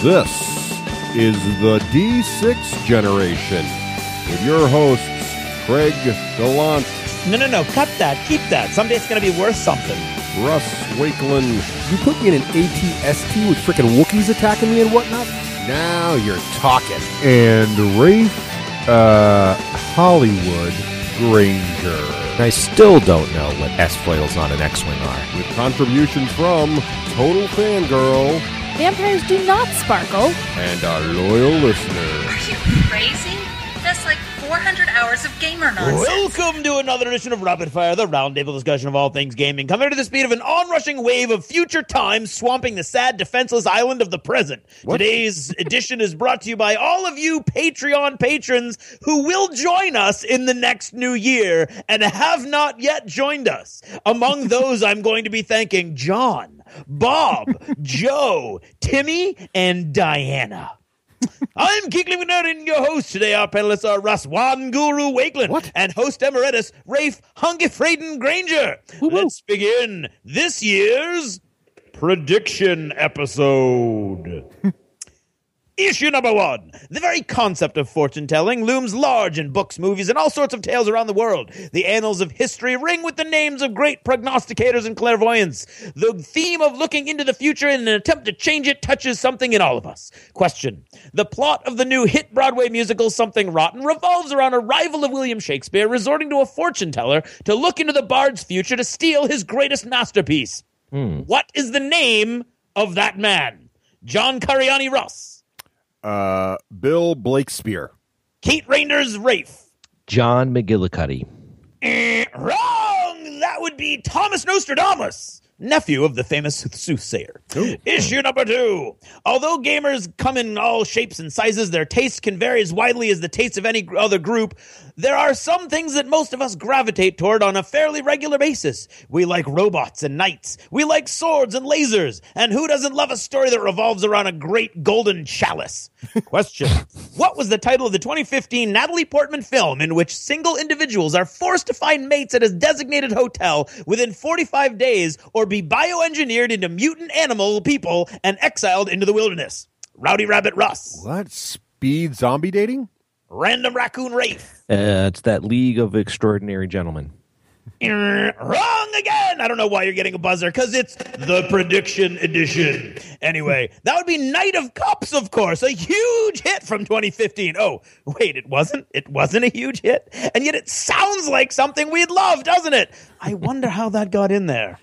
This is the D6 generation with your hosts, Craig Gallant. No, cut that. Keep that. Someday it's going to be worth something. Russ Wakelin. You put me in an ATST with frickin' Wookiees attacking me and whatnot? Now you're talking. And Raef, Hollywood Granger. I still don't know what S-foils on an X-Wing are. With contributions from Total Fangirl Vampires do not sparkle. and our loyal listeners. Are you crazy? That's like 400 hours of gamer nonsense. Welcome to another edition of Rapid Fire, the roundtable discussion of all things gaming. Coming to the speed of an onrushing wave of future time swamping the sad, defenseless island of the present. What? Today's edition is brought to you by all of you Patreon patrons who will join us in the next new year and have not yet joined us. Among those, I'm going to be thanking John, Bob, Joe, Timmy, and Diana. I'm Geekly McNerdin, your host. Today our panelists are Russ Guru Wakelin and host emeritus Raef Hungefraden Granger. Let's begin this year's prediction episode. Issue number 1. The very concept of fortune-telling looms large in books, movies, and all sorts of tales around the world. The annals of history ring with the names of great prognosticators and clairvoyants. The theme of looking into the future in an attempt to change it touches something in all of us. Question. The plot of the new hit Broadway musical Something Rotten revolves around a rival of William Shakespeare resorting to a fortune-teller to look into the bard's future to steal his greatest masterpiece. What is the name of that man? John Cariani Russ. Bill Blakespeare. Kate Reiners Raef. John McGillicuddy. Wrong! That would be Thomas Nostradamus, nephew of the famous soothsayer. Issue number 2. Although gamers come in all shapes and sizes, their tastes can vary as widely as the tastes of any other group. There are some things that most of us gravitate toward on a fairly regular basis. We like robots and knights. We like swords and lasers. And who doesn't love a story that revolves around a great golden chalice? Question. What was the title of the 2015 Natalie Portman film in which single individuals are forced to find mates at a designated hotel within 45 days or be bioengineered into mutant animal people and exiled into the wilderness? Rowdy Rabbit Russ. What? Speed zombie dating? Random Raccoon Raef. It's that League of Extraordinary Gentlemen. Wrong again! I don't know why you're getting a buzzer, because it's the prediction edition. Anyway, that would be Knight of Cups, of course, a huge hit from 2015. Oh, wait, it wasn't? It wasn't a huge hit? And yet it sounds like something we'd love, doesn't it? I wonder how that got in there.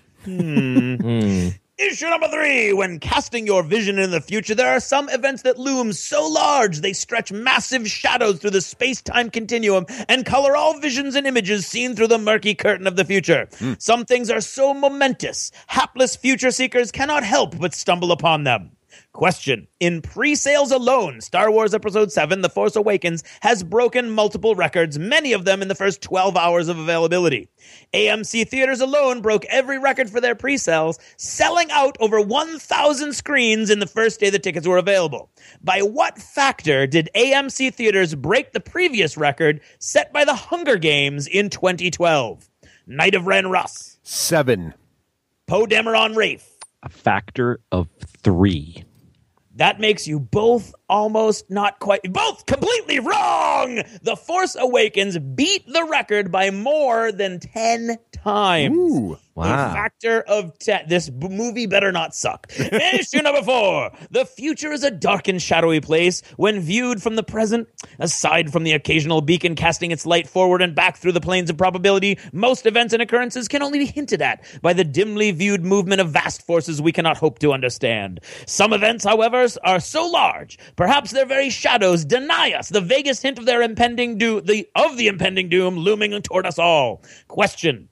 Issue number 3. When casting your vision in the future, there are some events that loom so large they stretch massive shadows through the space-time continuum and color all visions and images seen through the murky curtain of the future. Some things are so momentous, hapless future seekers cannot help but stumble upon them. Question. In pre-sales alone, Star Wars Episode 7, The Force Awakens, has broken multiple records, many of them in the first 12 hours of availability. AMC Theaters alone broke every record for their pre-sales, selling out over 1,000 screens in the first day the tickets were available. By what factor did AMC Theaters break the previous record set by The Hunger Games in 2012? Knight of Ren Russ. 7. Poe Dameron Raef. A factor of 3. That makes you both almost not quite, both completely wrong! The Force Awakens beat the record by more than 10 times. Ooh. Wow. A factor of 10. This movie better not suck. Issue number 4. The future is a dark and shadowy place when viewed from the present. Aside from the occasional beacon casting its light forward and back through the planes of probability, most events and occurrences can only be hinted at by the dimly viewed movement of vast forces we cannot hope to understand. Some events, however, are so large, perhaps their very shadows deny us the vaguest hint of their impending the impending doom looming toward us all. Question.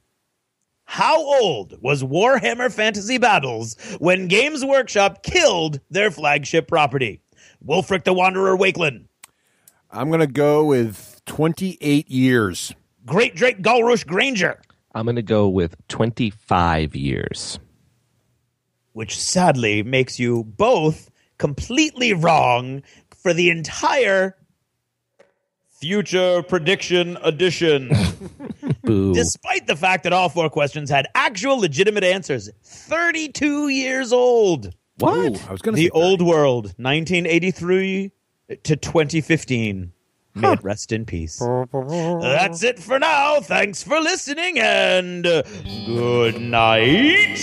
How old was Warhammer Fantasy Battles when Games Workshop killed their flagship property? Wolfric the Wanderer Wakelin. I'm going to go with 28 years. Great Drake Galrush Granger. I'm going to go with 25 years. Which sadly makes you both completely wrong for the entire future prediction edition. Boo. Despite the fact that all 4 questions had actual legitimate answers. 32 years old. What? Ooh, I was going to say The Old World, 1983 to 2015. May it rest in peace. That's it for now. Thanks for listening, and good night.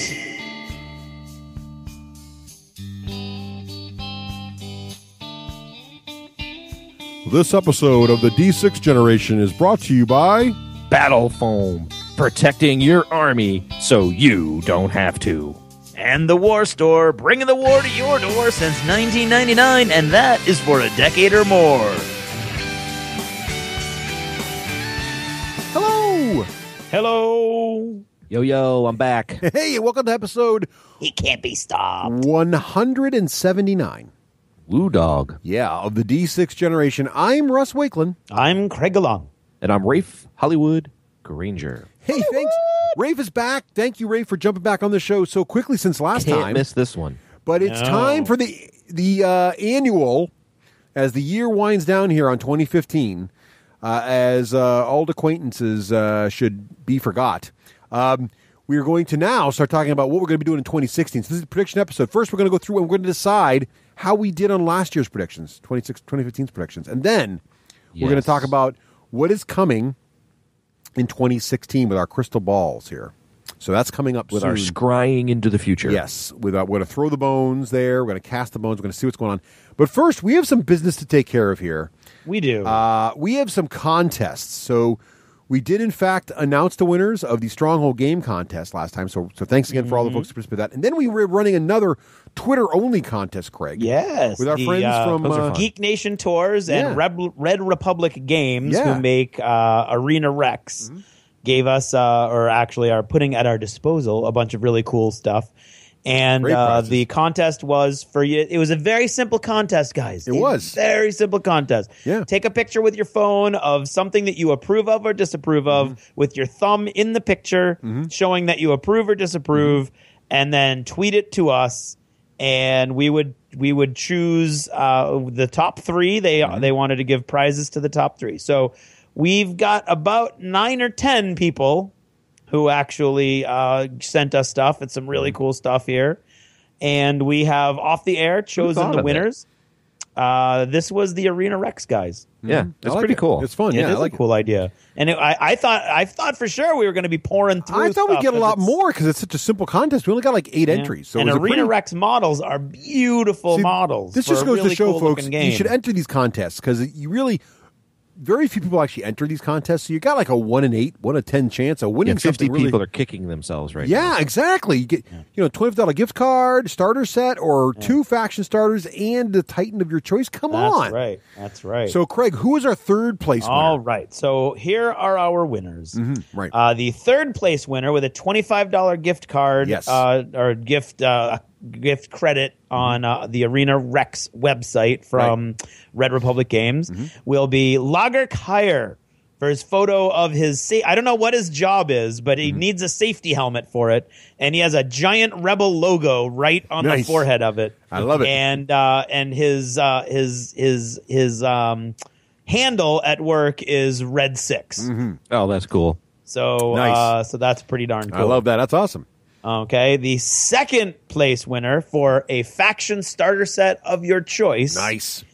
This episode of the D6 Generation is brought to you by Battle foam. Protecting your army so you don't have to. And the War Store, bringing the war to your door since 1999, and that is for a decade or more. Hello. Hello. Yo, I'm back. Hey, welcome to episode He can't be stopped. 179. Woo dog. Yeah, of the D6 Generation. I'm Russ Wakelin. I'm Craig Along. And I'm Raef Hollywood Granger. Hey, thanks. Rafe is back. Thank you, Rafe, for jumping back on the show so quickly since last Can't time. miss this one. But it's time for the annual, as the year winds down here on 2015, as old acquaintances should be forgot. We are going to now start talking about what we're going to be doing in 2016. So this is a prediction episode. First, we're going to go through and we're going to decide how we did on last year's predictions, 2015's predictions. And then we're going to talk about what is coming in 2016 with our crystal balls here. So that's coming up with soon. our scrying into the future. Yes, we're going to throw the bones there. We're going to cast the bones. We're going to see what's going on. But first, we have some business to take care of here. We do. We have some contests. So we did, in fact, announce the winners of the Stronghold Game Contest last time. So thanks again for all the folks who participated in that. And then we were running another Twitter-only contest, Craig. Yes. With our friends from Geek Nation Tours and Red Republic Games, who make Arena Rex, gave us, or actually are putting at our disposal, a bunch of really cool stuff. And the contest was for you. It was a very simple contest, guys. It was. Very simple contest. Yeah. Take a picture with your phone of something that you approve of or disapprove of with your thumb in the picture, showing that you approve or disapprove, and then tweet it to us. And we would choose the top three. They wanted to give prizes to the top three. So we've got about 9 or 10 people who actually sent us stuff. It's some really cool stuff here. And we have off the air chosen the winners. This was the Arena Rex guys. Yeah, it's pretty cool. It's fun. It is a cool idea. And I thought for sure we were going to be pouring through. I thought we'd get a lot more because it's such a simple contest. We only got like 8 entries. So and Arena Rex models are beautiful models. This just goes to show, cool folks, you should enter these contests because you really. Very few people actually enter these contests, so you got like a 1 in 8, 1 in 10 chance of winning 50 something. people are kicking themselves right now. Yeah, exactly. You get $25 gift card, starter set, or 2 faction starters and the Titan of your choice. Come on, That's right. So, Craig, who is our third place winner? All right. So here are our winners. Right. The third place winner with a $25 gift card, or gift credit on the Arena Rex website from Red Republic Games will be Lager Kyer for his photo of his I don't know what his job is, but he needs a safety helmet for it, and he has a giant Rebel logo right on the forehead of it. I love it. And his handle at work is Red 6. Oh, that's cool. So nice. So that's pretty darn cool. I love that. That's awesome. Okay, the second place winner for a faction starter set of your choice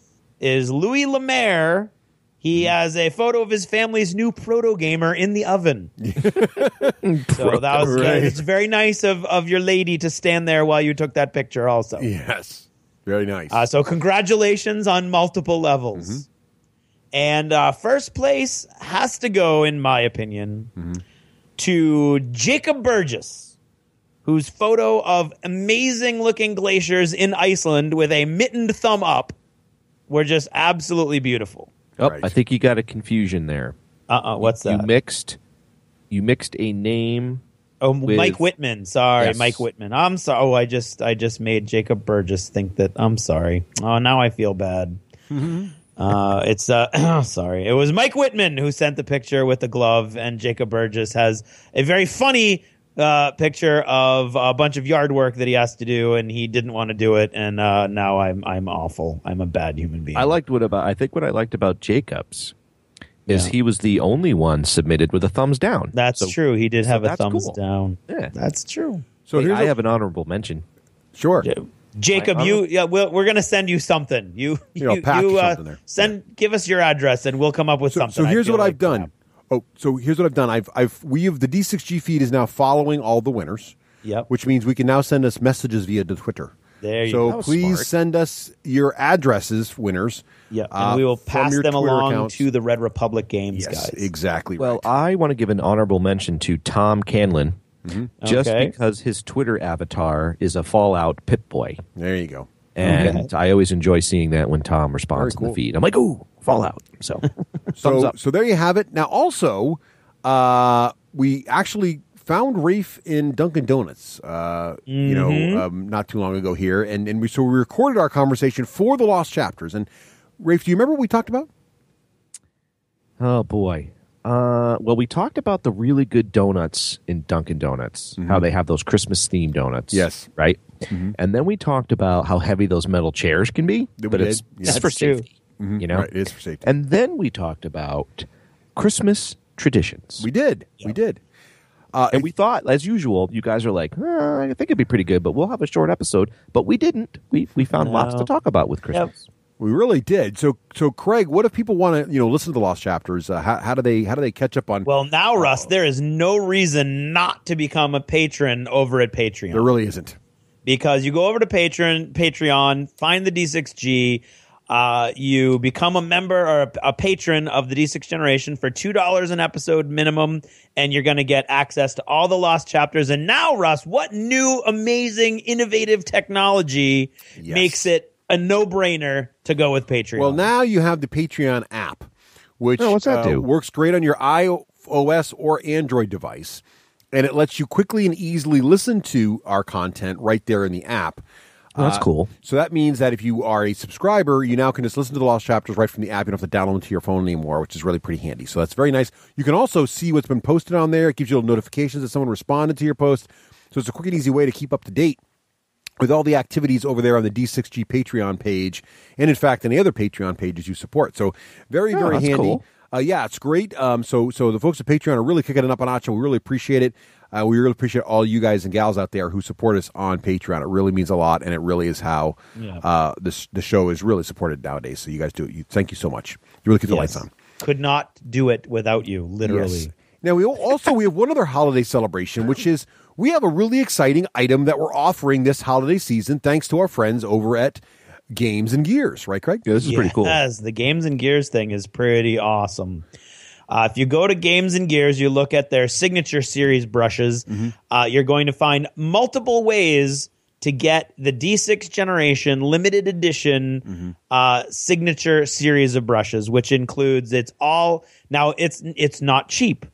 is Louis Lemaire. He has a photo of his family's new proto gamer in the oven. So that was it's very nice of your lady to stand there while you took that picture also. Yes, very nice. So congratulations on multiple levels. And first place has to go, in my opinion, to Jacob Burgess, whose photo of amazing-looking glaciers in Iceland with a mittened thumb up were just absolutely beautiful. Oh, I think you got a confusion there. What's that? You mixed a name. Oh, with... Mike Whitman. Sorry, yes. Mike Whitman. I'm sorry. Oh, I just made Jacob Burgess think that. I'm sorry. Oh, now I feel bad. It's sorry. It was Mike Whitman who sent the picture with the glove, and Jacob Burgess has a very funny picture of a bunch of yard work that he has to do, and he didn't want to do it, and now I'm awful. I'm a bad human being. I think what I liked about Jacobs is he was the only one submitted with a thumbs down. That's true. He did have a thumbs cool. down. Yeah, that's true. So I have an honorable mention. Sure. Jacob, we're going to send you something. You something there. Give us your address and we'll come up with something. So here's what I've done. Here's what I've done. The D6G feed is now following all the winners. Yep. Which means we can now send us messages via the Twitter. There you go. So please send us your addresses, winners. Yeah, and we will pass them Twitter along accounts. to the Red Republic Games guys. Exactly. Well, right. I want to give an honorable mention to Tom Canlin, just because his Twitter avatar is a Fallout Pip-Boy. There you go. And I always enjoy seeing that when Tom responds in the feed. I'm like, ooh, Fallout. So, thumbs up. So there you have it. Now, also, we actually found Raef in Dunkin' Donuts, not too long ago here, and we recorded our conversation for the Lost Chapters. And Raef, do you remember what we talked about? Oh boy. Well, we talked about the really good donuts in Dunkin' Donuts, how they have those Christmas themed donuts. Yes. Right? And then we talked about how heavy those metal chairs can be, but it's for safety. Right, it is for safety. And then we talked about Christmas traditions. We did. Yeah. We did. And we thought, as usual, you guys are like, I think it'd be pretty good, but we'll have a short episode. But we didn't. We found lots to talk about with Christmas. Yep. We really did. So Craig, what if people want to listen to the Lost Chapters? How do they catch up on? Well, now Russ, there is no reason not to become a patron over at Patreon. There really isn't, because you go over to Patreon, find the D6G. You become a member or a patron of the D6 Generation for $2 an episode minimum, and you're going to get access to all the Lost Chapters. And now, Russ, what new, amazing, innovative technology makes it a no-brainer to go with Patreon? Well, now you have the Patreon app, which what's that do? Works great on your iOS or Android device, and it lets you quickly and easily listen to our content right there in the app. That's cool. So that means that if you are a subscriber, you now can just listen to the Lost Chapters right from the app. You don't have to download them to your phone anymore, which is really pretty handy. So that's very nice. You can also see what's been posted on there. It gives you little notifications that someone responded to your post. So it's a quick and easy way to keep up to date with all the activities over there on the D6G Patreon page, and in fact, any other Patreon pages you support. So very handy. Cool. It's great. So the folks at Patreon are really kicking it up a notch, and we really appreciate it. We really appreciate all you guys and gals out there who support us on Patreon. It really means a lot, and it really is how the show is really supported nowadays. So you guys do it. Thank you so much. You really keep the lights on. Could not do it without you, literally. Yes. Now, we have one other holiday celebration, which is we have a really exciting item that we're offering this holiday season thanks to our friends over at Games and Gears. Right, Craig? Yeah, this is pretty cool. Yes, the Games and Gears thing is pretty awesome. If you go to Games and Gears, you look at their signature series brushes, you're going to find multiple ways to get the D6 Generation limited edition signature series of brushes, which includes it's not cheap.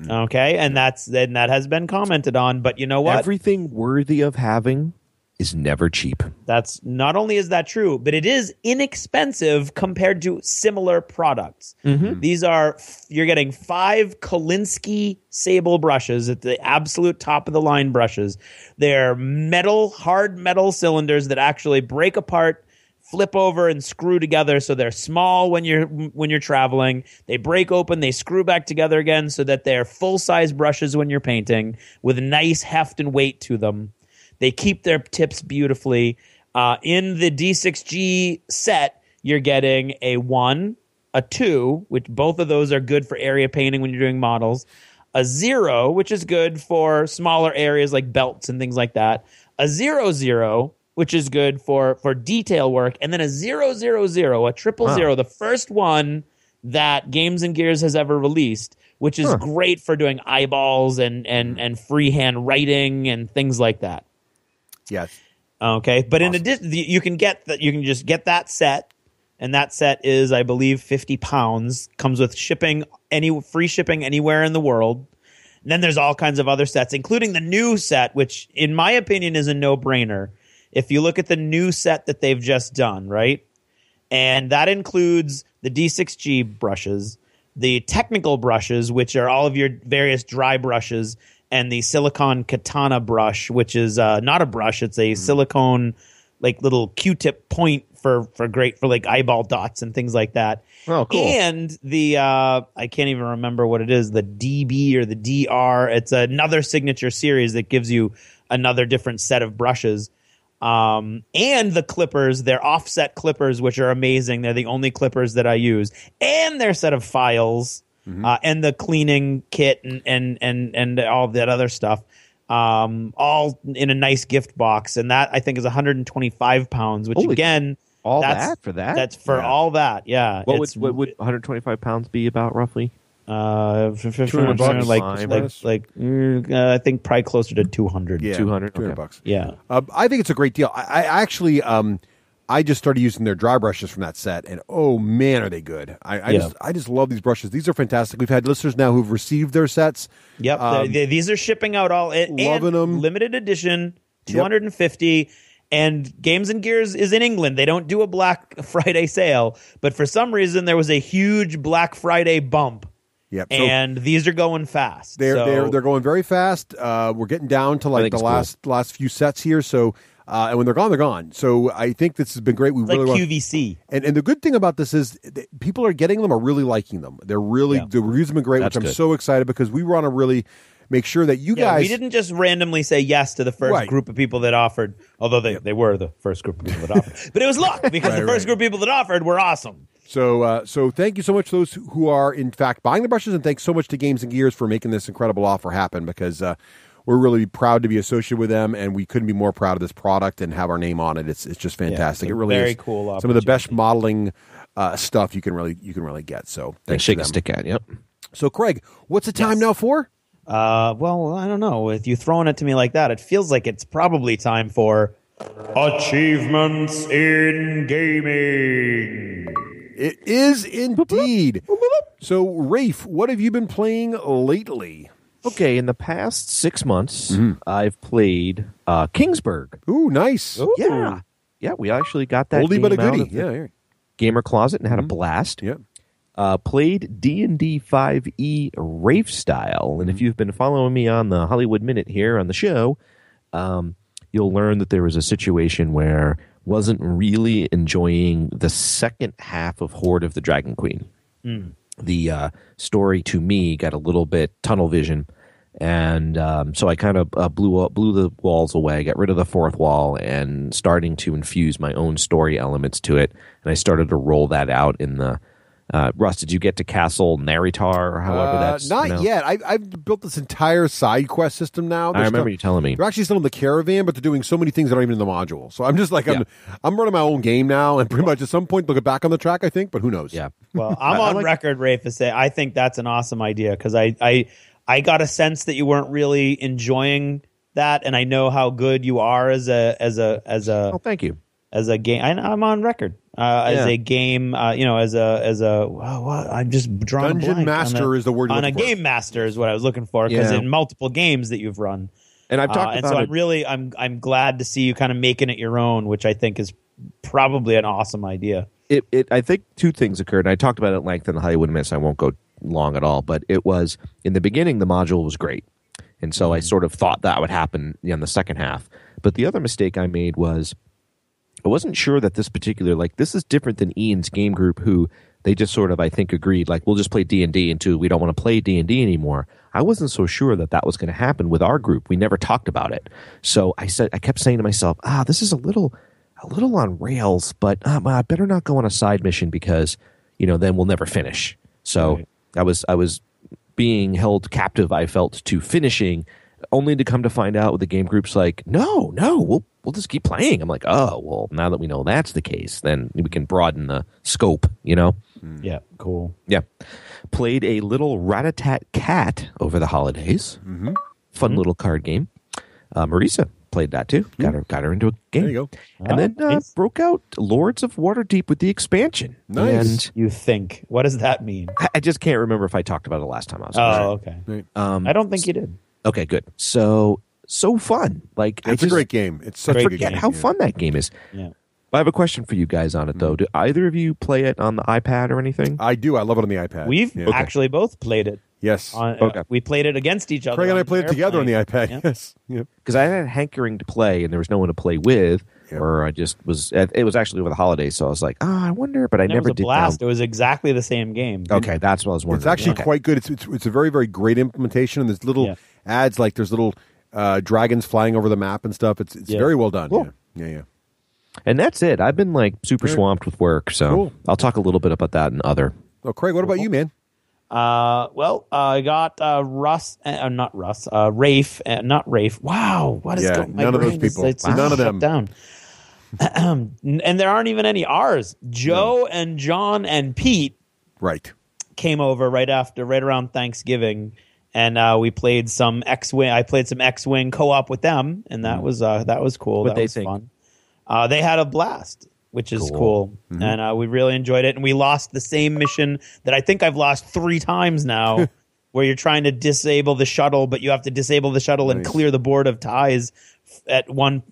Okay, and that has been commented on, but you know what? Everything worthy of having is never cheap. That's not only is that true, but it is inexpensive compared to similar products. These are, you're getting 5 Kolinsky Sable brushes at the absolute top of the line brushes. They're hard metal cylinders that actually break apart, flip over, and screw together, so they're small when you're traveling. They break open, they screw back together again, so that they're full-size brushes when you're painting with nice heft and weight to them. They keep their tips beautifully. In the D6G set, you're getting a 1, a 2, which both of those are good for area painting when you're doing models, a 0, which is good for smaller areas like belts and things like that, a 0, which is good for detail work, and then a 0, a 000, the first one that Games and Gears has ever released, which is great for doing eyeballs and freehand writing and things like that. Yes. Okay, but in addition, you can just get that set, and that set is, I believe, £50. Comes with free shipping anywhere in the world. And then there's all kinds of other sets, including the new set, which, in my opinion, is a no-brainer. If you look at the new set that they've just done, right, and that includes the D6G brushes, the technical brushes, which are all of your various dry brushes, and the silicone katana brush, which is not a brush, it's a silicone like little Q-tip point for like eyeball dots and things like that. Oh, cool. And the I can't even remember what it is, the DB or the DR. It's another signature series that gives you another different set of brushes. And the clippers, they're offset clippers, which are amazing. They're the only clippers that I use, and their set of files, and the cleaning kit and all that other stuff, all in a nice gift box. And that I think is 125 pounds, which again, that for that? That's for all that. Yeah. What would 125 pounds be about roughly? $200, I think probably closer to 200. Yeah, 200 $200. Yeah. I think it's a great deal. I actually, I just started using their dry brushes from that set, and oh man, are they good! I just love these brushes. These are fantastic. We've had listeners now who've received their sets. Yep, these are shipping out all loving them. Limited edition, 250. And Games and Gears is in England. They don't do a Black Friday sale, but for some reason there was a huge Black Friday bump. Yep. And these are going fast. They're going very fast. We're getting down to like the last few sets here. So and when they're gone, they're gone. So I think this has been great. We really like QVC. And the good thing about this is that people are getting them, are really liking them. They're really the reviews have been great, which I'm so excited because we want to really make sure that you guys. We didn't just randomly say yes to the first group of people that offered, although they were the first group of people that offered. But it was luck because the first group of people that offered were awesome. So thank you so much to those who are, in fact, buying the brushes, and thanks so much to Games and Gears for making this incredible offer happen because we're really proud to be associated with them, and we couldn't be more proud of this product and have our name on it. It's just fantastic. It really very is cool. Some of the best modeling stuff you can really get. So thanks shake to them. a stick at. Yep. So Craig, what's the time now for? Well, I don't know. With you throwing it to me like that, it feels like it's probably time for Achievements in Gaming. It is indeed. So, Raef, what have you been playing lately? Okay, in the past 6 months, I've played Kingsburg. Ooh, nice. Ooh. Yeah, we actually got that oldie game but a out goodie. of the gamer closet and had a blast. Yeah. Played D&D 5e Raef style, and if you've been following me on the Hollywood Minute here on the show, you'll learn that there was a situation where wasn't really enjoying the second half of Horde of the Dragon Queen. The story to me got a little bit tunnel vision, and so I kind of blew the walls away, got rid of the fourth wall, and starting to infuse my own story elements to it. And I started to roll that out in the Russ, did you get to Castle Naritar or however that's not yet. I've built this entire side quest system now. I remember you telling me. They're actually still in the caravan, but they're doing so many things that aren't even in the module. So I'm just like I'm running my own game now, and pretty much at some point they'll get back on the track, I think, but who knows? Yeah. Well, I'm on record, Raef, to say I think that's an awesome idea because I got a sense that you weren't really enjoying that, and I know how good you are as a Oh, thank you. As a game. I'm on record. As a game, as a I'm just drawing Dungeon master is the word on a game master is what I was looking for because in multiple games that you've run, and I've talked about and so I'm glad to see you kind of making it your own, which I think is probably an awesome idea. I think two things occurred. I talked about it at length in the Hollywood Minute, so I won't go long at all. But it was in the beginning, the module was great, and so I sort of thought that would happen in the second half. But the other mistake I made was, I wasn't sure that this particular, this is different than Ian's game group, who they just sort of, I think, agreed, we'll just play D&D until we don't want to play D&D anymore. I wasn't so sure that was going to happen with our group. We never talked about it. So I kept saying to myself, this is a little on rails, but I better not go on a side mission because, then we'll never finish. So I was being held captive, I felt, to finishing, only to come to find out with the game group's like, no, we'll just keep playing. I'm like, oh, well, now that we know that's the case, then we can broaden the scope, Yeah, cool. Yeah. Played a little Rat-a-tat-cat over the holidays. Fun little card game. Marisa played that too. Got her into a game. There you go. And then broke out Lords of Waterdeep with the expansion. Nice. And you think. What does that mean? I just can't remember if I talked about it last time I was okay. Right. I don't think you did. Okay, good. So fun. It's a great game. It's such a good game. How fun that game is. Yeah. I have a question for you guys on it, though. Do either of you play it on the iPad or anything? I do. I love it on the iPad. We've actually both played it. Yes. We played it against each other. Craig and I played it together on the iPad. Yep. Yes. Yep. Because I had a hankering to play, and there was no one to play with, or I just was. It was actually over the holidays, so I was like, I wonder, but I never did. It was a blast. It was exactly the same game. Okay, that's what I was wondering. It's actually quite good. It's a very, very great implementation, and there's little ads, there's little dragons flying over the map and stuff. It's very well done. Cool. Yeah. And that's it. I've been like super swamped with work, so Cool. I'll talk a little bit about that in other. Oh, Craig, what about you, man? I got Russ, not Russ, Raef, not Raef. Wow, what is going? None of those people. None of them. Down. And there aren't even any R's. Joe and John and Pete Right. came over right around Thanksgiving, and we played some X-Wing. I played some X-Wing co-op with them, and that was cool. What'd That they was think? fun. They had a blast, which is cool. And we really enjoyed it. And we lost the same mission that I think I've lost 3 times now, where you're trying to disable the shuttle, but you have to disable the shuttle and clear the board of ties. At one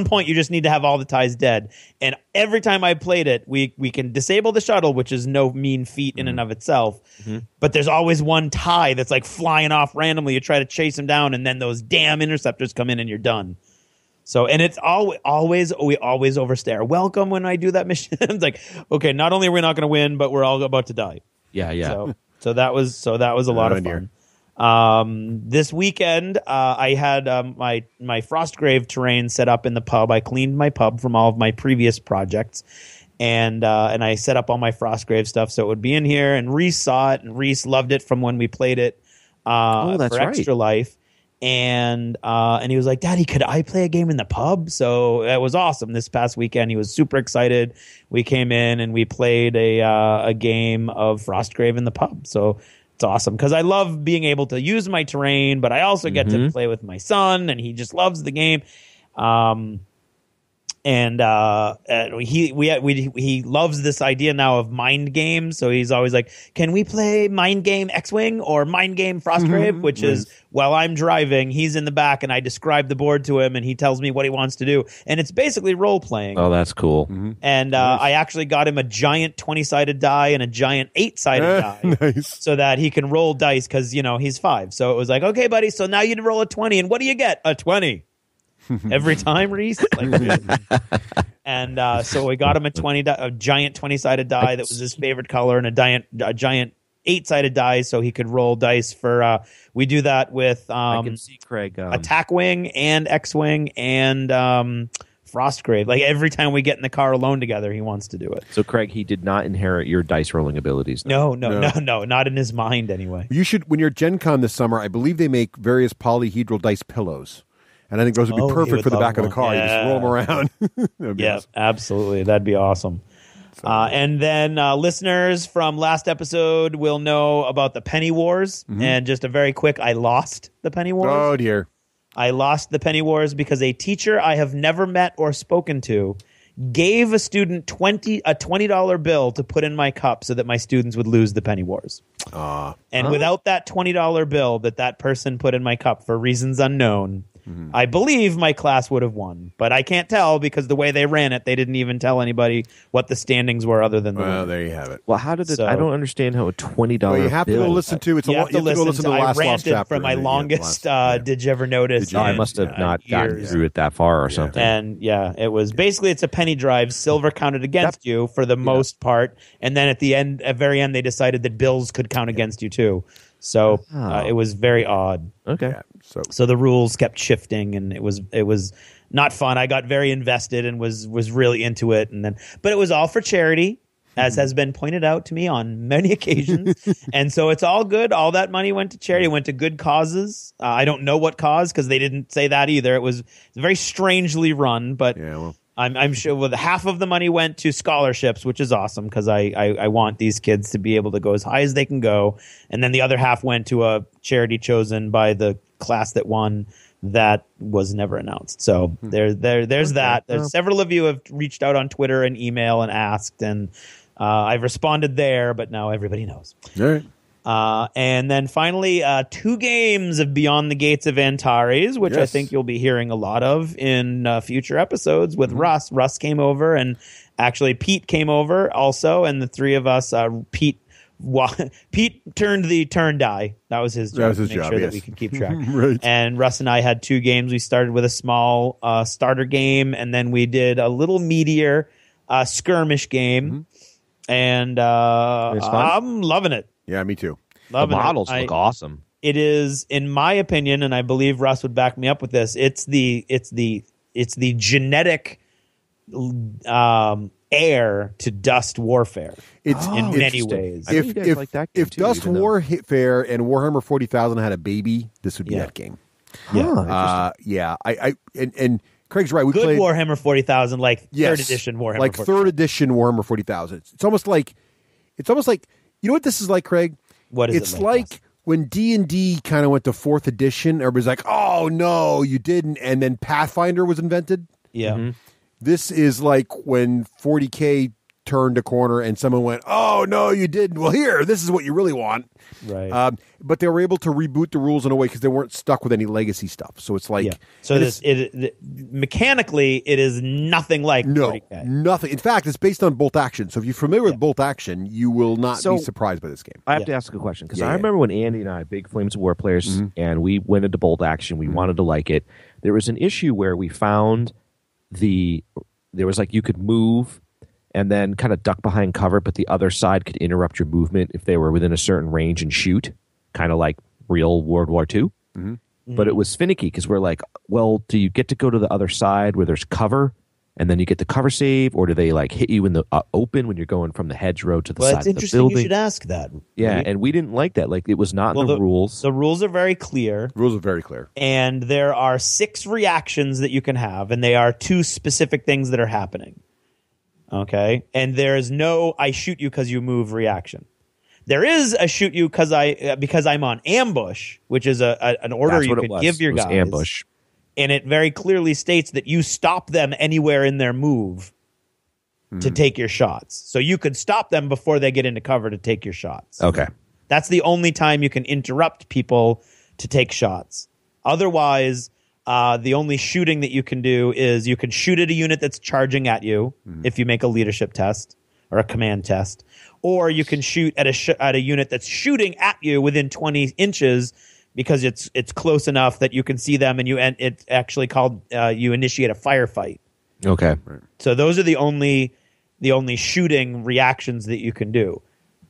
point, you just need to have all the ties dead. And every time I played it, we can disable the shuttle, which is no mean feat in and of itself. But there's always one tie that's like flying off randomly. You try to chase him down, and then those damn interceptors come in, and you're done. So, and it's always we always overstay our welcome when I do that mission. It's like, okay, not only are we not going to win, but we're all about to die. Yeah. So that was a lot of fun. This weekend, I had my Frostgrave terrain set up in the pub. I cleaned my pub from all of my previous projects, and I set up all my Frostgrave stuff so it would be in here. And Reese saw it, and Reese loved it from when we played it that's for right. Extra Life. And he was like, "Daddy, could I play a game in the pub?" So that was awesome. This past weekend, he was super excited. We came in and we played a game of Frostgrave in the pub. So it's awesome because I love being able to use my terrain, but I also get to play with my son, and he just loves the game. And he loves this idea now of mind games. So he's always like, "Can we play mind game X-Wing or mind game Frostgrave?" Which is while I'm driving, he's in the back, and I describe the board to him, and he tells me what he wants to do, and it's basically role playing. Oh, that's cool. And I actually got him a giant 20-sided die and a giant 8-sided die, Nice. so that he can roll dice because he's 5. So it was like, "Okay, buddy, so now you roll a 20, and what do you get? A 20." Every time, Reese. And so we got him a giant 20-sided die that was his favorite color, and a giant 8-sided die so he could roll dice for. We do that with I can see Craig. Attack Wing and X-Wing and Frostgrave. Like every time we get in the car alone together, he wants to do it. So Craig, he did not inherit your dice rolling abilities. No, not in his mind anyway. You should, when you're at Gen Con this summer, I believe they make various polyhedral dice pillows. And I think those would be perfect for the back of the car. You just roll them around. Yeah, awesome. Absolutely. That'd be awesome. And then listeners from last episode will know about the Penny Wars. And just a very quick, I lost the Penny Wars. Oh, dear. I lost the Penny Wars because a teacher I have never met or spoken to gave a student a $20 bill to put in my cup so that my students would lose the Penny Wars. And without that $20 bill that person put in my cup for reasons unknown, I believe my class would have won, but I can't tell because the way they ran it, they didn't even tell anybody what the standings were other than the Well, winner. there you have it. Well, how did it? I don't understand how a $20 Well, you have to bill. go listen to it's. You You have to go listen to the I last lost ranted chapter. for my Yeah, longest last- Did You Ever Notice? I must have not gotten years. through it that far or something. And it was basically it's a penny drive. Silver counted against you for the most part, and then at the very end, they decided that bills could count against you too. So it was very odd. Okay. Yeah, So the rules kept shifting, and it was not fun. I got very invested and was really into it, but it was all for charity, as has been pointed out to me on many occasions. And so it's all good. All that money went to charity, went to good causes. I don't know what cause because they didn't say that either. It was very strangely run, but I'm sure half of the money went to scholarships, which is awesome because I want these kids to be able to go as high as they can go. And then the other half went to a charity chosen by the class that won that was never announced. So there's that. There's several of you have reached out on Twitter and email and asked, and I've responded there, but now everybody knows. All right. And then finally, 2 games of Beyond the Gates of Antares, which I think you'll be hearing a lot of in future episodes with Russ. Russ came over, and actually Pete came over also, and the 3 of us, Pete turned the turn die. That was his job. That was his to make job, sure yes. that we could keep track. Right. And Russ and I had 2 games. We started with a small starter game, and then we did a little meatier skirmish game. And I'm loving it. Yeah, me too. Loving the models it. look awesome. It is, in my opinion, and I believe Russ would back me up with this. It's the genetic heir to Dust Warfare. It's in many ways. I know you guys like that game if too, Dust even though- Warfare and Warhammer 40,000 had a baby, this would be that game. And Craig's right. We Good played Warhammer 40,000, like yes, third edition Warhammer. like 40,000. third edition Warhammer 40,000. It's almost like you know what this is like, Craig? What is it's it like? like when D&D kind of went to fourth edition. Everybody's like, "Oh no, you didn't!" And then Pathfinder was invented. Yeah. Mm-hmm. This is like when 40K turned a corner and someone went, "Oh no, you didn't." Well, here, this is what you really want. Right. But they were able to reboot the rules in a way because they weren't stuck with any legacy stuff. So it's like, So mechanically, it is nothing like 40K. nothing. In fact, it's based on bolt action. So if you're familiar with bolt action, you will not be surprised by this game. I have to ask a question because I remember when Andy and I, big Flames of War players, and we went into bolt action. We wanted to like it. There was an issue where we found there was like you could move and then kind of duck behind cover, but the other side could interrupt your movement if they were within a certain range and shoot, kind of like real World War II. But it was finicky because we're like, well, do you get to go to the other side where there's cover and then you get the cover save, or do they like hit you in the open when you're going from the hedgerow to the Well, side it's of the interesting building? you should ask that. Yeah, Right? and we didn't like that. Like, it was not in the rules. The rules are very clear. Rules are very clear. And there are 6 reactions that you can have, and they are 2 specific things that are happening. Okay? And there is no I shoot you because you move reaction. There is a shoot you because I'm on ambush, which is an order That's you what it could was. give your It was guys. ambush. And it very clearly states that you stop them anywhere in their move to take your shots. So you could stop them before they get into cover to take your shots. Okay. That's the only time you can interrupt people to take shots. Otherwise, the only shooting that you can do is you can shoot at a unit that's charging at you if you make a leadership test or a command test, or you can shoot at a unit that's shooting at you within 20 inches because it's close enough that you can see them, and it's actually called you initiate a firefight. Okay. So those are the only shooting reactions that you can do.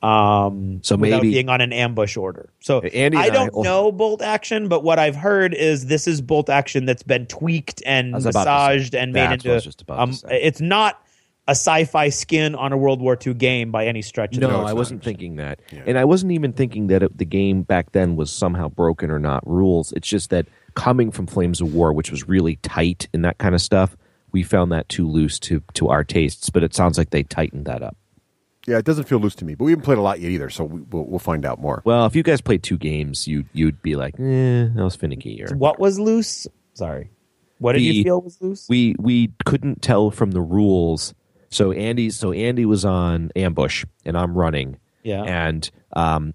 So without maybe being on an ambush order. So Andy I and don't know bolt action, but what I've heard is this is bolt action that's been tweaked and I was about to massaged say. and made That's what I was into. just about to say. It's not a sci-fi skin on a World War II game by any stretch of the No, I wasn't thinking that. And I wasn't even thinking that the game back then was somehow broken or not rules. It's just that coming from Flames of War, which was really tight in that kind of stuff, we found that too loose to our tastes. But it sounds like they tightened that up. Yeah, it doesn't feel loose to me, but we haven't played a lot yet either, so we'll find out more. Well, if you guys played 2 games, you'd be like, that was finicky. Or What was loose? Sorry. What did you feel was loose? We couldn't tell from the rules. So Andy was on ambush, and I'm running. Yeah. And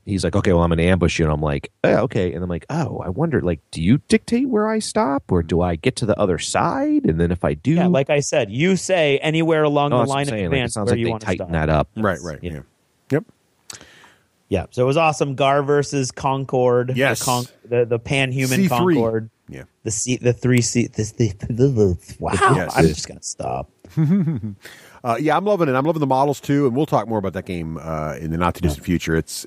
he's like, okay, well, I'm going to ambush you. And I'm like, okay. And I'm like, I wonder, like, do you dictate where I stop, or do I get to the other side? And then if I do... Yeah, like I said, you say anywhere along the that's what line I'm of saying. command Like, it sounds where like you they want to tighten stop. that up. Right. Yeah. Yep. Yeah, so it was awesome. Gar versus Concord. Yes. The pan-human C3. Concord. Yeah. The 3C. Wow. Yes. I'm just going to stop. Yeah, I'm loving it. I'm loving the models too, and we'll talk more about that game in the not too distant future. It's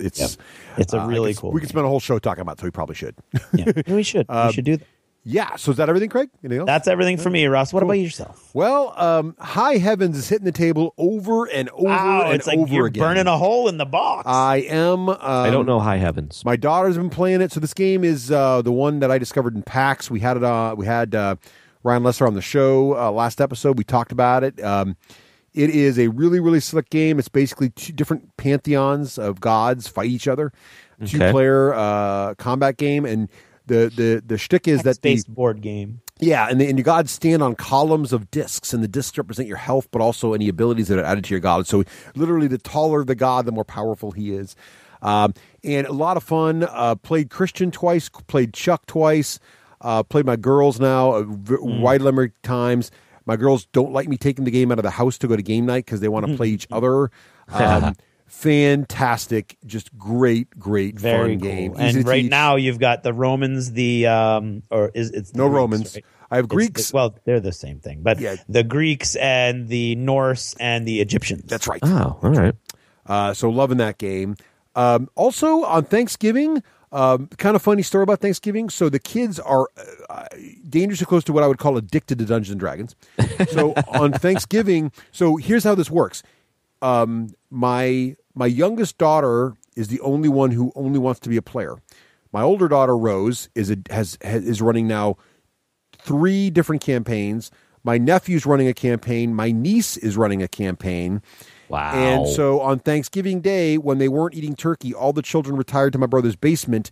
a really cool We could spend a whole show talking about it, so we probably should. Yeah, we should. We should do that. Yeah. So is that everything, Craig? Anything else? That's everything for me, Russ. What about yourself? Well, High Heavens is hitting the table over and over and it's like over you're again. burning a hole in the box. I am. I don't know High Heavens. My daughter's been playing it. So this game is the one that I discovered in PAX. We had it. We had Ryan Lesser on the show last episode. We talked about it. It is a really, really slick game. It's basically 2 different pantheons of gods fight each other. Okay. 2-player combat game, and the shtick is that Text-based board game. Yeah, and your gods stand on columns of discs, and the discs represent your health, but also any abilities that are added to your god. So literally, the taller the god, the more powerful he is. And a lot of fun. Played Christian twice, played Chuck twice, played my girls now wide number of times. My girls don't like me taking the game out of the house to go to game night because they want to play each other. Fantastic, just great Very fun cool. game. Easy And to right teach. now you've got the Romans, it's the No Greeks, Romans. right? I have It's Greeks. well, they're the same thing, but Yeah. the Greeks and the Norse and the Egyptians. That's right. Oh, all right. So loving that game. Also on Thanksgiving, kind of funny story about Thanksgiving. So the kids are dangerously close to what I would call addicted to Dungeons and Dragons. So on Thanksgiving, so here's how this works. My youngest daughter is the only one who only wants to be a player. My older daughter Rose is running now 3 different campaigns. My nephew's running a campaign. My niece is running a campaign. Wow. And so on Thanksgiving Day, when they weren't eating turkey, all the children retired to my brother's basement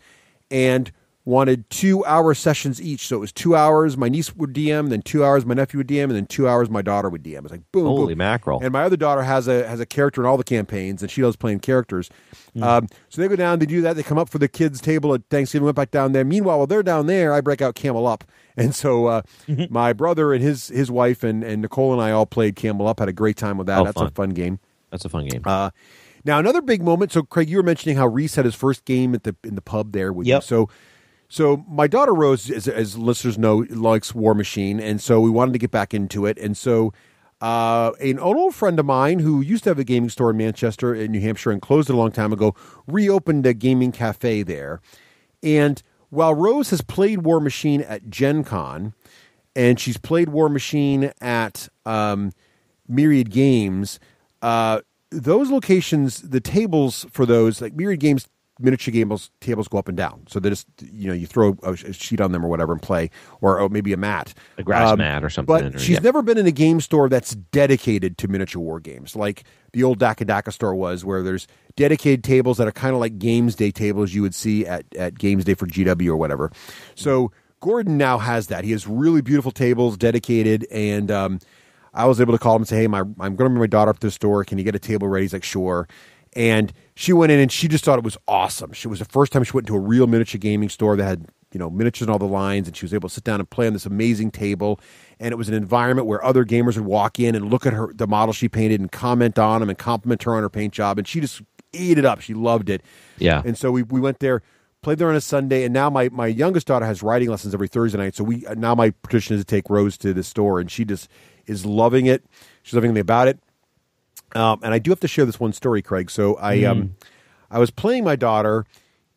and wanted 2-hour sessions each. So it was 2 hours my niece would DM, then 2 hours my nephew would DM, and then 2 hours my daughter would DM. It's like boom, holy boom. mackerel. And my other daughter has a character in all the campaigns, and she loves playing characters. So they go down, they do that, they come up for the kids' table at Thanksgiving, went back down there. Meanwhile, while they're down there, I break out Camel Up. And so my brother and his wife and Nicole and I all played Camel Up, had a great time with that. That's fun. a fun game. That's a fun game. Now, another big moment. So, Craig, you were mentioning how Reese had his first game in the pub there with you. So my daughter Rose, as listeners know, likes War Machine, and so we wanted to get back into it. And so an old friend of mine who used to have a gaming store in Manchester, in New Hampshire, and closed it a long time ago, reopened a gaming cafe there. And while Rose has played War Machine at Gen Con, and she's played War Machine at Myriad Games, those locations, the tables for those, like Myriad Games, miniature tables go up and down. So they just, you throw a sheet on them or whatever and play, or maybe a mat. A grass mat or something. But she's never been in a game store that's dedicated to miniature war games, like the old Daka Daka store was, where there's dedicated tables that are kind of like Games Day tables you would see at Games Day for GW or whatever. So Gordon now has that. He has really beautiful tables dedicated, and I was able to call him and say, hey, I'm going to bring my daughter up to the store. Can you get a table ready? He's like, sure. And she went in and she just thought it was awesome. She was the first time she went into a real miniature gaming store that had, miniatures on all the lines, and she was able to sit down and play on this amazing table. And it was an environment where other gamers would walk in and look at the model she painted and comment on them and compliment her on her paint job. And she just ate it up. She loved it. Yeah. And so we went there, played there on a Sunday, and now my youngest daughter has writing lessons every Thursday night. So now my tradition is to take Rose to the store, and she just is loving it. She's loving everything about it. And I do have to share this one story, Craig. So I was playing my daughter,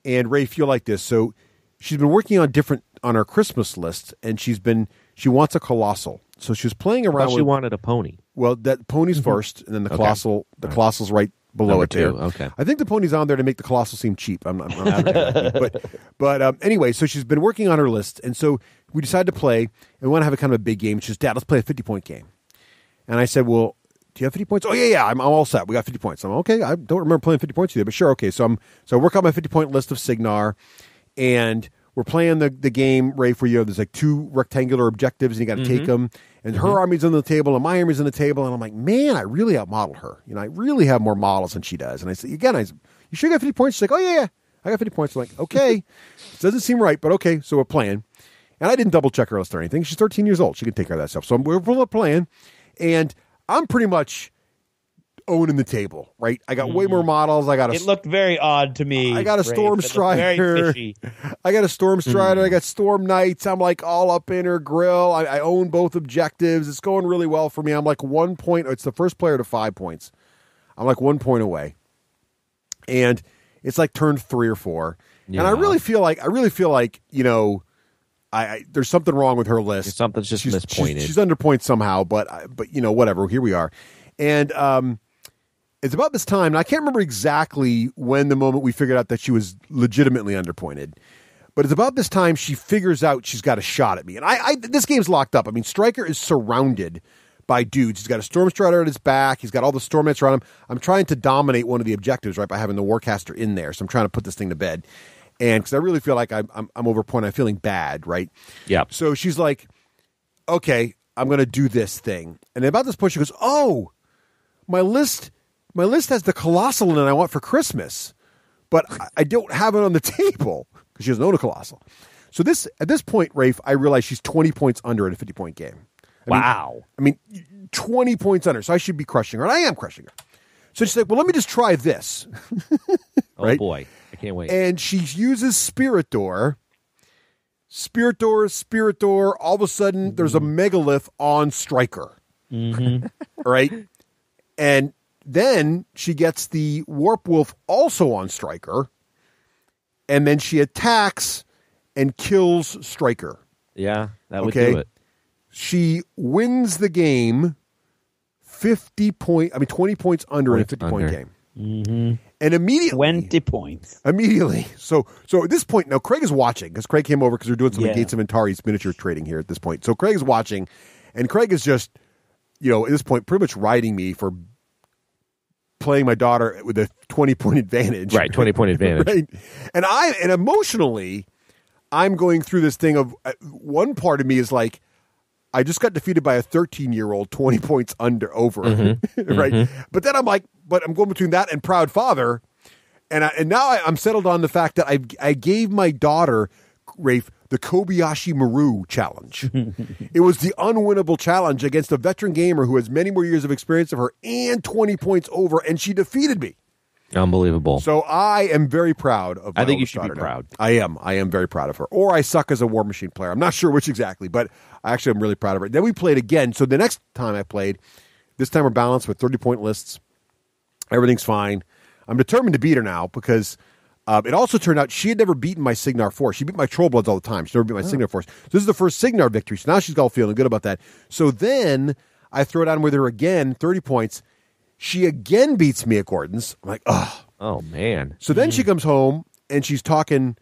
and Raef, you'll like this. So she's been working on her Christmas list, and she wants a colossal. So she was playing around. She wanted a pony. Well, that pony's first, and then the colossal. The colossal's right below it there. Okay. I think the pony's on there to make the colossal seem cheap. I'm but anyway, so she's been working on her list, and so we decided to play, and we want to have a kind of a big game. She says, Dad, let's play a 50-point game. And I said, well, do you have 50 points? Oh, yeah, I'm all set. We got 50 points. I'm okay. I don't remember playing 50 points either, but sure, okay. So I work out my 50-point list of Signar, and we're playing the game, Raef, where there's like 2 rectangular objectives, and you got to take them. And her army's on the table, and my army's on the table, and I'm like, man, I really outmodel her. I really have more models than she does. And I say, again, you sure you got 50 points? She's like, oh, yeah, I got 50 points. I'm like, okay. It doesn't seem right, but okay. So we're playing. And I didn't double check her list or anything. She's 13 years old. She can take care of that stuff. So we're playing, and I'm pretty much owning the table, right? I got way more models. It looked very odd to me. I got a Storm Strider. I got a Storm Strider. I got Storm Knights. I'm like all up in her grill. I own both objectives. It's going really well for me. I'm like 1 point. It's the first player to 5 points. I'm like 1 point away, and it's like turn 3 or 4. Yeah. And I really feel like there's something wrong with her list. Something's just mispointed. She's under points somehow, but whatever. Here we are, and it's about this time, and I can't remember exactly when the moment we figured out that she was legitimately underpointed, but it's about this time she figures out she's got a shot at me, and this game's locked up. I mean, Stryker is surrounded by dudes. He's got a Storm Strider at his back. He's got all the Storm Knights around him. I'm trying to dominate one of the objectives, right, by having the Warcaster in there. So I'm trying to put this thing to bed. And because I really feel like I'm overpointed, I'm feeling bad, right? Yeah. So she's like, okay, I'm going to do this thing. And about this point, she goes, oh, my list has the Colossal in it I want for Christmas, but I don't have it on the table because she doesn't own a Colossal. So at this point, Raef, I realize she's 20 points under in a 50-point game. I mean, 20 points under, so I should be crushing her, and I am crushing her. So she's like, well, let me just try this. Right? Oh, boy. I can't wait. And she uses Spirit Door. All of a sudden, there's a megalith on Stryker. Right? And then she gets the Warp Wolf also on Stryker. and then she attacks and kills Stryker. Yeah, that would do it. She wins the game 20 points under in a 50-point game. Mm-hmm. And immediately 20 points. Immediately. So at this point, now Craig is watching because Craig came over because they're doing some Gates of Antari's miniature trading here at this point. So Craig is watching, and Craig is just, at this point, pretty much riding me for playing my daughter with a 20-point advantage. Right, 20-point advantage. Right? And emotionally, I'm going through this thing of one part of me is like, I just got defeated by a 13-year-old 20 points over, right? Mm-hmm. But then I'm like, I'm going between that and proud father, and now I'm settled on the fact that I gave my daughter, Raef, the Kobayashi Maru challenge. It was the unwinnable challenge against a veteran gamer who has many more years of experience of her and 20 points over, and she defeated me. Unbelievable. So I am very proud of my I think you oldest should be daughter proud. now. I am very proud of her. Or I suck as a War Machine player. I'm not sure which exactly, but actually I'm really proud of her. Then we played again. So the next time I played, this time we're balanced with 30-point lists. Everything's fine. I'm determined to beat her now because it also turned out she had never beaten my Signar Force. She beat my Trollbloods all the time. She never beat my Signar Force. So this is the first Signar victory. So now she's all feeling good about that. So then I throw down with her again, 30 points. She again beats me at Gordon's. I'm like, ugh. Oh, man. So then she comes home, and she's talking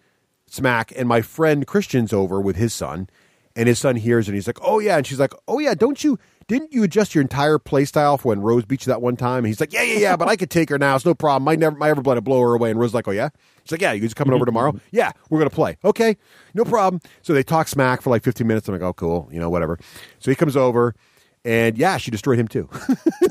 smack, and my friend Christian's over with his son, and his son hears it, and he's like, oh, yeah. And she's like, oh, yeah, didn't you adjust your entire play style for when Rose beat you that one time? And he's like, yeah, but I could take her now. It's no problem. My Everblood will blow her away. And Rose's like, oh, yeah? She's like, yeah, you just coming over tomorrow? Yeah, we're going to play. Okay, no problem. So they talk smack for like 15 minutes. I'm like, oh, cool, whatever. So he comes over. And yeah, she destroyed him too.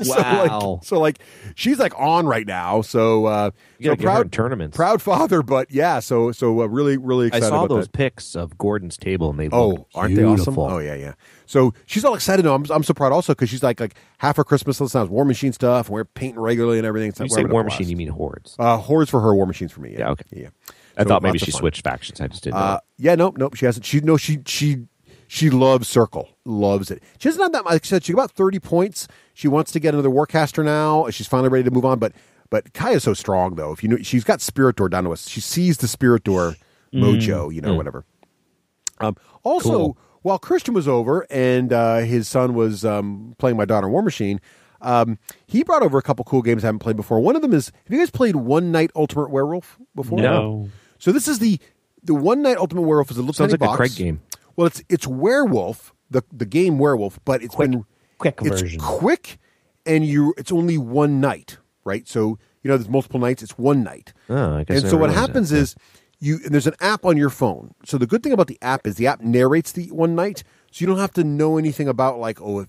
Wow. So she's like on right now. So you gotta get her in tournaments. Proud father, but yeah. So really really excited. I saw about those that. pics of Gordon's table, and they look aren't beautiful. They awesome? Oh yeah. So she's all excited. I'm so proud also because she's like half her Christmas list now is War Machine stuff, and we're painting regularly and everything. When you say War Machine, you mean Hordes? Hordes for her, War Machines for me. Yeah. Okay. Yeah. I thought maybe she switched factions. I just didn't know. Yeah. Nope. She hasn't. She loves Circle. Loves it. She doesn't have that much. Like I said, she got about 30 points. She wants to get another Warcaster now. She's finally ready to move on. But Kaya's so strong, though. She's got Spirit Door down to us. She sees the Spirit Door mojo, whatever. Also, cool. While Christian was over and his son was playing my daughter in War Machine, he brought over a couple cool games I haven't played before. One of them is, have you guys played One Night Ultimate Werewolf before? No. So this is the One Night Ultimate Werewolf is a little Sounds tiny like box. a Craig game. Well, it's Werewolf, the game Werewolf, but it's quick it's version. quick, and it's only one night, right? So there's multiple nights. It's one night. Oh, I guess. And so what happens is and there's an app on your phone. So the good thing about the app is the app narrates the one night, so you don't have to know anything about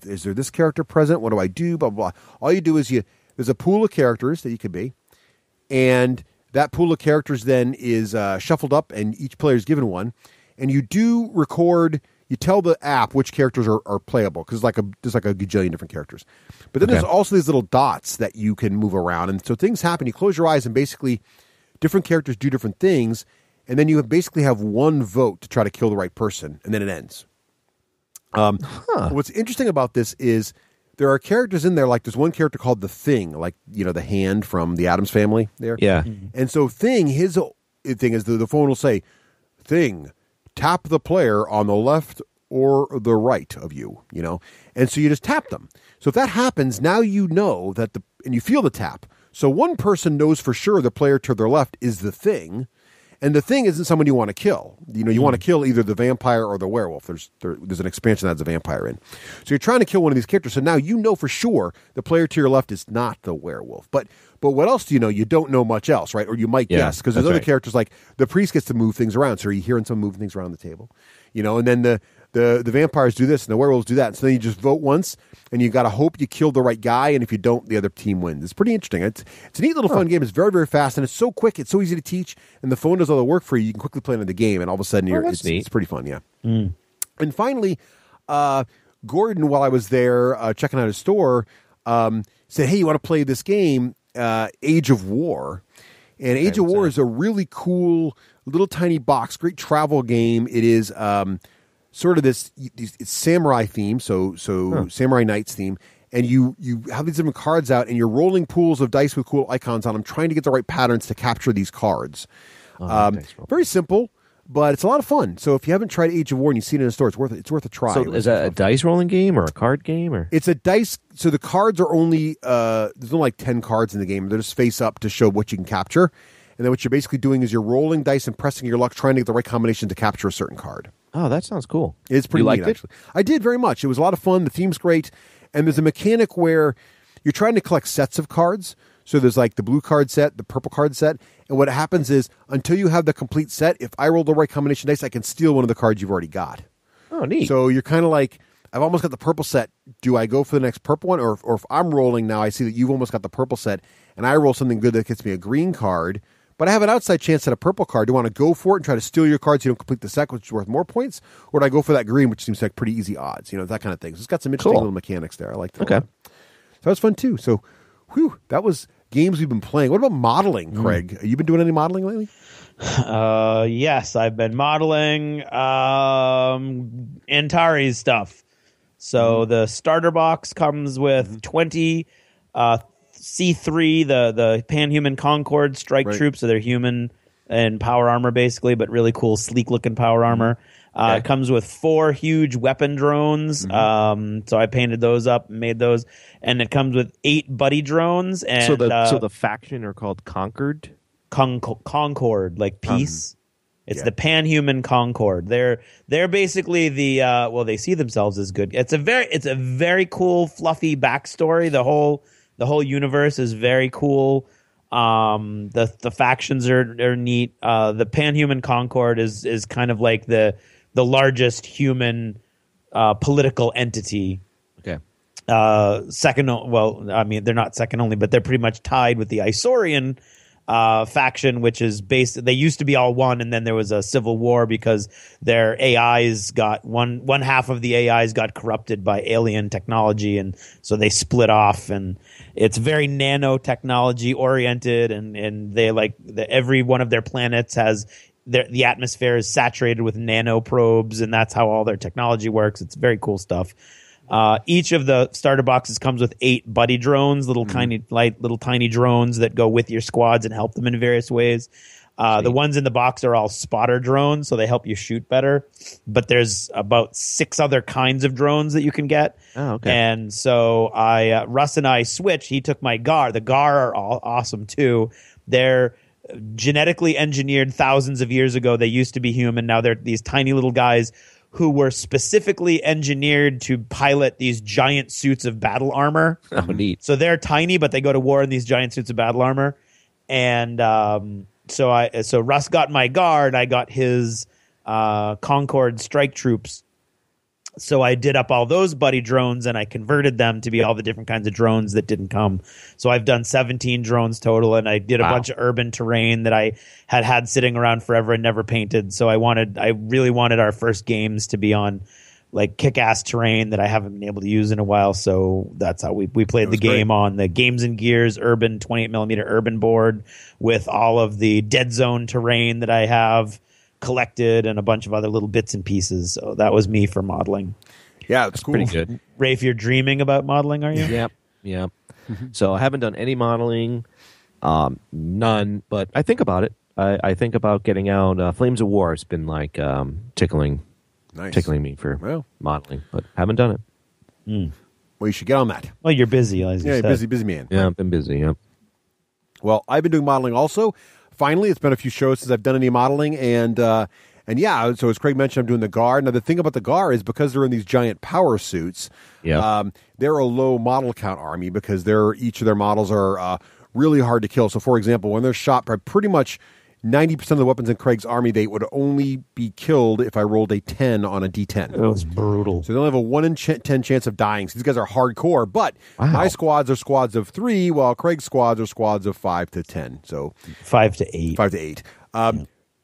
is there this character present? What do I do? Blah blah. Blah. All you do is there's a pool of characters that you could be, and that pool of characters then is shuffled up, and each player is given one. And you do record, you tell the app which characters are playable, because there's like a gajillion different characters. But then there's also these little dots that you can move around. And so things happen. You close your eyes and basically different characters do different things. And then you basically have one vote to try to kill the right person. And then it ends. What's interesting about this is there are characters in there, like there's one character called the Thing, like, the hand from the Addams Family there. Yeah. And so Thing, his thing is the phone will say, Thing, tap the player on the left or the right of you, and so you just tap them. So if that happens, now you know that and you feel the tap. So one person knows for sure the player to their left is the Thing, and the Thing isn't someone you want to kill. You want to kill either the vampire or the werewolf. There's an expansion that has a vampire in. So you're trying to kill one of these characters. So now you know for sure the player to your left is not the werewolf. But what else do you know? You don't know much else, right? Or you might guess, because there's other characters like the priest gets to move things around. So you're hearing someone moving things around the table, and then the vampires do this and the werewolves do that. And so then you just vote once, and you got to hope you killed the right guy. And if you don't, the other team wins. It's pretty interesting. It's a neat little fun game. It's very, very fast, and it's so quick. It's so easy to teach, and the phone does all the work for you. You can quickly play into the game, and all of a sudden it's pretty fun. Yeah. And finally, Gordon, while I was there checking out his store, said, "Hey, you want to play this game, Age of War?" And Age of War is a really cool little tiny box, great travel game. It is sort of it's samurai theme, so Samurai Knights theme, and you have these different cards out, and you're rolling pools of dice with cool icons on them, trying to get the right patterns to capture these cards. Dice roll. Very simple, but it's a lot of fun. So if you haven't tried Age of War and you've seen it in a store, it's worth a try. So is that a dice rolling game or a card game? Or It's a dice. So the cards are only there's only like 10 cards in the game. They're just face up to show what you can capture. And then what you're basically doing is you're rolling dice and pressing your luck, trying to get the right combination to capture a certain card. Oh, that sounds cool. It's pretty You neat, liked it? actually. I did very much. It was a lot of fun. The theme's great. And there's a mechanic where you're trying to collect sets of cards. So there's like the blue card set, the purple card set. And what happens is until you have the complete set, if I roll the right combination of dice, I can steal one of the cards you've already got. Oh, neat. So you're kind of like, I've almost got the purple set. Do I go for the next purple one? Or if I'm rolling now, I see that you've almost got the purple set, and I roll something good that gets me a green card, but I have an outside chance at a purple card. Do I want to go for it and try to steal your card so you don't complete the set, which is worth more points? Or do I go for that green, which seems like pretty easy odds? That kind of thing. So it's got some interesting Cool. little mechanics there. I like that. Okay. A lot. So that was fun too. So, that was games we've been playing. What about modeling, Craig? Have you been doing any modeling lately? Yes, I've been modeling Antares stuff. So the starter box comes with 20 C3, the Panhuman Concord strike troops. So they're human and power armor basically, but really cool, sleek looking power armor. It comes with 4 huge weapon drones. So I painted those up and made those. And it comes with 8 buddy drones. And so the faction are called Concord? Concord, like peace. It's the Panhuman Concord. They're basically the they see themselves as good. It's a very cool, fluffy backstory. The whole universe is very cool. The factions are neat. The Panhuman Concord is kind of like the largest human political entity. Okay. Second, well, I mean, they're not second only, but they're pretty much tied with the Isaurian faction, which is based. They used to be all one, and then there was a civil war because their AIs got one half of the AIs got corrupted by alien technology, and so they split off. And it's very nanotechnology oriented, and they every one of their planets has. The atmosphere is saturated with nanoprobes, and that's how all their technology works. It's very cool stuff. Each of the starter boxes comes with 8 buddy drones, little tiny drones that go with your squads and help them in various ways. The ones in the box are all spotter drones, so they help you shoot better. But there's about 6 other kinds of drones that you can get. Oh, okay. And so Russ and I switched. He took my GAR. The GAR are all awesome too. They're genetically engineered thousands of years ago. They used to be human. Now they're these tiny little guys who were specifically engineered to pilot these giant suits of battle armor. Oh, neat. So they're tiny, but they go to war in these giant suits of battle armor. And so Russ got my guard. I got his Concord strike troops. So I did up all those buddy drones, and I converted them to be all the different kinds of drones that didn't come. So I've done 17 drones total, and I did a bunch of urban terrain that I had sitting around forever and never painted. So I really wanted our first games to be on like kick-ass terrain that I haven't been able to use in a while. So that's how we played the game on the Games and Gears urban 28mm urban board with all of the dead zone terrain that I have collected and a bunch of other little bits and pieces. So that was me for modeling. Yeah, it's cool. Pretty good. Raef, you're dreaming about modeling, are you? Yep. So I haven't done any modeling, none, but I think about it. I think about getting out. Flames of War has been like tickling me for modeling, but haven't done it. Well, you should get on that. Well, you're busy, as you said. Busy man. Yeah, I've been busy. Yep. Well, I've been doing modeling also. Finally, it's been a few shows since I've done any modeling, and yeah, so as Craig mentioned, I'm doing the GAR. Now, the thing about the GAR is because they're in these giant power suits, they're a low model count army because each of their models are really hard to kill. So, for example, when they're shot by pretty much 90% of the weapons in Craig's army, they would only be killed if I rolled a 10 on a D10. It was brutal. So they only have a 1 in 10 chance of dying. So these guys are hardcore, but my squads are squads of 3, while Craig's squads are squads of 5 to 10. So 5 to 8. 5 to 8.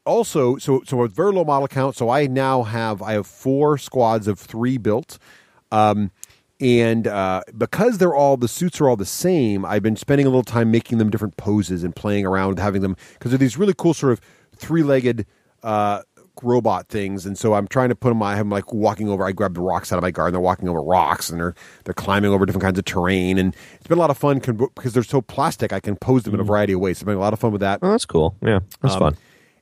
Also, so with very low model count, so I have 4 squads of 3 built. And because the suits are all the same, I've been spending a little time making them different poses and playing around with having them, because they're these really cool sort of 3-legged robot things. And so I'm trying to put them, I have them like walking over, I grab the rocks out of my garden, they're walking over rocks, and they're climbing over different kinds of terrain. And it's been a lot of fun because they're so plastic, I can pose them in a variety of ways. So I've been a lot of fun with that. Oh, that's cool. Yeah, that's fun.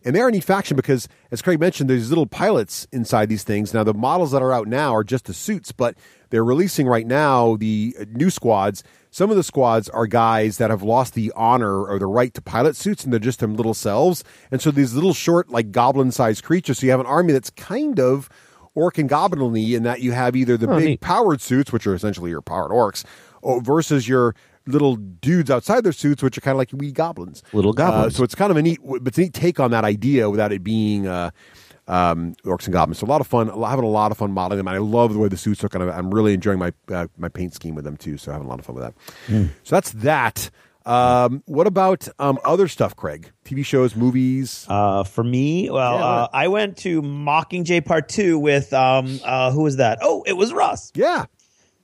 And they're a neat faction because, as Craig mentioned, there's little pilots inside these things. Now, the models that are out now are just the suits, but they're releasing right now the new squads. Some of the squads are guys that have lost the honor or the right to pilot suits, and they're just them little selves. And so these little short, like goblin-sized creatures. So you have an army that's kind of orc and goblin-y in that you have either the big powered suits, which are essentially your powered orcs, versus your little dudes outside their suits, which are kind of like wee goblins. Little goblins. So it's kind of a neat take on that idea without it being orcs and goblins. So a lot of fun, having a lot of fun modeling them. And I love the way the suits look. And I'm really enjoying my paint scheme with them too. So having a lot of fun with that. So that's that. What about other stuff, Craig? TV shows, movies? For me, I went to Mockingjay Part 2 with who was that? Oh, it was Russ. Yeah.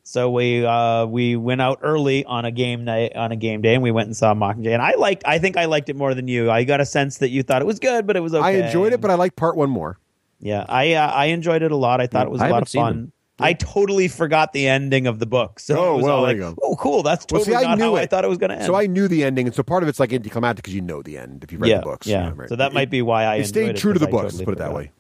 So we went out early on a game day, and we went and saw Mockingjay. And I think I liked it more than you. I got a sense that you thought it was good, but it was okay. I enjoyed it, but I liked part 1 more. Yeah, I enjoyed it a lot. I thought it was a lot of fun. I totally forgot the ending of the book. So there you go. Oh, cool. That's totally not how I thought it was going to end. So I knew the ending, and so part of it's like anticlimactic because you know the end if you've read the books. Yeah, right. So that might be why I enjoyed it. Stayed true to the books, let's put it that way.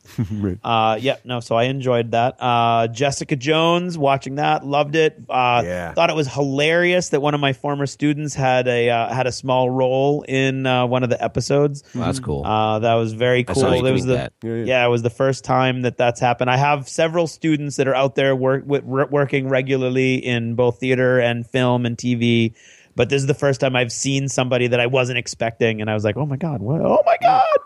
So I enjoyed that. Jessica Jones, watching that, loved it. Thought it was hilarious that one of my former students had a small role in one of the episodes. Well, that's cool. That was very cool. It was the first time that's happened. I have several students that are out there working regularly in both theater and film and TV, but this is the first time I've seen somebody that I wasn't expecting, and I was like, oh my god, what? Oh my god,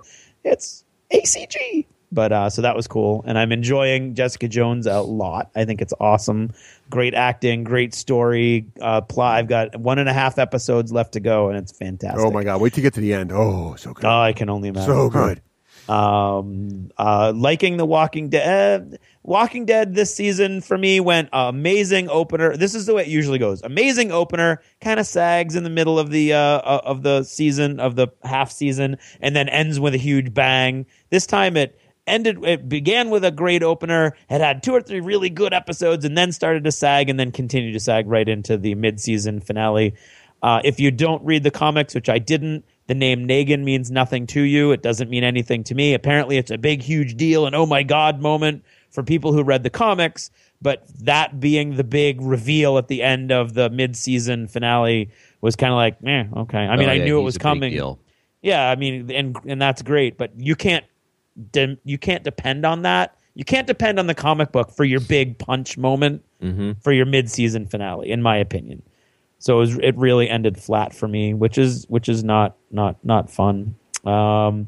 it's ACG. But so that was cool, and I'm enjoying Jessica Jones a lot. I think it's awesome. Great acting, great story. Plot. I've got 1.5 episodes left to go, and it's fantastic. Oh my god, wait to get to the end. Oh, so good. Oh, I can only imagine. So good. Liking The Walking Dead. Walking Dead this season for me went amazing opener. This is the way it usually goes. Amazing opener, kind of sags in the middle of the season, of the half season, and then ends with a huge bang. This time it began with a great opener, had 2 or 3 really good episodes, and then started to sag, and then continued to sag right into the mid-season finale. If you don't read the comics, which I didn't, the name Negan means nothing to you. It doesn't mean anything to me. Apparently, it's a big, huge deal, an oh my god moment for people who read the comics. But that being the big reveal at the end of the mid-season finale was kind of like, okay. I mean, I knew it was coming. Yeah, I mean, and that's great, but you can't depend on that. You can't depend on the comic book for your big punch moment for your mid-season finale, in my opinion. So it really ended flat for me, which is not fun. I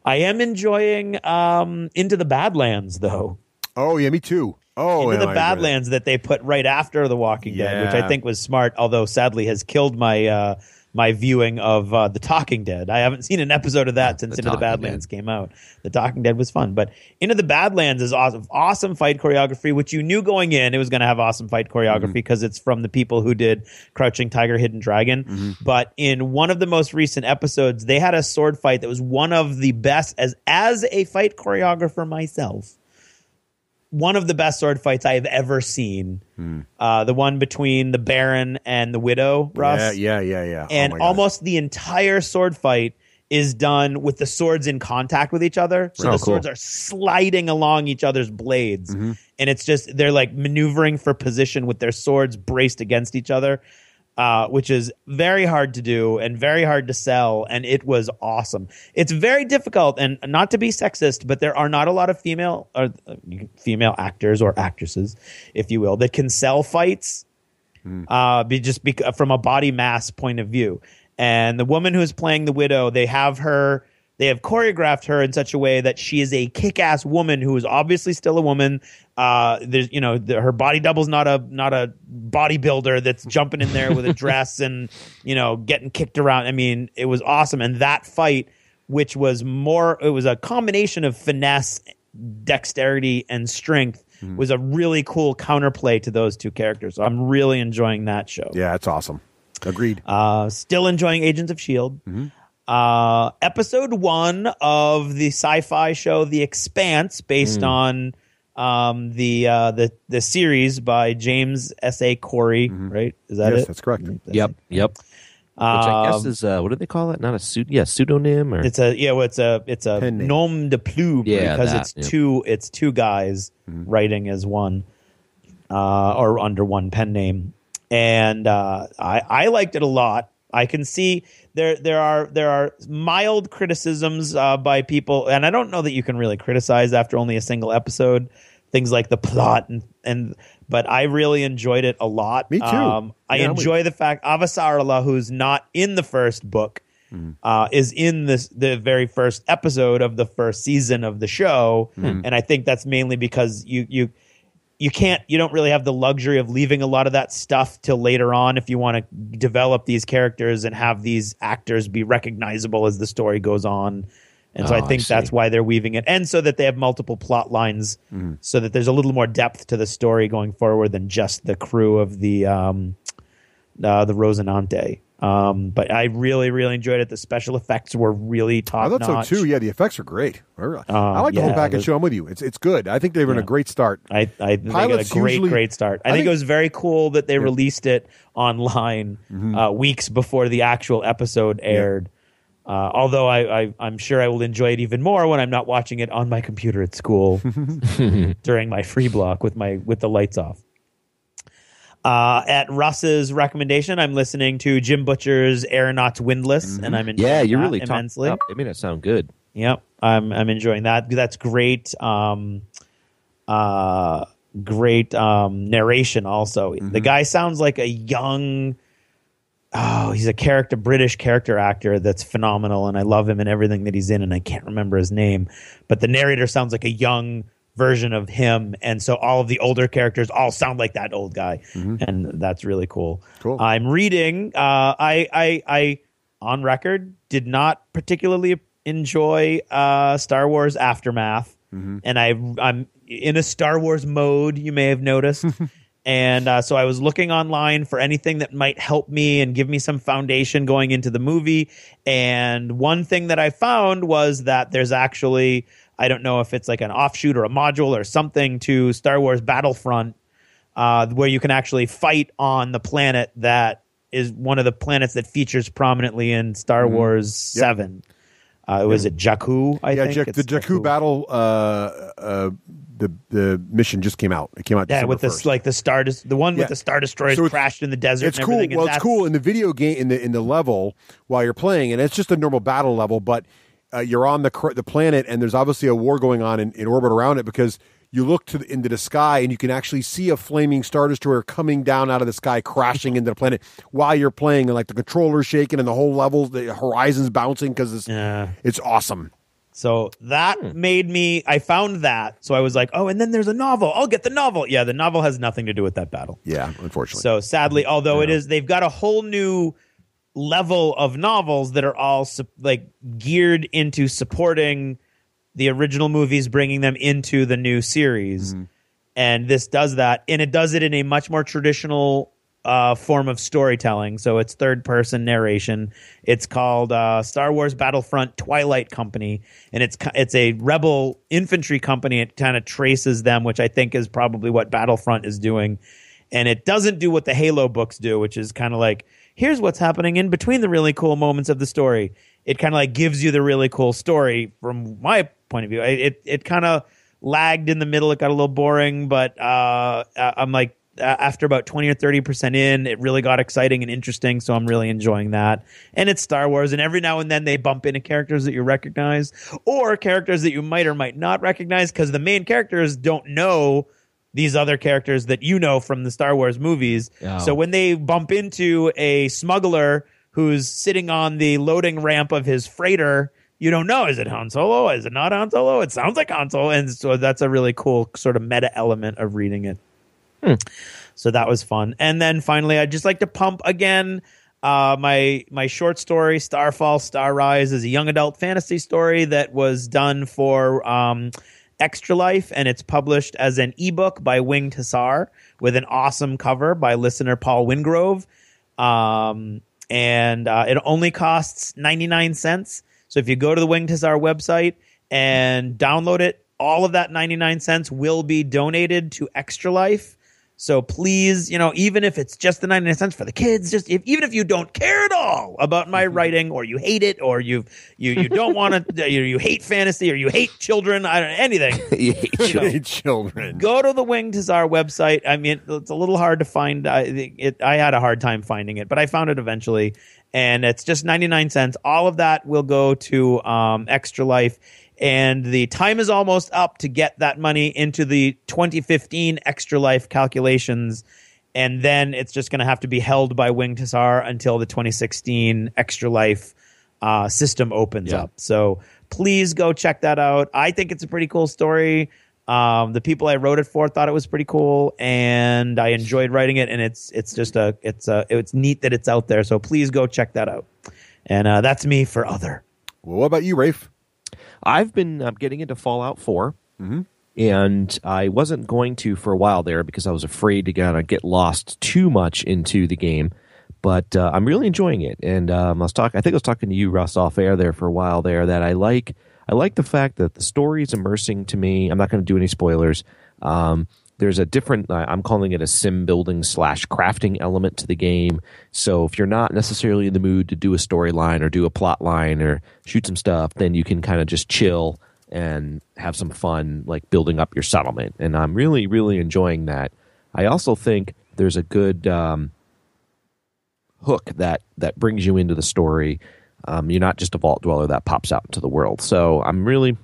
am enjoying Into the Badlands though. Oh yeah, me too. Into the Badlands that they put right after The Walking Dead, which I think was smart. Although sadly has killed my my viewing of The Talking Dead. I haven't seen an episode of that since Into the Badlands came out. The Talking Dead was fun, but Into the Badlands is awesome. Awesome fight choreography, which you knew going in it was going to have awesome fight choreography because it's from the people who did Crouching Tiger, Hidden Dragon. But in one of the most recent episodes, they had a sword fight that was one of the best as a fight choreographer myself. One of the best sword fights I have ever seen. The one between the Baron and the Widow, Russ. Yeah. And almost the entire sword fight is done with the swords in contact with each other. So the swords are sliding along each other's blades. And it's just, they're like maneuvering for position with their swords braced against each other. Which is very hard to do and very hard to sell, and it was awesome. It's very difficult, and not to be sexist, but there are not a lot of female actors or actresses, if you will, that can sell fights from a body mass point of view. And the woman who's playing the Widow, they have choreographed her in such a way that she is a kick-ass woman who is obviously still a woman. Her body double's not a bodybuilder that's jumping in there with a dress and getting kicked around. I mean, it was awesome. And that fight, which was it was a combination of finesse, dexterity, and strength, was a really cool counterplay to those two characters. So I'm really enjoying that show. Yeah, it's awesome. Agreed. Still enjoying Agents of S.H.I.E.L.D. Episode 1 of the sci-fi show The Expanse, based on the series by James S.A. Corey, right? Is that it? Yes, that's correct. Yep. I guess is what do they call it? Not a pseudonym or It's a Pen name. nom de plume because it's two guys writing as one or under one pen name, and I liked it a lot. I can see there are mild criticisms by people, and I don't know that you can really criticize after only a single episode. Things like the plot but I really enjoyed it a lot. Me too. I enjoy the fact Avasarala, who's not in the first book, is in the very first episode of the first season of the show, and I think that's mainly because you don't really have the luxury of leaving a lot of that stuff till later on if you want to develop these characters and have these actors be recognizable as the story goes on. And so I think that's why they're weaving it. And so that they have multiple plot lines so that there's a little more depth to the story going forward than just the crew of the Rosinante. But I really, really enjoyed it. The special effects were really top notch. I thought so too. Yeah, the effects are great. I like the whole package show. I'm with you. It's good. I think they're in a great start. I think they got a great start. I think it was very cool that they released it online weeks before the actual episode aired. Although I'm sure I will enjoy it even more when I'm not watching it on my computer at school during my free block with the lights off. At Russ's recommendation, I'm listening to Jim Butcher's Aeronauts Windless, and I'm enjoying you're really immensely. It made it sound good. Yep, I'm enjoying that. That's great. Great narration. Also, the guy sounds like a young. Oh, he's a British character actor that's phenomenal, and I love him in everything that he's in, and I can't remember his name. But the narrator sounds like a young version of him, and so all of the older characters all sound like that old guy, and that's really cool. I'm reading. I on record did not particularly enjoy Star Wars Aftermath, and I'm in a Star Wars mode. You may have noticed. And so I was looking online for anything that might help me and give me some foundation going into the movie. And one thing that I found was that there's actually, I don't know if it's like an offshoot or a module or something to Star Wars Battlefront, where you can actually fight on the planet that is one of the planets that features prominently in Star Wars 7. Was it Jakku? I think the Jakku battle. The mission just came out. It came out. December with 1st. the one with the Star Destroyers crashed in the desert. It's and cool. Everything. Well, it's cool in the video game in the level while you're playing, and it's just a normal battle level. But you're on the planet, and there's obviously a war going on in orbit around it because you look into the sky and you can actually see a flaming Star Destroyer coming down out of the sky, crashing into the planet while you're playing, and like the controller's shaking and the whole level, the horizon's bouncing because it's awesome. So that made me, I found that. So I was like, oh, and then there's a novel. I'll get the novel. Yeah, the novel has nothing to do with that battle. Yeah, unfortunately. So sadly, although they've got a whole new level of novels that are all geared into supporting the original movies, bringing them into the new series. And this does that. And it does it in a much more traditional form of storytelling. So it's third-person narration. It's called Star Wars Battlefront Twilight Company, and it's a rebel infantry company. It kind of traces them, which I think is probably what Battlefront is doing. And it doesn't do what the Halo books do, which is kind of like, here's what's happening in between the really cool moments of the story. It kind of like gives you the really cool story from my point of view. It kind of lagged in the middle. It got a little boring, but I'm like, after about 20 or 30% in, it really got exciting and interesting, so I'm really enjoying that. And it's Star Wars, and every now and then they bump into characters that you recognize or characters that you might or might not recognize because the main characters don't know these other characters that you know from the Star Wars movies. Oh. So when they bump into a smuggler who's sitting on the loading ramp of his freighter, you don't know, is it Han Solo? Is it not Han Solo? It sounds like Han Solo. And so that's a really cool sort of meta element of reading it. So that was fun. And then finally, I'd just like to pump again my short story, Starfall, Starrise, is a young adult fantasy story that was done for Extra Life, and it's published as an ebook by Winged Hussar with an awesome cover by listener Paul Wingrove. And it only costs 99 cents. So if you go to the Winged Hussar website and download it, all of that 99 cents will be donated to Extra Life. So please, even if it's just the 99 cents for the kids, even if you don't care at all about my writing, or you hate it, or you don't want to, you hate fantasy, or you hate children, anything. You hate children. Go to the Winged Hussar website. I mean, it's a little hard to find. I had a hard time finding it, but I found it eventually, and it's just 99 cents. All of that will go to Extra Life. And the time is almost up to get that money into the 2015 Extra Life calculations. And then it's just going to have to be held by Winged Hussar until the 2016 Extra Life system opens up. So please go check that out. I think it's a pretty cool story. The people I wrote it for thought it was pretty cool, and I enjoyed writing it. And it's neat that it's out there. So please go check that out. And that's me for other. Well, what about you, Raef? I've been getting into Fallout 4, and I wasn't going to for a while there because I was afraid to get lost too much into the game. But I'm really enjoying it, and I think I was talking to you, Russ, off air there for a while there. That I like the fact that the story is immersing to me. I'm not going to do any spoilers. There's a different, I'm calling it a sim building / crafting element to the game. So if you're not necessarily in the mood to do a storyline or do a plot line or shoot some stuff, then you can kind of just chill and have some fun, like building up your settlement. And I'm really, really enjoying that. I also think there's a good hook that brings you into the story. You're not just a vault dweller that pops out into the world. So I'm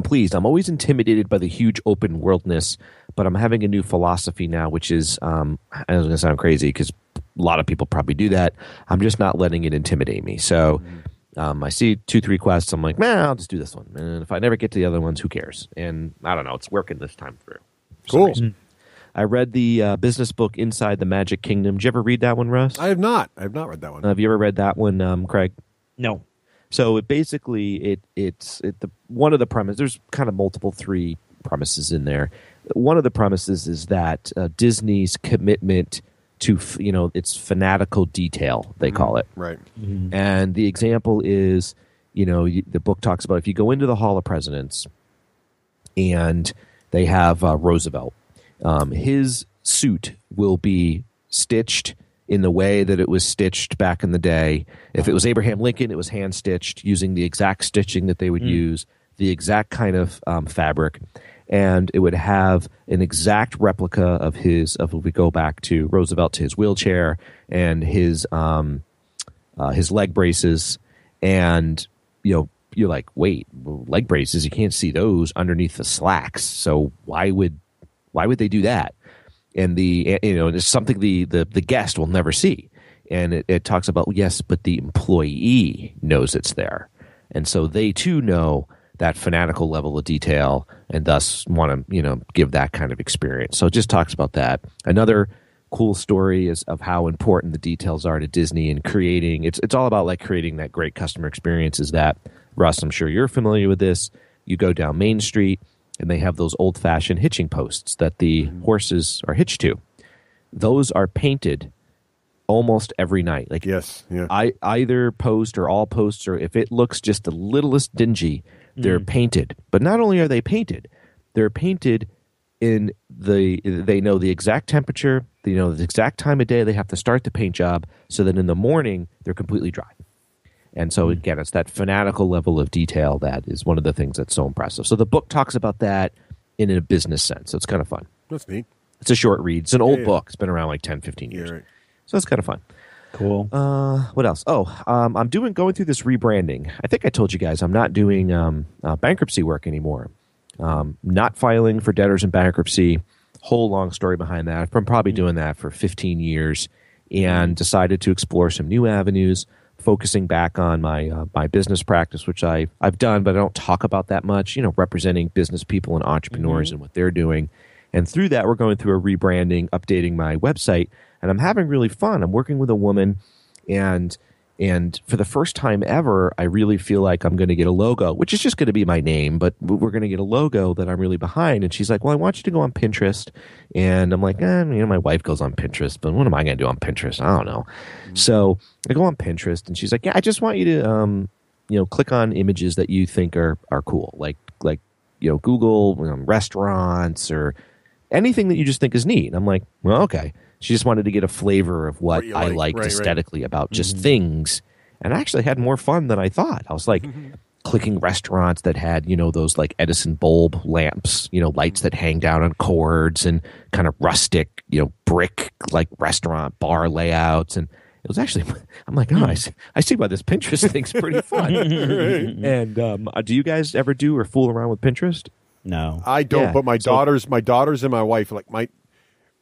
pleased. I'm always intimidated by the huge open worldness, but I'm having a new philosophy now, which is, I was going to sound crazy because a lot of people probably do that. I'm just not letting it intimidate me. So I see 2-3 quests. I'm like, I'll just do this one. And if I never get to the other ones, who cares? And I don't know. It's working this time through. Cool. I read the business book Inside the Magic Kingdom. Did you ever read that one, Russ? I have not. I have not read that one. Have you ever read that one, Craig? No. So it's one of the premises. There's kind of multiple 3 premises in there. One of the premises is that Disney's commitment to its fanatical detail, they call it. Right. And the example is, the book talks about if you go into the Hall of Presidents and they have Roosevelt, his suit will be stitched in the way that it was stitched back in the day. If it was Abraham Lincoln, it was hand-stitched using the exact stitching that they would use, the exact kind of fabric, and it would have an exact replica of if we go back to Roosevelt, to his wheelchair and his leg braces, and you're like, wait, leg braces, you can't see those underneath the slacks, so why would they do that? And it's something the guest will never see. And it talks about, yes, but the employee knows it's there. And so they too know that fanatical level of detail and thus want to, give that kind of experience. So it just talks about that. Another cool story is of how important the details are to Disney in creating. It's all about like creating that great customer experience. Is that, Russ, I'm sure you're familiar with this. You go down Main Street, and they have those old-fashioned hitching posts that the horses are hitched to. Those are painted almost every night. Like, yes, yeah. Either post or all posts, or if it looks just the littlest dingy, they're painted. But not only are they painted, they're painted in they know the exact temperature, they know the exact time of day they have to start the paint job, so that in the morning they're completely dry. And so, again, it's that fanatical level of detail that is one of the things that's so impressive. So the book talks about that in a business sense. So it's kind of fun. That's neat. It's a short read. It's an old book. It's been around like 10, 15 years. Yeah, right. So it's kind of fun. Cool. What else? I'm going through this rebranding. I think I told you guys I'm not doing bankruptcy work anymore. Not filing for debtors in bankruptcy. Whole long story behind that. I've been probably doing that for 15 years and decided to explore some new avenues, focusing back on my business practice, which I've done, but I don't talk about that much, representing business people and entrepreneurs and what they're doing. And through that, we're going through a rebranding, updating my website, and I'm having really fun. I'm working with a woman, and for the first time ever, I really feel like I'm going to get a logo, which is just going to be my name, but we're going to get a logo that I'm really behind. And she's like, well, I want you to go on Pinterest. And I'm like, my wife goes on Pinterest, but what am I going to do on Pinterest? I don't know. So I go on Pinterest, and she's like, yeah, I just want you to, click on images that you think are cool, like Google restaurants or anything that you just think is neat. And I'm like, well, okay. She just wanted to get a flavor of what I liked aesthetically about just things. And I actually had more fun than I thought. I was like clicking restaurants that had, those like Edison bulb lamps, lights that hang down on cords and kind of rustic, brick like restaurant bar layouts. And it was actually, I'm like, I see why this Pinterest thing's pretty fun. And do you guys ever do or fool around with Pinterest? No, I don't. But my daughters and my wife,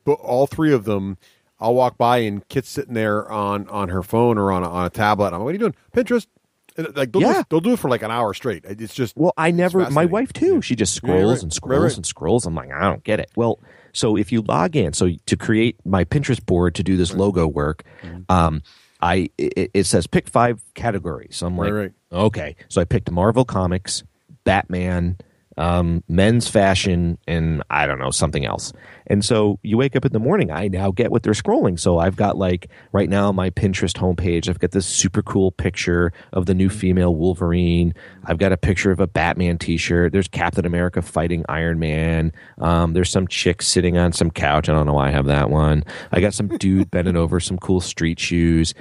all three of them, I'll walk by and Kit's sitting there on her phone or on a tablet. I'm like, what are you doing? Pinterest. And they'll do it for like an hour straight. It's just my wife too. She just scrolls and scrolls and scrolls. I'm like, I don't get it. Well, so if you log in, so to create my Pinterest board to do this logo work, it says pick 5 categories. So I'm like, okay. So I picked Marvel Comics, Batman, men's fashion, and I don't know, something else. And so you wake up in the morning, I now get what they're scrolling. So I've got right now my Pinterest homepage, I've got this super cool picture of the new female Wolverine. I've got a picture of a Batman t-shirt. There's Captain America fighting Iron Man. There's some chick sitting on some couch. I don't know why I have that one. I got some dude bending over some cool street shoes.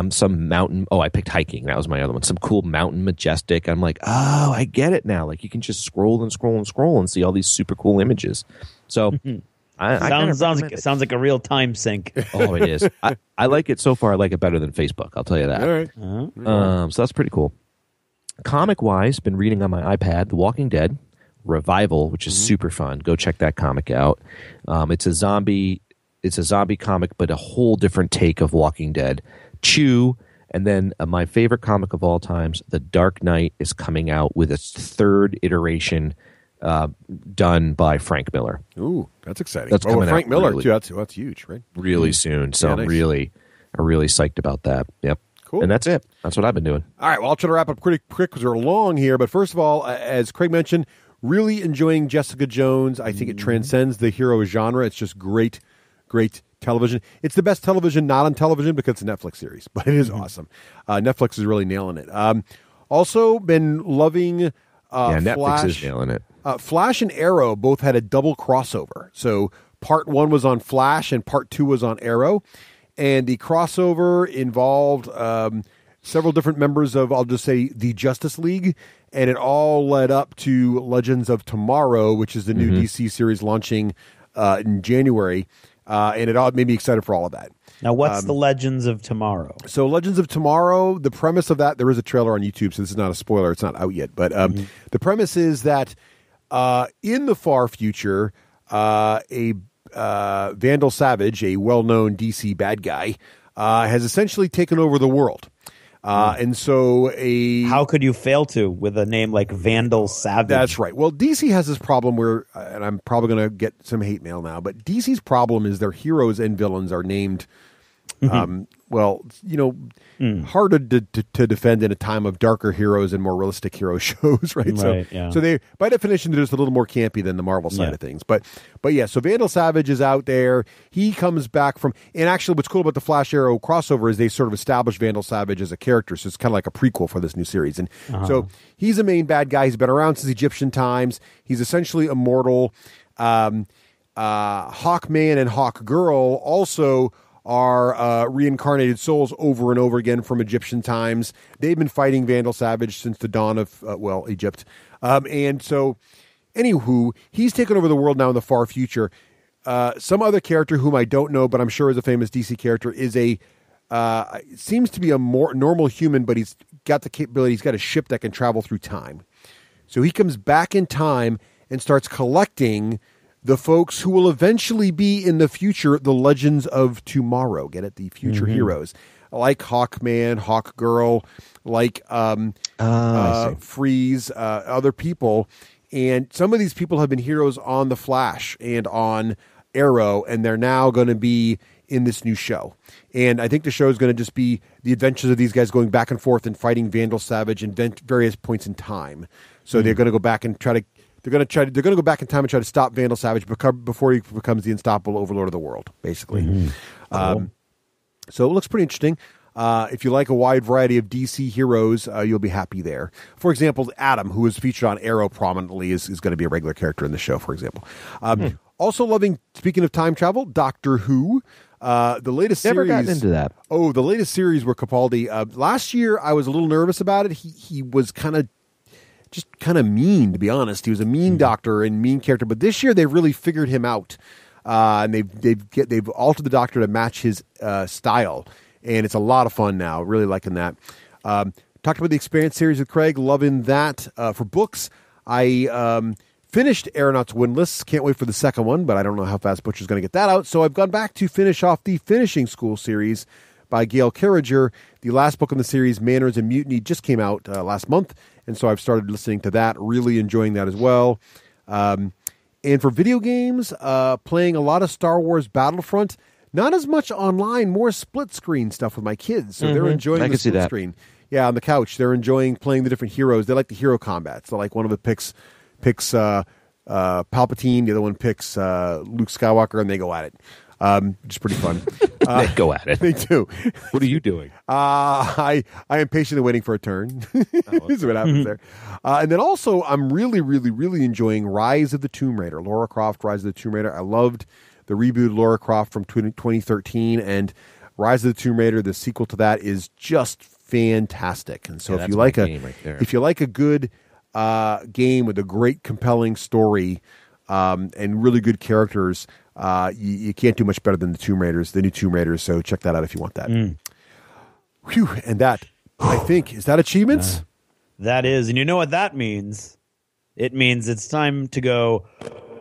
Some mountain. Oh, I picked hiking. That was my other one. Some cool mountain majestic. I'm like, oh, I get it now. Like you can just scroll and scroll and scroll and see all these super cool images. So sounds like a real time sink. Oh, it is. I like it so far. I like it better than Facebook. I'll tell you that. All right. So that's pretty cool. Comic wise, been reading on my iPad The Walking Dead Revival, which is super fun. Go check that comic out. It's a zombie comic, but a whole different take of Walking Dead. Chew, and then my favorite comic of all times, The Dark Knight, is coming out with its 3rd iteration, done by Frank Miller. Ooh, that's exciting. That's coming Frank out Miller really, too. That's huge, right? Really soon. So nice. I'm really psyched about that. Yep. Cool. And that's it. That's what I've been doing. All right. Well, I'll try to wrap up pretty quick because we're long here. But first of all, as Craig mentioned, really enjoying Jessica Jones. I think it transcends the hero genre. It's just great television. It's the best television not on television because it's a Netflix series, but it is awesome. Netflix is really nailing it. Also been loving Netflix Flash. is nailing it. Flash and Arrow both had a double crossover. So part 1 was on Flash and part 2 was on Arrow. And the crossover involved several different members of, I'll just say, the Justice League. And it all led up to Legends of Tomorrow, which is the new DC series launching in January. And it all made me excited for all of that. Now, what's the Legends of Tomorrow? So Legends of Tomorrow, the premise of that, there is a trailer on YouTube, so this is not a spoiler. It's not out yet. But the premise is that in the far future, a Vandal Savage, a well-known DC bad guy, has essentially taken over the world. And so how could you fail to with a name like Vandal Savage? That's right. Well, DC has this problem where, and I'm probably going to get some hate mail now, but DC's problem is their heroes and villains are named, harder to defend in a time of darker heroes and more realistic hero shows, right? So they, by definition, they're just a little more campy than the Marvel side of things. But yeah, so Vandal Savage is out there. He comes back from, and actually what's cool about the Flash Arrow crossover is they sort of established Vandal Savage as a character, so it's kind of like a prequel for this new series. And so he's a main bad guy. He's been around since Egyptian times. He's essentially immortal. Hawkman and Hawkgirl also are reincarnated souls over and over again from Egyptian times. They've been fighting Vandal Savage since the dawn of, Egypt. And so, anywho, he's taken over the world now in the far future. Some other character whom I don't know, but I'm sure is a famous DC character, is seems to be a more normal human, but he's got the capability, he's got a ship that can travel through time. So he comes back in time and starts collecting the folks who will eventually be in the future, the Legends of Tomorrow. Get it? The future heroes. Like Hawkman, Hawkgirl, like Freeze, other people. And some of these people have been heroes on The Flash and on Arrow, and they're now going to be in this new show. And I think the show is going to just be the adventures of these guys going back and forth and fighting Vandal Savage in various points in time. So they're going to go back and try to They're going to go back in time and try to stop Vandal Savage before he becomes the unstoppable overlord of the world, basically. So it looks pretty interesting. If you like a wide variety of DC heroes, you'll be happy there. For example, Adam, who is featured on Arrow prominently, is going to be a regular character in the show, for example. Also loving, speaking of time travel, Doctor Who. The latest Never series. gotten into that. Oh, the latest series where Capaldi. Last year, I was a little nervous about it. He was kind of mean, to be honest. He was a mean doctor and mean character. But this year, they've really figured him out, and they've altered the Doctor to match his style, and it's a lot of fun now. Really liking that. Talked about the Experience series with Craig. Loving that. For books, I finished Aeronauts Windlass. Can't wait for the second one, but I don't know how fast Butcher's going to get that out. So I've gone back to finish off the Finishing School series by Gail Carriger. The last book in the series, Manners and Mutiny, just came out last month, and so I've started listening to that. Really enjoying that as well. And for video games, playing a lot of Star Wars Battlefront. Not as much online, more split screen stuff with my kids. So they're enjoying the split screen. Yeah, on the couch. They're enjoying playing the different heroes. They like the hero combats. So like one of them picks Palpatine, the other one picks Luke Skywalker, and they go at it. Which is pretty fun. They go at it. They do. What are you doing? I am patiently waiting for a turn. This is what happens there. And then also, I'm really, really, really enjoying Rise of the Tomb Raider. Lara Croft, Rise of the Tomb Raider. I loved the rebooted Lara Croft from 2013, and Rise of the Tomb Raider, the sequel to that, is just fantastic. And so if you like a good game with a great, compelling story and really good characters, you can't do much better than the new Tomb Raiders. So check that out if you want that. Whew, and that, I think, is that achievements? That is, and you know what that means? It means it's time to go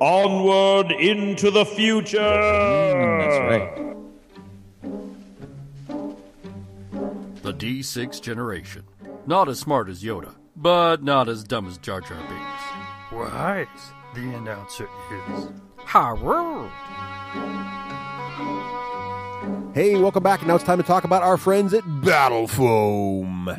onward into the future. That's right. The D6 generation. Not as smart as Yoda, but not as dumb as Jar Jar Binks. Wise, the announcer is. Harold. Hey, welcome back. Now it's time to talk about our friends at BattleFoam.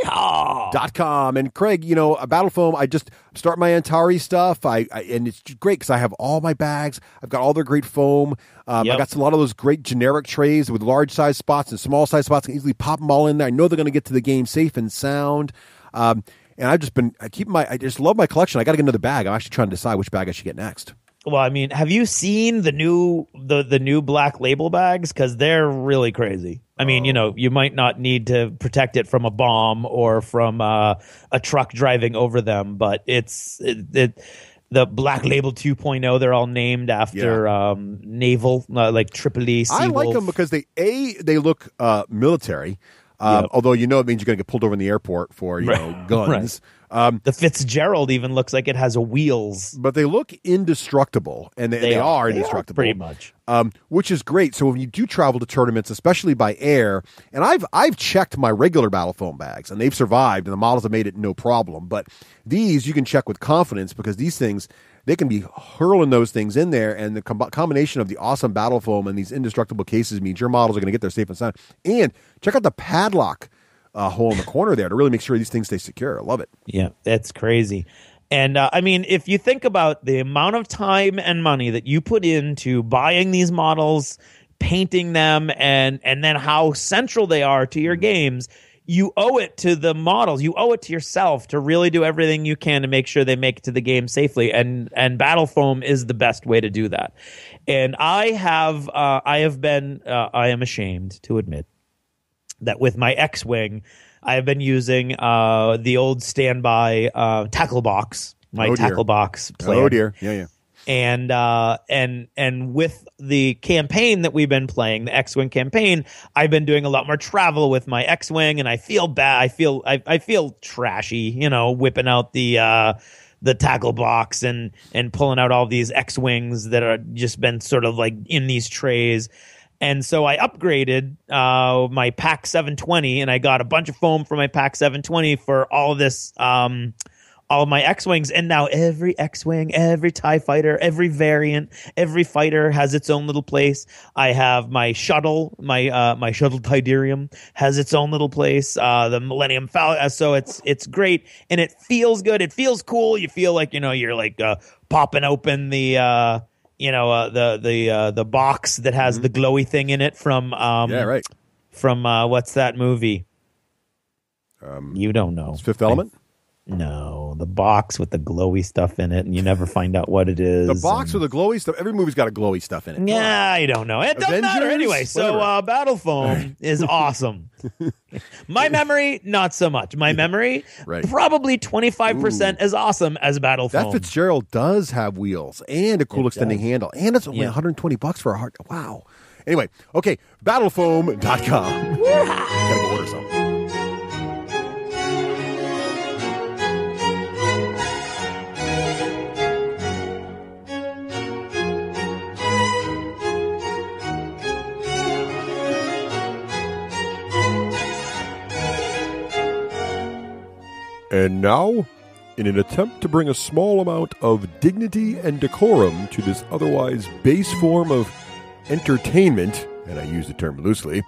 Yeehaw.com. And Craig, you know, BattleFoam, I just start my Antari stuff. And it's great because I have all my bags. I've got all their great foam. I got a lot of those great generic trays with large size spots and small size spots. I can easily pop them all in there. I know they're going to get to the game safe and sound. And I just love my collection. I got to get another bag. I'm actually trying to decide which bag I should get next. Well, I mean, have you seen the new Black Label bags? Because they're really crazy. I mean, you know, you might not need to protect it from a bomb or from a truck driving over them, but the Black Label 2.0. They're all named after naval, like Tripoli. I like them because they look military. Although it means you're going to get pulled over in the airport for guns. Right. The Fitzgerald even looks like it has wheels, but they look indestructible, and they are indestructible, pretty much. Which is great. So when you do travel to tournaments, especially by air, and I've checked my regular BattleFoam bags, and they've survived, and the models have made it no problem. But these you can check with confidence because these things, they can be hurling those things in there, and the combination of the awesome BattleFoam and these indestructible cases means your models are going to get there safe and sound. And check out the padlock hole in the corner there to really make sure these things stay secure. I love it. Yeah, that's crazy. And I mean, if you think about the amount of time and money that you put into buying these models, painting them, and then how central they are to your games, you owe it to the models. You owe it to yourself to really do everything you can to make sure they make it to the game safely. And BattleFoam is the best way to do that. And I am ashamed to admit that with my X-Wing, I have been using the old standby tackle box, tackle box plan. Oh dear, yeah. And with the campaign that we've been playing, the X-Wing campaign, I've been doing a lot more travel with my X-Wing, and I feel bad. I feel trashy, whipping out the tackle box and pulling out all these X-Wings that are just been sort of like in these trays. And so I upgraded my Pack 720, and I got a bunch of foam for my Pack 720 for all of this, all of my X-Wings. And now every X-Wing, every TIE fighter, every variant, every fighter has its own little place. I have my shuttle, my shuttle Tidarium has its own little place. The Millennium Falcon. So it's great, and it feels good. It feels cool. You feel like you're like popping open the box that has the glowy thing in it from what's that movie? You don't know. Fifth Element? No, the box with the glowy stuff in it, and you never find out what it is. The box with the glowy stuff. Every movie's got a glowy stuff in it. Yeah, I don't know. It doesn't matter anyway. So Battle Foam is awesome. My memory, not so much. My memory, probably 25% as awesome as Battle Foam. That Fitzgerald does have wheels and a cool extending handle, and it's only $120 for a hard. Wow. Anyway, okay, battlefoam.com. Gotta go order some. And now, in an attempt to bring a small amount of dignity and decorum to this otherwise base form of entertainment, and I use the term loosely,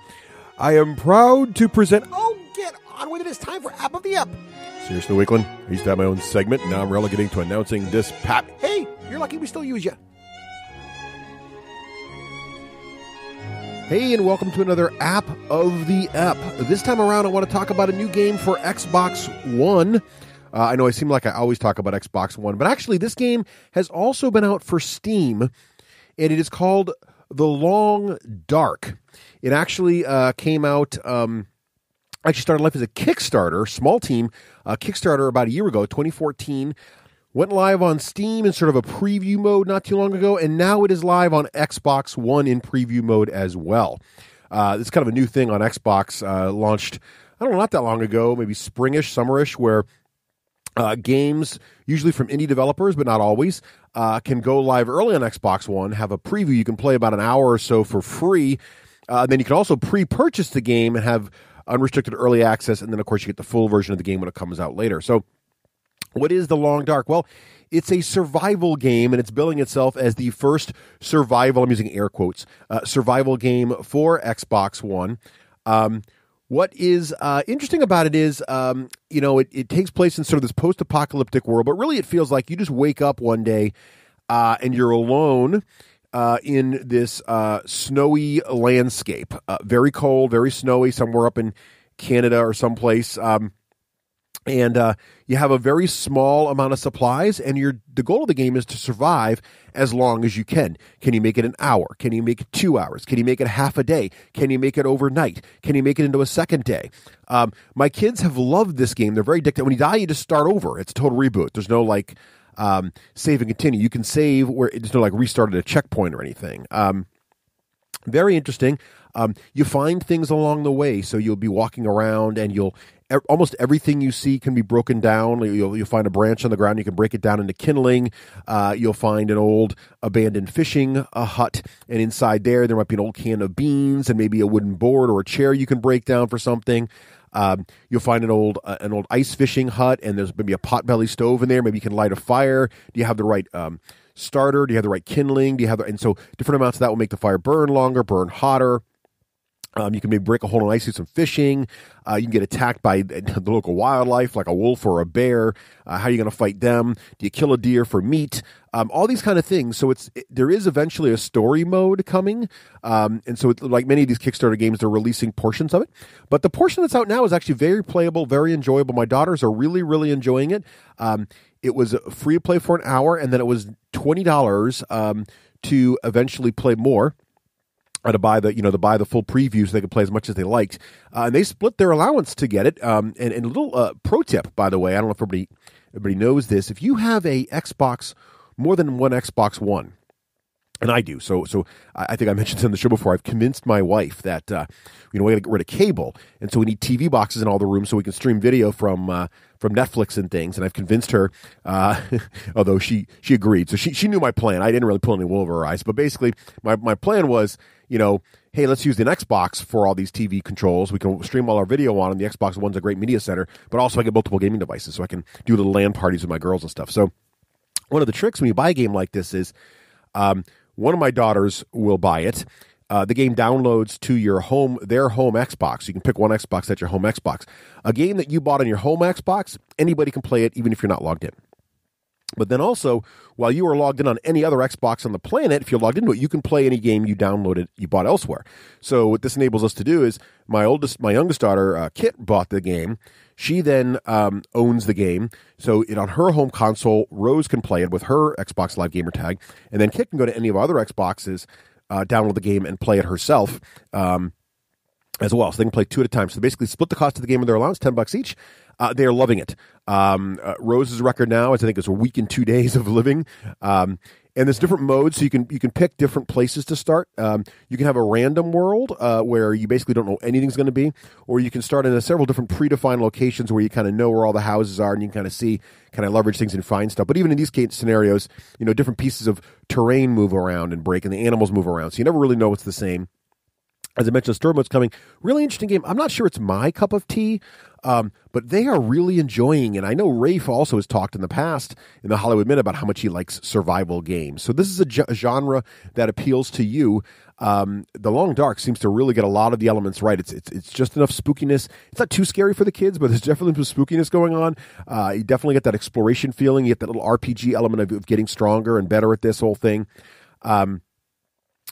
I am proud to present... Oh, get on with it. It's time for App of the Ep. Seriously, Wakeland, I used to have my own segment, and now I'm relegating to announcing this pap. Hey, you're lucky we still use you. Hey, and welcome to another App of the Ep. This time around, I want to talk about a new game for Xbox One. I know I seem like I always talk about Xbox One, but actually this game has also been out for Steam, and it is called The Long Dark. It actually came out, actually started life as a Kickstarter, small team, Kickstarter about a year ago, 2014. Went live on Steam in sort of a preview mode not too long ago, and now it is live on Xbox One in preview mode as well. It's kind of a new thing on Xbox, launched, I don't know, not that long ago, maybe springish, summerish, where games, usually from indie developers, but not always, can go live early on Xbox One, have a preview. You can play about an hour or so for free. Then you can also pre-purchase the game and have unrestricted early access, and then, of course, you get the full version of the game when it comes out later. So what is The Long Dark? Well, it's a survival game, and it's billing itself as the first survival, I'm using air quotes, survival game for Xbox One. What is interesting about it is, it takes place in sort of this post-apocalyptic world, but really it feels like you just wake up one day and you're alone in this snowy landscape. Very cold, very snowy, somewhere up in Canada or someplace. And you have a very small amount of supplies, and the goal of the game is to survive as long as you can. Can you make it an hour? Can you make it 2 hours? Can you make it half a day? Can you make it overnight? Can you make it into a second day? My kids have loved this game. They're very addicted. When you die, you just start over. It's a total reboot. There's no save and continue. You can save where there's no restart at a checkpoint or anything. Very interesting. You find things along the way, so you'll be walking around, and almost everything you see can be broken down. You'll find a branch on the ground. You can break it down into kindling. You'll find an old abandoned fishing hut, and inside there might be an old can of beans and maybe a wooden board or a chair you can break down for something. You'll find an old ice fishing hut, and there's maybe a potbelly stove in there. Maybe you can light a fire. Do you have the right starter? Do you have the right kindling? And so different amounts of that will make the fire burn longer, burn hotter. You can maybe break a hole in ice, do some fishing. You can get attacked by the local wildlife, like a wolf or a bear. How are you going to fight them? Do you kill a deer for meat? All these kind of things. So there is eventually a story mode coming. And so like many of these Kickstarter games, they're releasing portions of it. But the portion that's out now is actually very playable, very enjoyable. My daughters are really, really enjoying it. It was free to play for an hour, and then it was $20 to eventually play more. To buy the full preview so they could play as much as they liked. And they split their allowance to get it. And a little pro tip, by the way, I don't know if everybody knows this. If you have a Xbox, more than one Xbox One, and I do, so I think I mentioned this on the show before, I've convinced my wife that we got to get rid of cable, and so we need TV boxes in all the rooms so we can stream video from Netflix and things. And I've convinced her, although she agreed, so she knew my plan. I didn't really pull any wool over her eyes, but basically my plan was, hey, let's use an Xbox for all these TV controls. We can stream all our video on them. The Xbox One's a great media center, but also I get multiple gaming devices, so I can do little LAN parties with my girls and stuff. So one of the tricks when you buy a game like this is one of my daughters will buy it. The game downloads to their home Xbox. You can pick one Xbox that's your home Xbox. A game that you bought on your home Xbox, anybody can play it even if you're not logged in. But then also, while you are logged in on any other Xbox on the planet, if you're logged into it, you can play any game you downloaded, you bought elsewhere. So what this enables us to do is my youngest daughter, Kit, bought the game. She then owns the game. So on her home console, Rose can play it with her Xbox Live Gamer tag, and then Kit can go to any of our other Xboxes, download the game, and play it herself as well. So they can play 2 at a time. So they basically split the cost of the game with their allowance, $10 each. They are loving it. Rose's record now is, I think, it's a week and 2 days of living. And there's different modes, so you can pick different places to start. You can have a random world where you basically don't know anything's going to be, or you can start in several different predefined locations where you kind of know where all the houses are, and you can kind of see, kind of leverage things and find stuff. But even in these scenarios, different pieces of terrain move around and break, and the animals move around, so you never really know what's the same. As I mentioned, story mode's coming. Really interesting game. I'm not sure it's my cup of tea, but they are really enjoying. And I know Raef also has talked in the past in the Hollywood Minute about how much he likes survival games. So this is a genre that appeals to you. The Long Dark seems to really get a lot of the elements right. It's just enough spookiness. It's not too scary for the kids, but there's definitely some spookiness going on. You definitely get that exploration feeling. You get that little RPG element of getting stronger and better at this whole thing.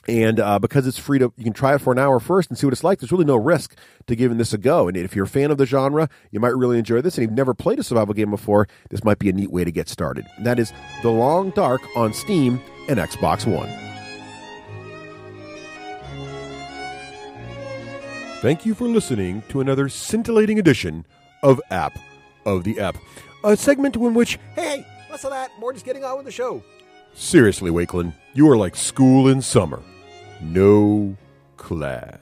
And because it's free you can try it for an hour first and see what it's like. There's really no risk to giving this a go. And if you're a fan of the genre, you might really enjoy this. And if you've never played a survival game before, this might be a neat way to get started. And that is The Long Dark on Steam and Xbox One. Thank you for listening to another scintillating edition of App of the App, a segment in which, hey, less of that, more just getting on with the show. Seriously, Wakeland, you are like school in summer. No class.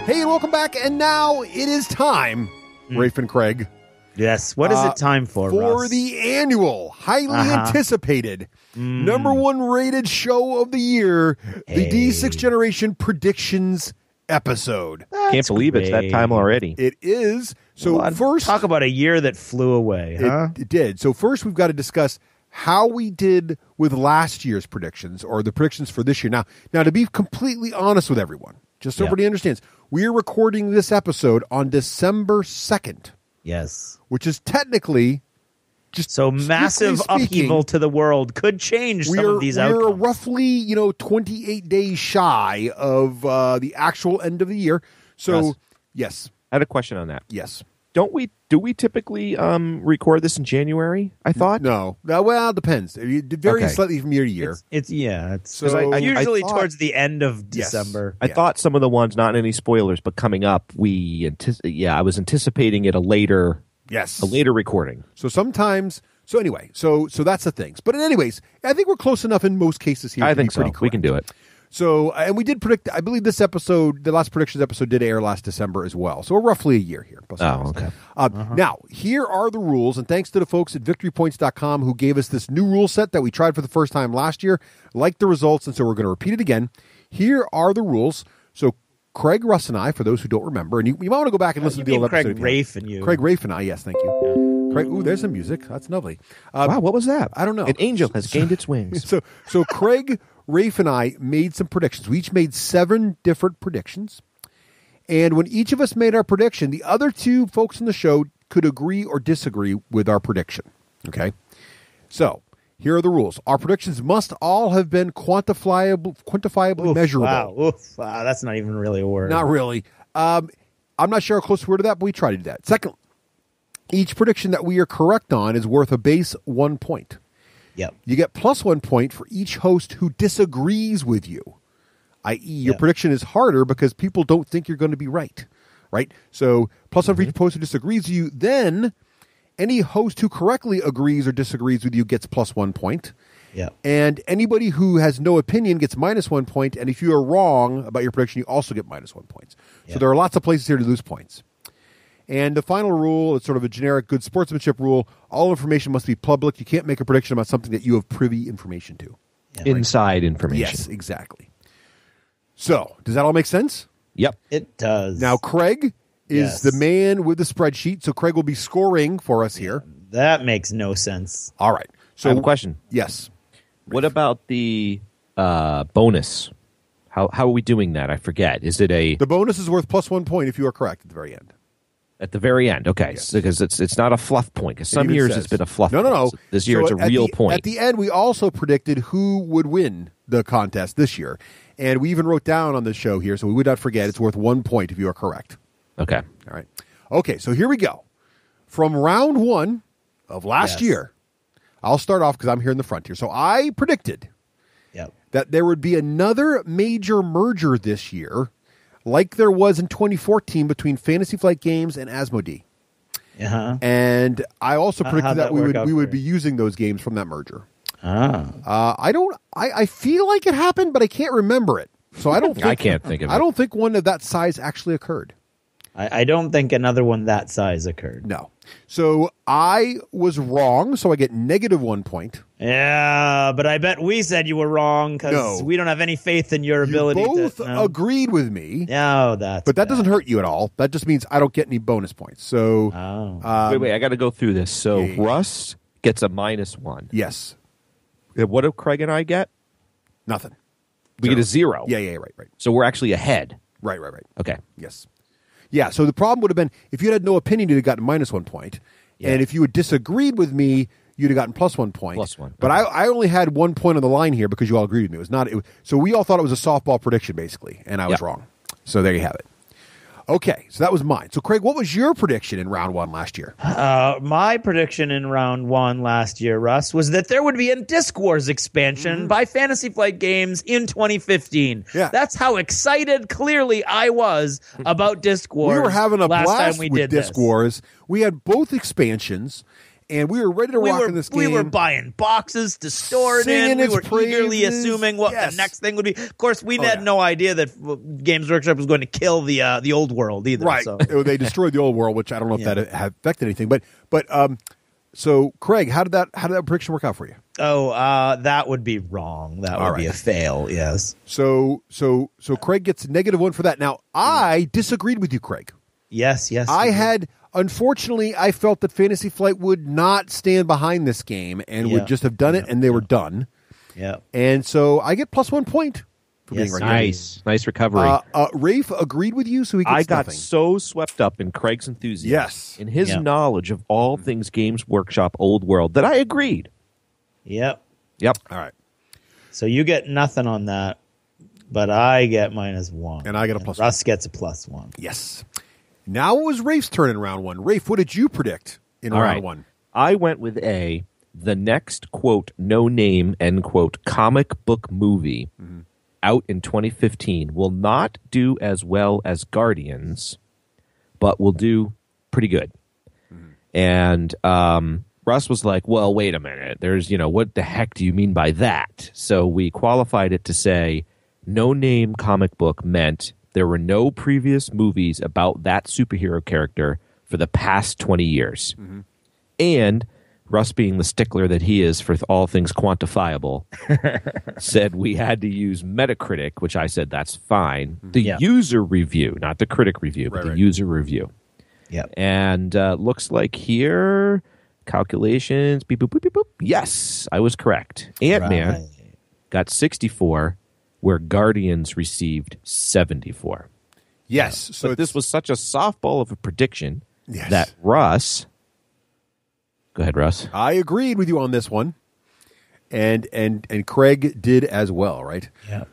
Hey, and welcome back. And now it is time, Raef and Craig. Yes. What is it time for, For Russ? the annual, highly anticipated, number 1 rated show of the year, the D6 Generation Predictions episode. Can't believe it's that time already. It is. So first, talk about a year that flew away, huh? It did. So first, we've got to discuss how we did with last year's predictions, or the predictions for this year. Now, to be completely honest with everyone, just so everybody understands, we are recording this episode on December 2nd. Yes. Which is technically just so massive upheaval to the world could change some of these outcomes. We're roughly, 28 days shy of the actual end of the year. So, Russ, yes. I had a question on that. Yes. Do we typically record this in January, I thought? No. Well, it depends. It varies slightly from year to year. It's So, usually I thought, towards the end of December. I thought some of the ones, not any spoilers, but coming up, I was anticipating it a later recording. So sometimes, so that's the things. But anyways, I think we're close enough in most cases here. I think so. We can do it. So, and we did predict, I believe this episode, the last predictions episode did air last December as well. So we're roughly a year here. Okay. Now, here are the rules, and thanks to the folks at victorypoints.com who gave us this new rule set that we tried for the first time last year, liked the results, and so we're going to repeat it again. Here are the rules. So Craig, Russ, and I, for those who don't remember, and you might want to go back and listen to the old episode. Craig, Raef, and you. Craig, Raef, and I, yes, thank you. Craig, ooh, there's some music. That's lovely. Wow, what was that? I don't know. An angel has gained its wings. So Craig, Raef, and I made some predictions. We each made 7 different predictions. And when each of us made our prediction, the other 2 folks on the show could agree or disagree with our prediction. Okay? So, here are the rules. Our predictions must all have been quantifiably measurable. Wow, that's not even really a word. Not really. I'm not sure how close we were to that, but we tried to do that. Second, each prediction that we are correct on is worth a base 1 point. Yep. You get plus 1 point for each host who disagrees with you, i.e. your prediction is harder because people don't think you're going to be right? So plus 1 for each host who disagrees with you. Then any host who correctly agrees or disagrees with you gets plus 1 point. Yeah. And anybody who has no opinion gets minus 1 point. And if you are wrong about your prediction, you also get minus 1 point. So there are lots of places here to lose points. And the final rule is sort of a generic good sportsmanship rule. All information must be public. You can't make a prediction about something that you have privy information to. Inside information. Yes, exactly. So, does that all make sense? Yep. It does. Now, Craig is the man with the spreadsheet, so Craig will be scoring for us here. That makes no sense. All right. So, I have a question. Yes. What about the bonus? How are we doing that? I forget. Is it The bonus is worth plus 1 point if you are correct at the very end. At the very end, okay, Yes. because it's not a fluff point. Because some years it's been a fluff. No. point. So this year it's a real point. At the end, we also predicted who would win the contest this year, And we even wrote down on the show here, so we would not forget, it's worth 1 point if you are correct. Okay. All right. Okay, so here we go. From round 1 of last year, I'll start off because I'm here in the front here. So I predicted that there would be another major merger this year, like there was in 2014 between Fantasy Flight Games and Asmodee. And I also predicted that we would be using those games from that merger. I feel like it happened, but I can't remember it. So I don't think, I can't think of it. I don't think one of that size actually occurred. I don't think another one that size occurred. No. So I was wrong, so I get -1 point. Yeah, but I bet we said you were wrong because we don't have any faith in your ability. You both agreed with me. No, but that doesn't hurt you at all. That just means I don't get any bonus points. So wait, I got to go through this. So Russ gets a -1. Yes. What do Craig and I get? Nothing. We get a 0. Yeah, right. So we're actually ahead. Right. Okay. Yes. Yeah, so the problem would have been if you had no opinion, you'd have gotten -1 point. Yeah. And if you had disagreed with me, you'd have gotten +1 point. +1. But I only had 1 point on the line here because you all agreed with me. It was not. So we all thought it was a softball prediction, basically, and I was wrong. So there you have it. Okay, so that was mine. So Craig, what was your prediction in round 1 last year? My prediction in round 1 last year, Russ, was that there would be a Disc Wars expansion by Fantasy Flight Games in 2015. Yeah. That's how excited, clearly, I was about Disc Wars. We were having a last blast time we with did Disc this. Wars. We had both expansions. And we were ready to rock in this game. We were buying boxes to store it Singing in. We its were eagerly praises. assuming what the next thing would be. Of course, we had no idea that Games Workshop was going to kill the old world either. Right. So. They destroyed the old world, which I don't know if that had affected anything. But so Craig, how did that prediction work out for you? That would be wrong. That would be a fail. Yes. So Craig gets -1 for that. Now I disagreed with you, Craig. Yes. Unfortunately, I felt that Fantasy Flight would not stand behind this game and would just have done it, and they were done. Yeah. And so I get +1 point for being right. Nice recovery. Raef agreed with you, so he gets I got nothing. so swept up in Craig's enthusiasm, in his Yep. knowledge of all things Games Workshop Old World, that I agreed. Yep. Yep. All right. So you get nothing on that, but I get -1. And I get a +1. Russ gets a +1. Yes. Now it was Rafe's turn in round 1. Raef, what did you predict in round 1? I went with the next, quote, no name, end quote, comic book movie out in 2015 will not do as well as Guardians, but will do pretty good. And Russ was like, well, wait a minute. There's, what the heck do you mean by that? So we qualified it to say no name comic book meant there were no previous movies about that superhero character for the past 20 years. And Russ, being the stickler that he is for all things quantifiable, said we had to use Metacritic, which I said that's fine. The user review, not the critic review, but the user review. Yep. And looks like here, calculations, beep, boop, boop, beep, boop. Yes, I was correct. Ant-Man got 64, where Guardians received 74. Yes. So this was such a softball of a prediction that Russ... Go ahead, Russ. I agreed with you on this one. And Craig did as well, right? Yeah.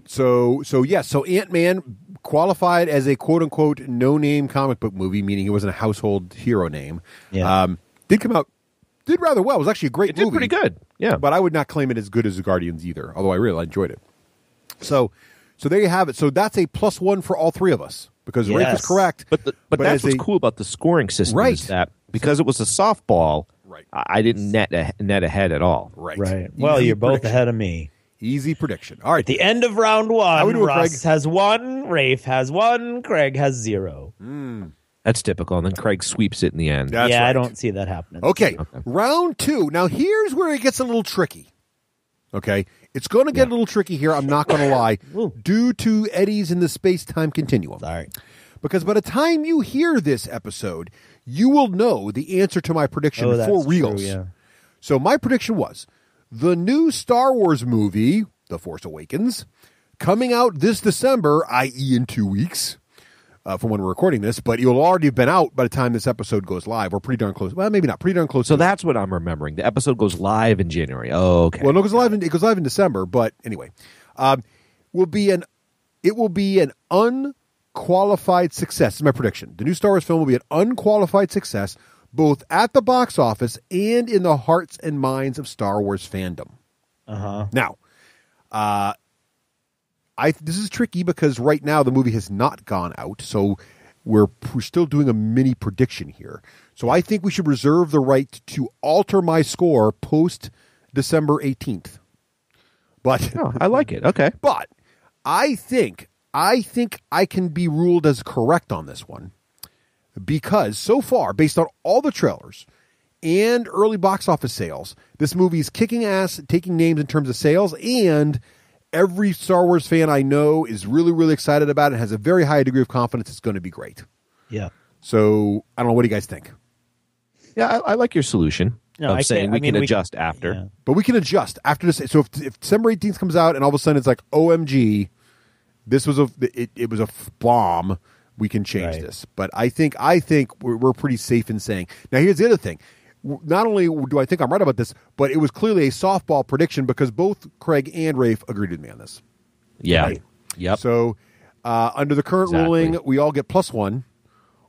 So Ant-Man qualified as a quote-unquote no-name comic book movie, meaning it wasn't a household hero name. Yeah. Did come out, did rather well. It was actually a great movie. It did pretty good, yeah. But I would not claim it as good as the Guardians either, although I really enjoyed it. So there you have it. So that's a +1 for all three of us because Raef is correct. But that's what's cool about the scoring system is that because it was a softball, I didn't net ahead at all. Right. Well, you're both ahead of me. Easy prediction. All right. At the end of round 1, doing, Russ Craig? has 1, Raef has 1, Craig has 0. That's typical. And then Craig sweeps it in the end. That's I right. don't see that happening. Okay. Round 2. Now, here's where it gets a little tricky. Okay. It's going to get a little tricky here. I'm not going to lie. Due to eddies in the space-time continuum. Sorry. Because by the time you hear this episode, you will know the answer to my prediction for reals. True, yeah. So my prediction was the new Star Wars movie, The Force Awakens, coming out this December, i.e. in 2 weeks, from when we're recording this, but it will already have been out by the time this episode goes live. We're pretty darn close. Well, maybe not. Pretty darn close. So that's what I'm remembering. The episode goes live in January. Oh, okay. Well, no, it goes live in December, but anyway. will be an unqualified success. This is my prediction. The new Star Wars film will be an unqualified success, both at the box office and in the hearts and minds of Star Wars fandom. Now, this is tricky because right now the movie has not gone out, so we're still doing a mini prediction here. So I think we should reserve the right to alter my score post December 18th. But I like it. Okay. But I think I can be ruled as correct on this one because so far, based on all the trailers and early box office sales, this movie is kicking ass, taking names in terms of sales, and every Star Wars fan I know is really, really excited about it and has a very high degree of confidence it's going to be great. Yeah. So, I don't know. What do you guys think? Yeah, I like your solution of saying we can adjust after. Yeah. But we can adjust after this. So, if December 18th comes out and all of a sudden it's like, OMG, this was it was a bomb, we can change this. But I think we're pretty safe in saying. Now, here's the other thing. Not only do I think I'm right about this, but it was clearly a softball prediction because both Craig and Raef agreed with me on this. Yeah. Right? Yep. So under the current ruling, we all get +1,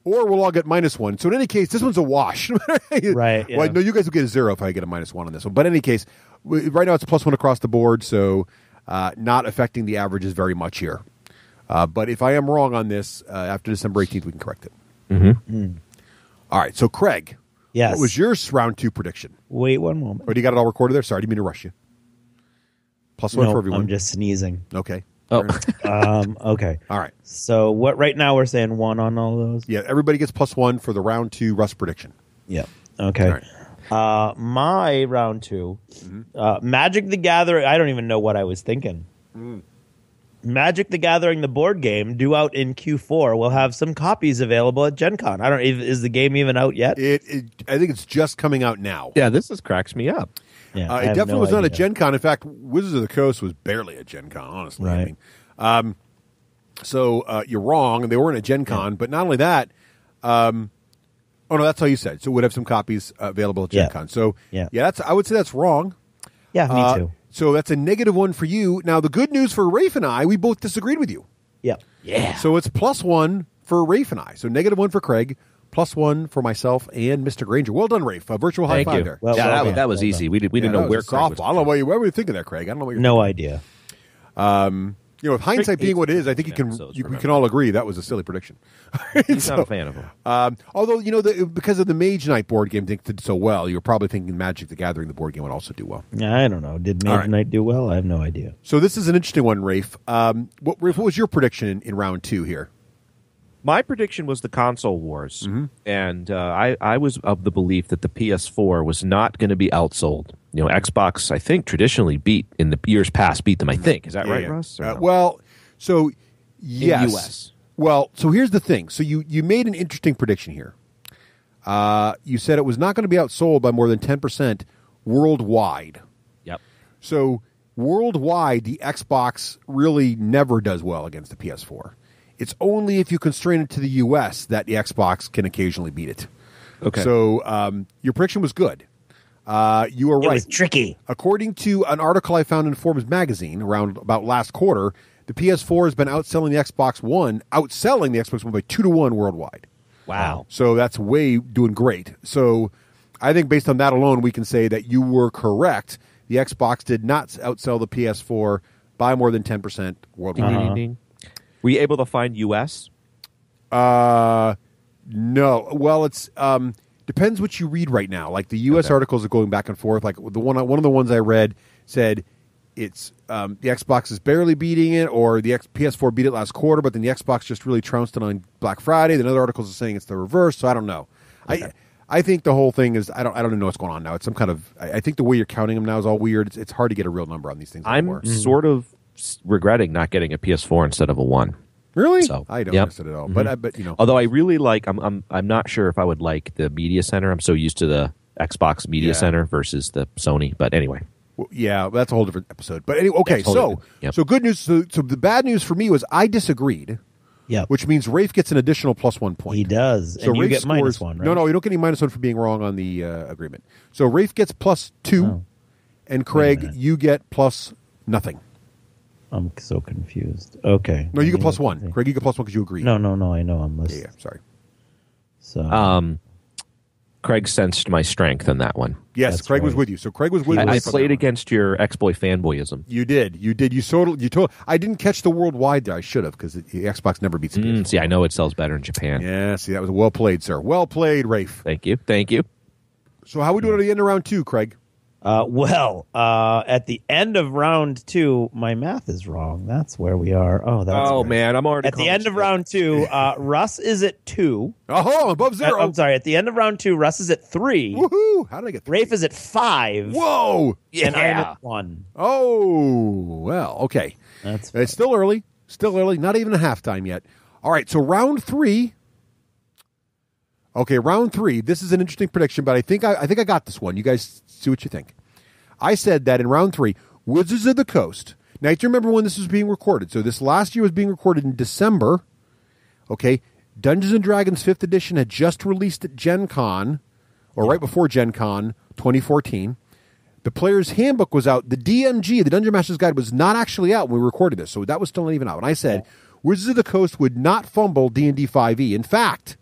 or we'll all get -1. So in any case, this one's a wash. Right. Yeah. Well, no, you guys will get a 0 if I get a -1 on this one. But in any case, right now it's a +1 across the board, so not affecting the averages very much here. But if I am wrong on this, after December 18th, we can correct it. All right. So Craig. Yes. What was your round 2 prediction? Wait one moment. Or do you got it all recorded there? Sorry, I didn't mean to rush you. +1 for everyone. I'm just sneezing. Okay. Oh. Okay. All right. So what? Right now we're saying 1 on all those. Yeah, everybody gets +1 for the round 2 Russ prediction. Yeah. Okay. All right. My round 2, Magic the Gathering. I don't even know what I was thinking. Magic the Gathering, the board game, due out in Q4, will have some copies available at Gen Con. I don't. Is the game even out yet? I think it's just coming out now. Yeah, this cracks me up. Yeah, it definitely was not a Gen Con. In fact, Wizards of the Coast was barely a Gen Con, honestly. Right. I mean, so you're wrong. They weren't a Gen Con, but not only that. Oh no, that's how you said. So it would have some copies available at Gen Con. So I would say that's wrong. Yeah, me too. So that's a -1 for you. Now the good news for Raef and I, we both disagreed with you. Yeah. So it's +1 for Raef and I. So -1 for Craig, +1 for myself and Mr. Granger. Well done, Raef. A virtual high Thank five you. there. Well, That was easy. We didn't know where Craig was. I don't know what were you thinking there, Craig. I don't know what you're No idea. with hindsight being what it is, I think we can all agree that was a silly prediction. He's not a fan of him. Although, because of the Mage Knight board game did so well, you were probably thinking Magic the Gathering, the board game, would also do well. I don't know. Did Mage Knight do well? I have no idea. So this is an interesting one, Raef. Raef, what was your prediction in round 2 here? My prediction was the console wars, and I was of the belief that the PS4 was not going to be outsold. Xbox, I think, traditionally beat in the years past beat them. I think, is that right, Russ? No? Well, so yes. In the US. Well, so here's the thing. So you made an interesting prediction here. You said it was not going to be outsold by more than 10% worldwide. Yep. So worldwide, the Xbox really never does well against the PS4. It's only if you constrain it to the U.S. that the Xbox can occasionally beat it. Okay. So your prediction was good. You were right. It was tricky. According to an article I found in Forbes magazine around about last quarter, the PS4 has been outselling the Xbox One by 2-1 worldwide. Wow. So that's doing great. So I think based on that alone, we can say that you were correct. The Xbox did not outsell the PS4 by more than 10% worldwide. Were you able to find U.S.? No. Well, it's depends what you read right now. Like the U.S. articles are going back and forth. Like one of the ones I read said it's the Xbox is barely beating it, or the PS4 beat it last quarter, but then the Xbox just really trounced it on Black Friday. Then other articles are saying it's the reverse. So I don't know. Okay. I think the whole thing is I don't even know what's going on now. It's some kind of I think the way you're counting them now is all weird. It's hard to get a real number on these things anymore. I'm sort of regretting not getting a PS4 instead of a One. Really? So, I don't miss it at all. But although I really like, I'm not sure if I would like the Media Center. I'm so used to the Xbox Media Center versus the Sony. But anyway, well, that's a whole different episode. But anyway, okay. So good news. So the bad news for me was I disagreed. Yeah. Which means Raef gets an additional +1 point. He does. So and you get scores, -1, right? No, you don't get any -1 for being wrong on the agreement. So Raef gets +2, and Craig, you get +0. I'm so confused. Okay. No, you get +1. Craig, you get +1 because you agree. No, I know. I'm listening. Yeah, sorry. So, Craig sensed my strength in that one. Yes, That's Craig was right. with you. So Craig was with you. I played against your ex-boy fanboyism. You did. You told. I didn't catch the worldwide there. I should have because the Xbox never beats the PS4. See, I know it sells better in Japan. Yeah, see, that was well played, sir. Well played, Rafe. Thank you. So how we doing at the end of round 2, Craig? at the end of round 2, my math is wrong. That's where we are. Oh, that's Oh great. man, I'm already At the end of round 2, Russ is at 2. Oh, above 0. I'm sorry. At the end of round 2, Russ is at 3. Woohoo! How did I get 3? Rafe is at 5. Whoa! And I'm at 1. Oh, well, okay. That's It's still early. Not even a halftime yet. All right, so round 3. Okay, round 3. This is an interesting prediction, but I think I got this one. You guys see what you think. I said that in round 3, Wizards of the Coast. Now, you have to remember when this was being recorded. So this last year was being recorded in December. Okay, Dungeons & Dragons 5th edition had just released at Gen Con, or right before Gen Con 2014. The Player's Handbook was out. The DMG, the Dungeon Master's Guide, was not actually out when we recorded this, so that was still not even out. And I said, Wizards of the Coast would not fumble D&D 5e. In fact,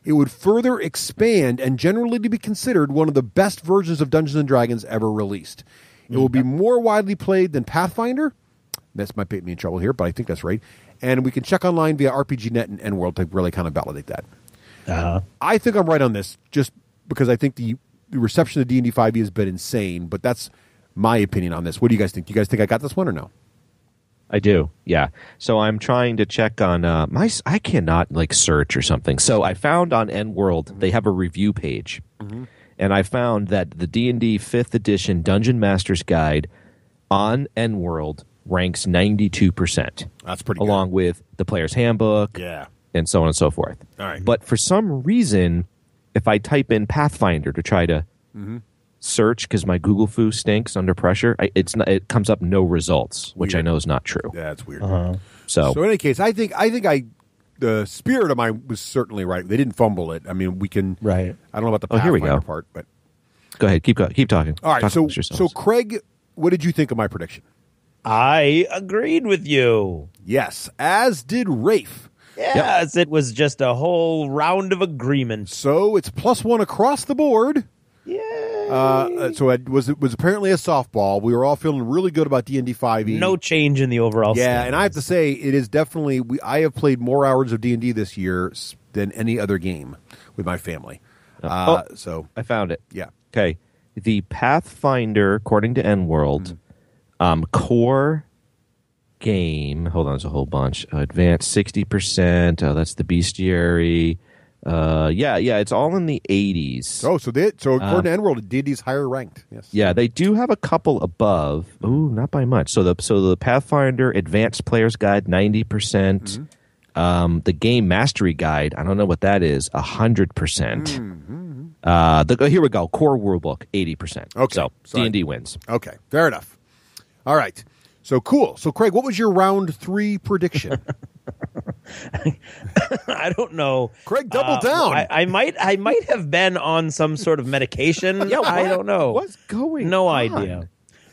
it would further expand and generally to be considered one of the best versions of Dungeons & Dragons ever released. It will be more widely played than Pathfinder. This might get me in trouble here, but I think that's right. And we can check online via RPGNet and EndWorld to really kind of validate that. I think I'm right on this, just because I think the reception of D&D 5e has been insane, but that's my opinion on this. What do you guys think? Do you guys think I got this one or no? I do, yeah. So I'm trying to check on I cannot search or something. So I found on EndWorld they have a review page, and I found that the D&D 5th edition Dungeon Master's Guide on EndWorld ranks 92%. That's pretty good. Along with the Player's Handbook, and so on and so forth. All right. But for some reason, if I type in Pathfinder to try to search, because my Google foo stinks under pressure, it comes up no results, which I know is not true. Yeah, that's weird. So in any case, I think the spirit of mine was certainly right. They didn't fumble it. I mean, we can. Right. I don't know about the here we Pathfinder go. part, but go ahead, keep talking. all right. Talk So amongst yourselves. Craig, what did you think of my prediction? I agreed with you. Yes, as did Rafe. Yes, it was just a whole round of agreement. So it's +1 across the board. Yay. So it was apparently a softball. We were all feeling really good about D&D 5e. No change in the overall and I have to say, it is definitely. I have played more hours of D&D this year than any other game with my family. So I found it. Yeah. Okay. The Pathfinder, according to EndWorld, core game. Hold on, there's a whole bunch. Advanced 60%. That's the Bestiary. It's all in the 80s. So according to EndWorld, D&D's higher ranked. Yes. Yeah, they do have a couple above. Ooh, not by much. So the Pathfinder Advanced Player's Guide 90%. The Game Mastery Guide, I don't know what that is, 100%. Here we go. Core Rulebook 80%. Okay, so sorry. D&D wins. Okay, fair enough. All right. So cool. So Craig, what was your round 3 prediction? I don't know. Craig, double down. I might have been on some sort of medication. I don't know. What's going No on? idea.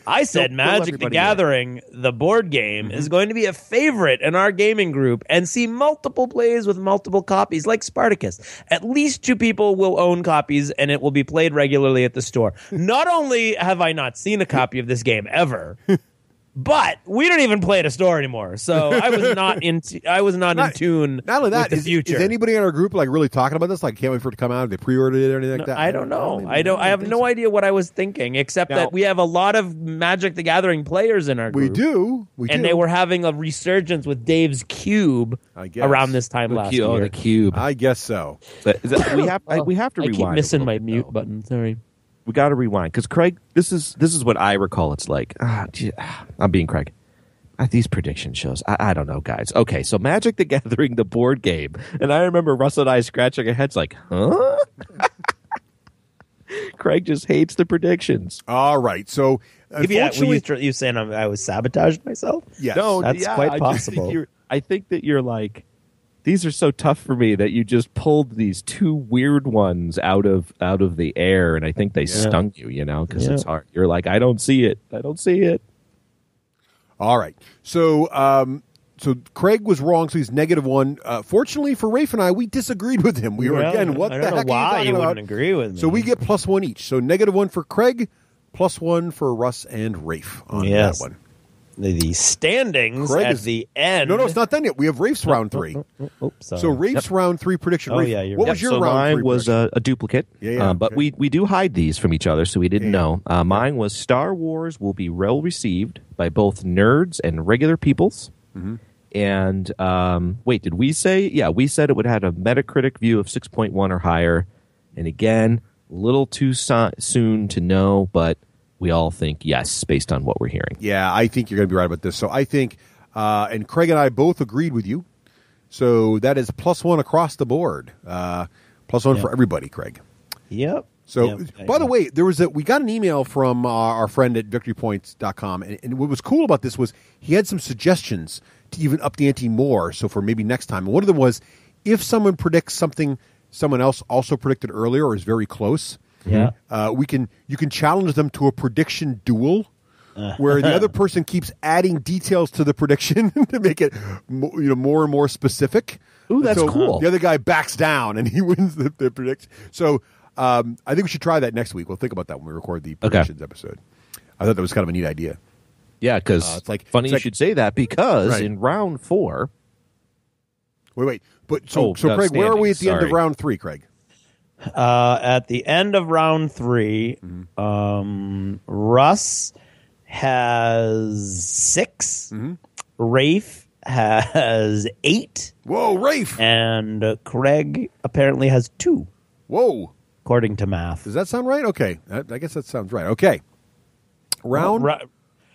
I said Fill Magic the everybody Gathering, the board game, is going to be a favorite in our gaming group and see multiple plays with multiple copies, like Spartacus. At least 2 people will own copies, and it will be played regularly at the store. Not only have I not seen a copy of this game ever, but we don't even play at a store anymore. So I was not in tune Not only that, with the future. is anybody in our group really talking about this? Can't wait for it to come out? Have they pre-ordered it or anything like that? I don't know. I have no idea what I was thinking, except that we have a lot of Magic the Gathering players in our group. We do. And they were having a resurgence with Dave's Cube around this time last year. Oh, the cube. I guess so. We have to rewind. I keep missing a my little bit, mute though. button. Sorry. We got to rewind because Craig, this is what I recall. It's like, I'm being Craig. These prediction shows, I don't know, guys. Okay, so Magic the Gathering, the board game, and I remember Russ and I scratching our heads like, huh? Craig just hates the predictions. All right, so unfortunately, you saying I was sabotaging myself? yes. No, That's quite possible. I think that you're like, these are so tough for me that you just pulled these 2 weird ones out of the air, and I think they stung you, because it's hard. You're like, I don't see it. All right. So Craig was wrong, so he's -1. Fortunately for Rafe and I, we disagreed with him. We were, again, what I the don't know heck are why you talking about? wouldn't agree with me. So we get +1 each. So -1 for Craig, +1 for Russ and Rafe on that one. The standings Craig at is- the end. No, it's not done yet. We have Rafe's round 3. Oops, sorry. So Rafe's round 3 prediction. Oh, Rafe, yeah, you're what right. was your so round mine 3 was prediction? a duplicate. Yeah, but okay. we do hide these from each other, so we didn't know. Mine was Star Wars will be well received by both nerds and regular peoples. Mm-hmm. And wait, did we say? Yeah, we said it would have a Metacritic view of 6.1 or higher. And again, a little too soon to know, but we all think yes, based on what we're hearing. Yeah, I think you're going to be right about this. So I think, and Craig and I both agreed with you. So that is +1 across the board. +1 for everybody, Craig. Yep. So, by the way, we got an email from our friend at victorypoints.com, and what was cool about this was he had some suggestions to even up the ante more, so for maybe next time. And one of them was, if someone predicts something someone else also predicted earlier or is very close, you can challenge them to a prediction duel, where the other person keeps adding details to the prediction to make it more and more specific. Ooh, that's So cool. The other guy backs down, and he wins the prediction. So I think we should try that next week. We'll think about that when we record the predictions episode. I thought that was kind of a neat idea. Yeah, because funny you should say that, because in round 4... Wait. But Craig, where are we at the end of round 3, Craig? At the end of round 3, Russ has 6. Rafe has 8. Whoa, Rafe! And Craig apparently has 2. Whoa. According to math. Does that sound right? Okay. I guess that sounds right. Okay. Round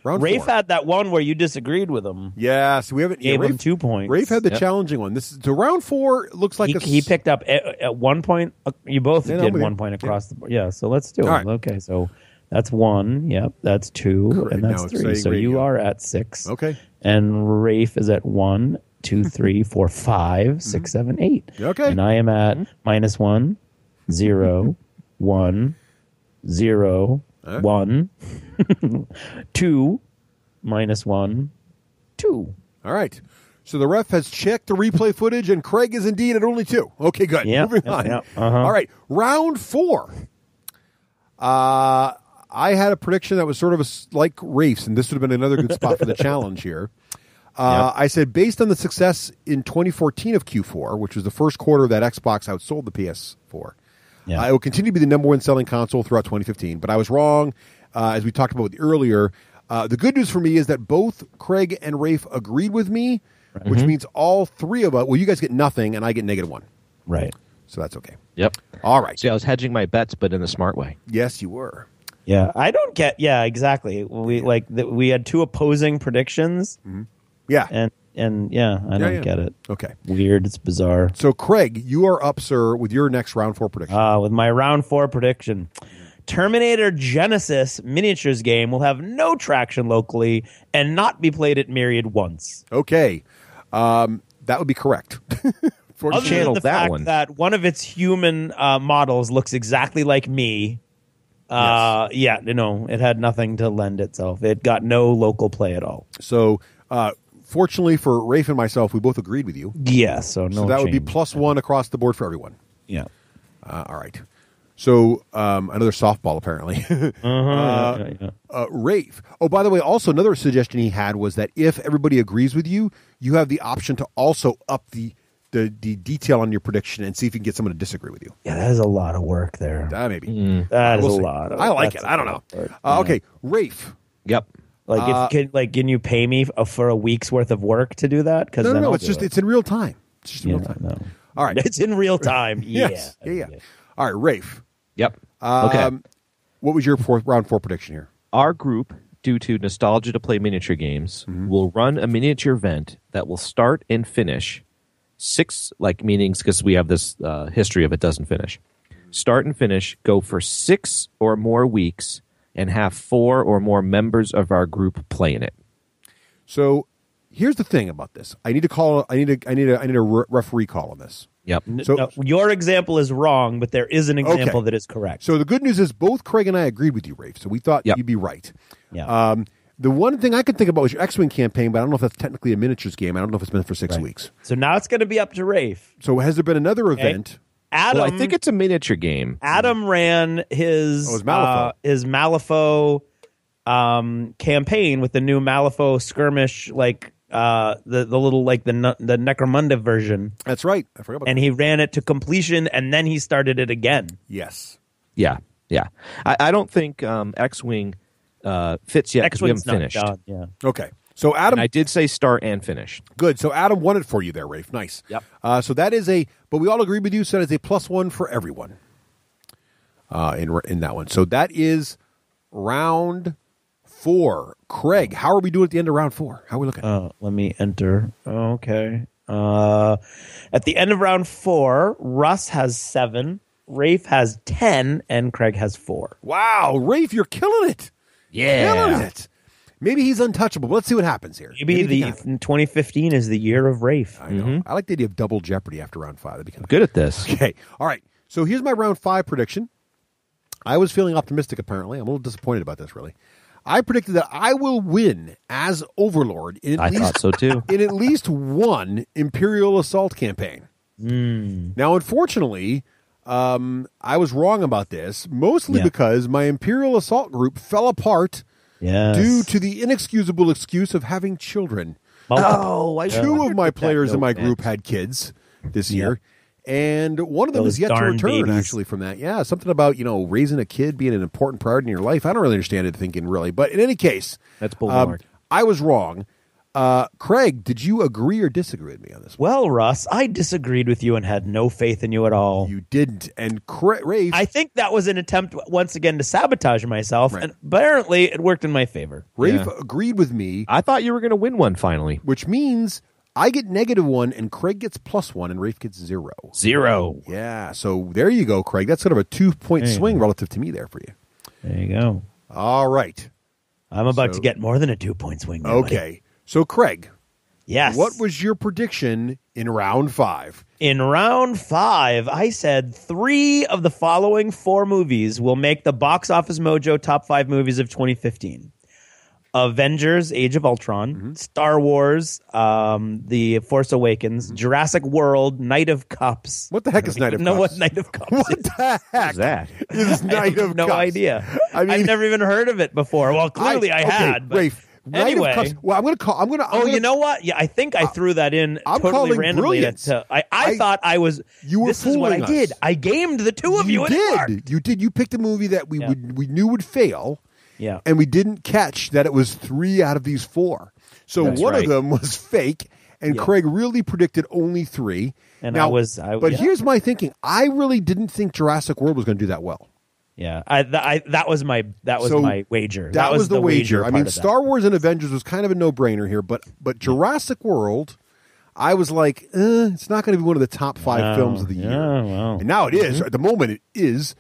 Rafe 4. had that one where you disagreed with him. Yeah, so we haven't Gave him 2 points. Rafe had the challenging one. So round 4 looks like he picked up at 1 point. You both did 1 point across the board. Yeah, so let's do it. Right. Okay, so that's 1. Yep, that's 2, Correct. and that's Now it's 3. saying So radio. you are at 6. Okay. And Rafe is at 1, 2, 3, 4, 5, 6, 7, 8. Okay. And I am at -1, 0, 1, 0, 1, 2, -1, 2. All right. So the ref has checked the replay footage, and Craig is indeed at only 2. Okay, good. Yep, Moving on. yep, All right. Round 4. I had a prediction that was sort of like Rafe's, and this would have been another good spot for the challenge here. I said, based on the success in 2014 of Q4, which was the first quarter that Xbox outsold the PS4, it will continue to be the #1 selling console throughout 2015. But I was wrong, as we talked about earlier. The good news for me is that both Craig and Rafe agreed with me, which means all three of us, well, you guys get nothing, and I get -1. Right. So that's okay. Yep. All right. See, I was hedging my bets, but in a smart way. Yes, you were. Yeah, I don't get. Yeah, exactly. We had 2 opposing predictions. Yeah. And I don't get it. Okay. Weird. It's bizarre. So, Craig, you are up, sir, with your next round 4 prediction. With my round 4 prediction, Terminator Genesis miniatures game will have no traction locally and not be played at Myriad once. Okay. That would be correct. Other than the fact that one of its human models looks exactly like me. It had nothing to lend itself. It got no local play at all. So, fortunately for Rafe and myself, we both agreed with you. Yeah, so that would be change. +1 across the board for everyone. Yeah. All right. So, another softball, apparently. Rafe. Oh, by the way, also another suggestion he had was that if everybody agrees with you, you have the option to also up the detail on your prediction and see if you can get someone to disagree with you. Yeah, that is a lot of work there. Maybe. That is We'll a see. lot. I like it. I don't know. Okay, Rafe. Yep. Can you pay me for a week's worth of work to do that? Because No. It's in real time. It's just in real time. No. All right. It's in real time. Yes. Yeah. All right, Rafe. Yep. Okay. What was your round 4 prediction here? Our group, due to nostalgia to play miniature games, will run a miniature event that will start and finish 6 meanings, because we have this history of it doesn't finish. Start and finish, go for 6 or more weeks, and have 4 or more members of our group play in it. So here's the thing about this. I need a referee call on this. Yep. So your example is wrong, but there is an example that is correct. So the good news is both Craig and I agreed with you, Rafe. So we thought you'd be right. Yeah. The one thing I could think about was your X-Wing campaign, but I don't know if that's technically a miniatures game. I don't know if it's been for 6 weeks. So now it's going to be up to Rafe. So has there been another event? Adam, Well, I think it's a miniature game. Adam ran his Malifaux. campaign with the new Malifaux skirmish, like the little like the Necromunda version. That's right. I forgot about And that. he ran it to completion, and then he started it again. Yes. Yeah. I don't think X-Wing fits yet because we haven't X-Wing's not finished. done, yeah. Okay. So Adam, And I did say start and finish. good. So Adam won it for you there, Rafe. Nice. Yep. So that is but we all agree with you. So that is a +1 for everyone. In that one. So that is round 4. Craig, how are we doing at the end of round 4? How are we looking? Let me enter. Okay. At the end of round 4, Russ has 7, Rafe has 10, and Craig has 4. Wow, Rafe, you're killing it. Killing it. Maybe he's untouchable. But let's see what happens here. Maybe Anything happen? 2015 is the year of Rafe. I know. I like the idea of double jeopardy after round 5. That'd be kind I'm of good at this. Okay. All right. So here's my round 5 prediction. I was feeling optimistic, apparently. I'm a little disappointed about this, really. I predicted that I will win as Overlord in I thought so too. in at least one Imperial Assault campaign. Now, unfortunately, I was wrong about this, mostly because my Imperial Assault group fell apart due to the inexcusable excuse of having children. Two of my players in my group had kids this year. And one of them Those is yet to darn return, babies. actually, from that. Yeah, something about, raising a kid being an important priority in your life. I don't really understand it thinking, really. But in any case, That's bullhorn. I was wrong. Craig, did you agree or disagree with me on this one? Well, Russ, I disagreed with you and had no faith in you at all. You didn't. And Rafe... I think that was an attempt once again to sabotage myself, and apparently it worked in my favor. Rafe agreed with me, I thought you were going to win one finally. which means I get -1 and Craig gets +1 and Rafe gets 0. 0. Yeah, so there you go, Craig. That's sort of a 2-point swing relative to me there for you. There you go. All right. I'm about to get more than a 2-point swing. Now, buddy. Okay. So, Craig, Yes. what was your prediction in round 5? In round 5, I said 3 of the following 4 movies will make the Box Office Mojo top 5 movies of 2015. Avengers: Age of Ultron, Star Wars, The Force Awakens, Jurassic World, Knight of Cups. What the heck is Knight of know Cups? what Knight of Cups What is. the heck Is that? is Knight I of have no Cups? idea. I mean, I've never even heard of it before. Well, clearly I had. But Rafe, Knight anyway. of Cups. Well, I'm going to call. I'm going to. Oh, you know what? Yeah, I think I threw that in I'm totally calling randomly. brilliance. I thought I was. You were This is what I fooling did. us. I gamed the two of you. And it worked. You did. You picked a movie that we knew would fail. Yeah. And we didn't catch that it was 3 out of these 4. So That's one right. of them was fake, and Craig really predicted only 3. And now, but here's my thinking: I really didn't think Jurassic World was going to do that well. Yeah, that was my wager. That was the wager. I part mean, of that. Star Wars and Avengers was kind of a no-brainer here, but Jurassic World, I was like, it's not going to be one of the top 5 films of the year. well. And now it is. At the moment, it is.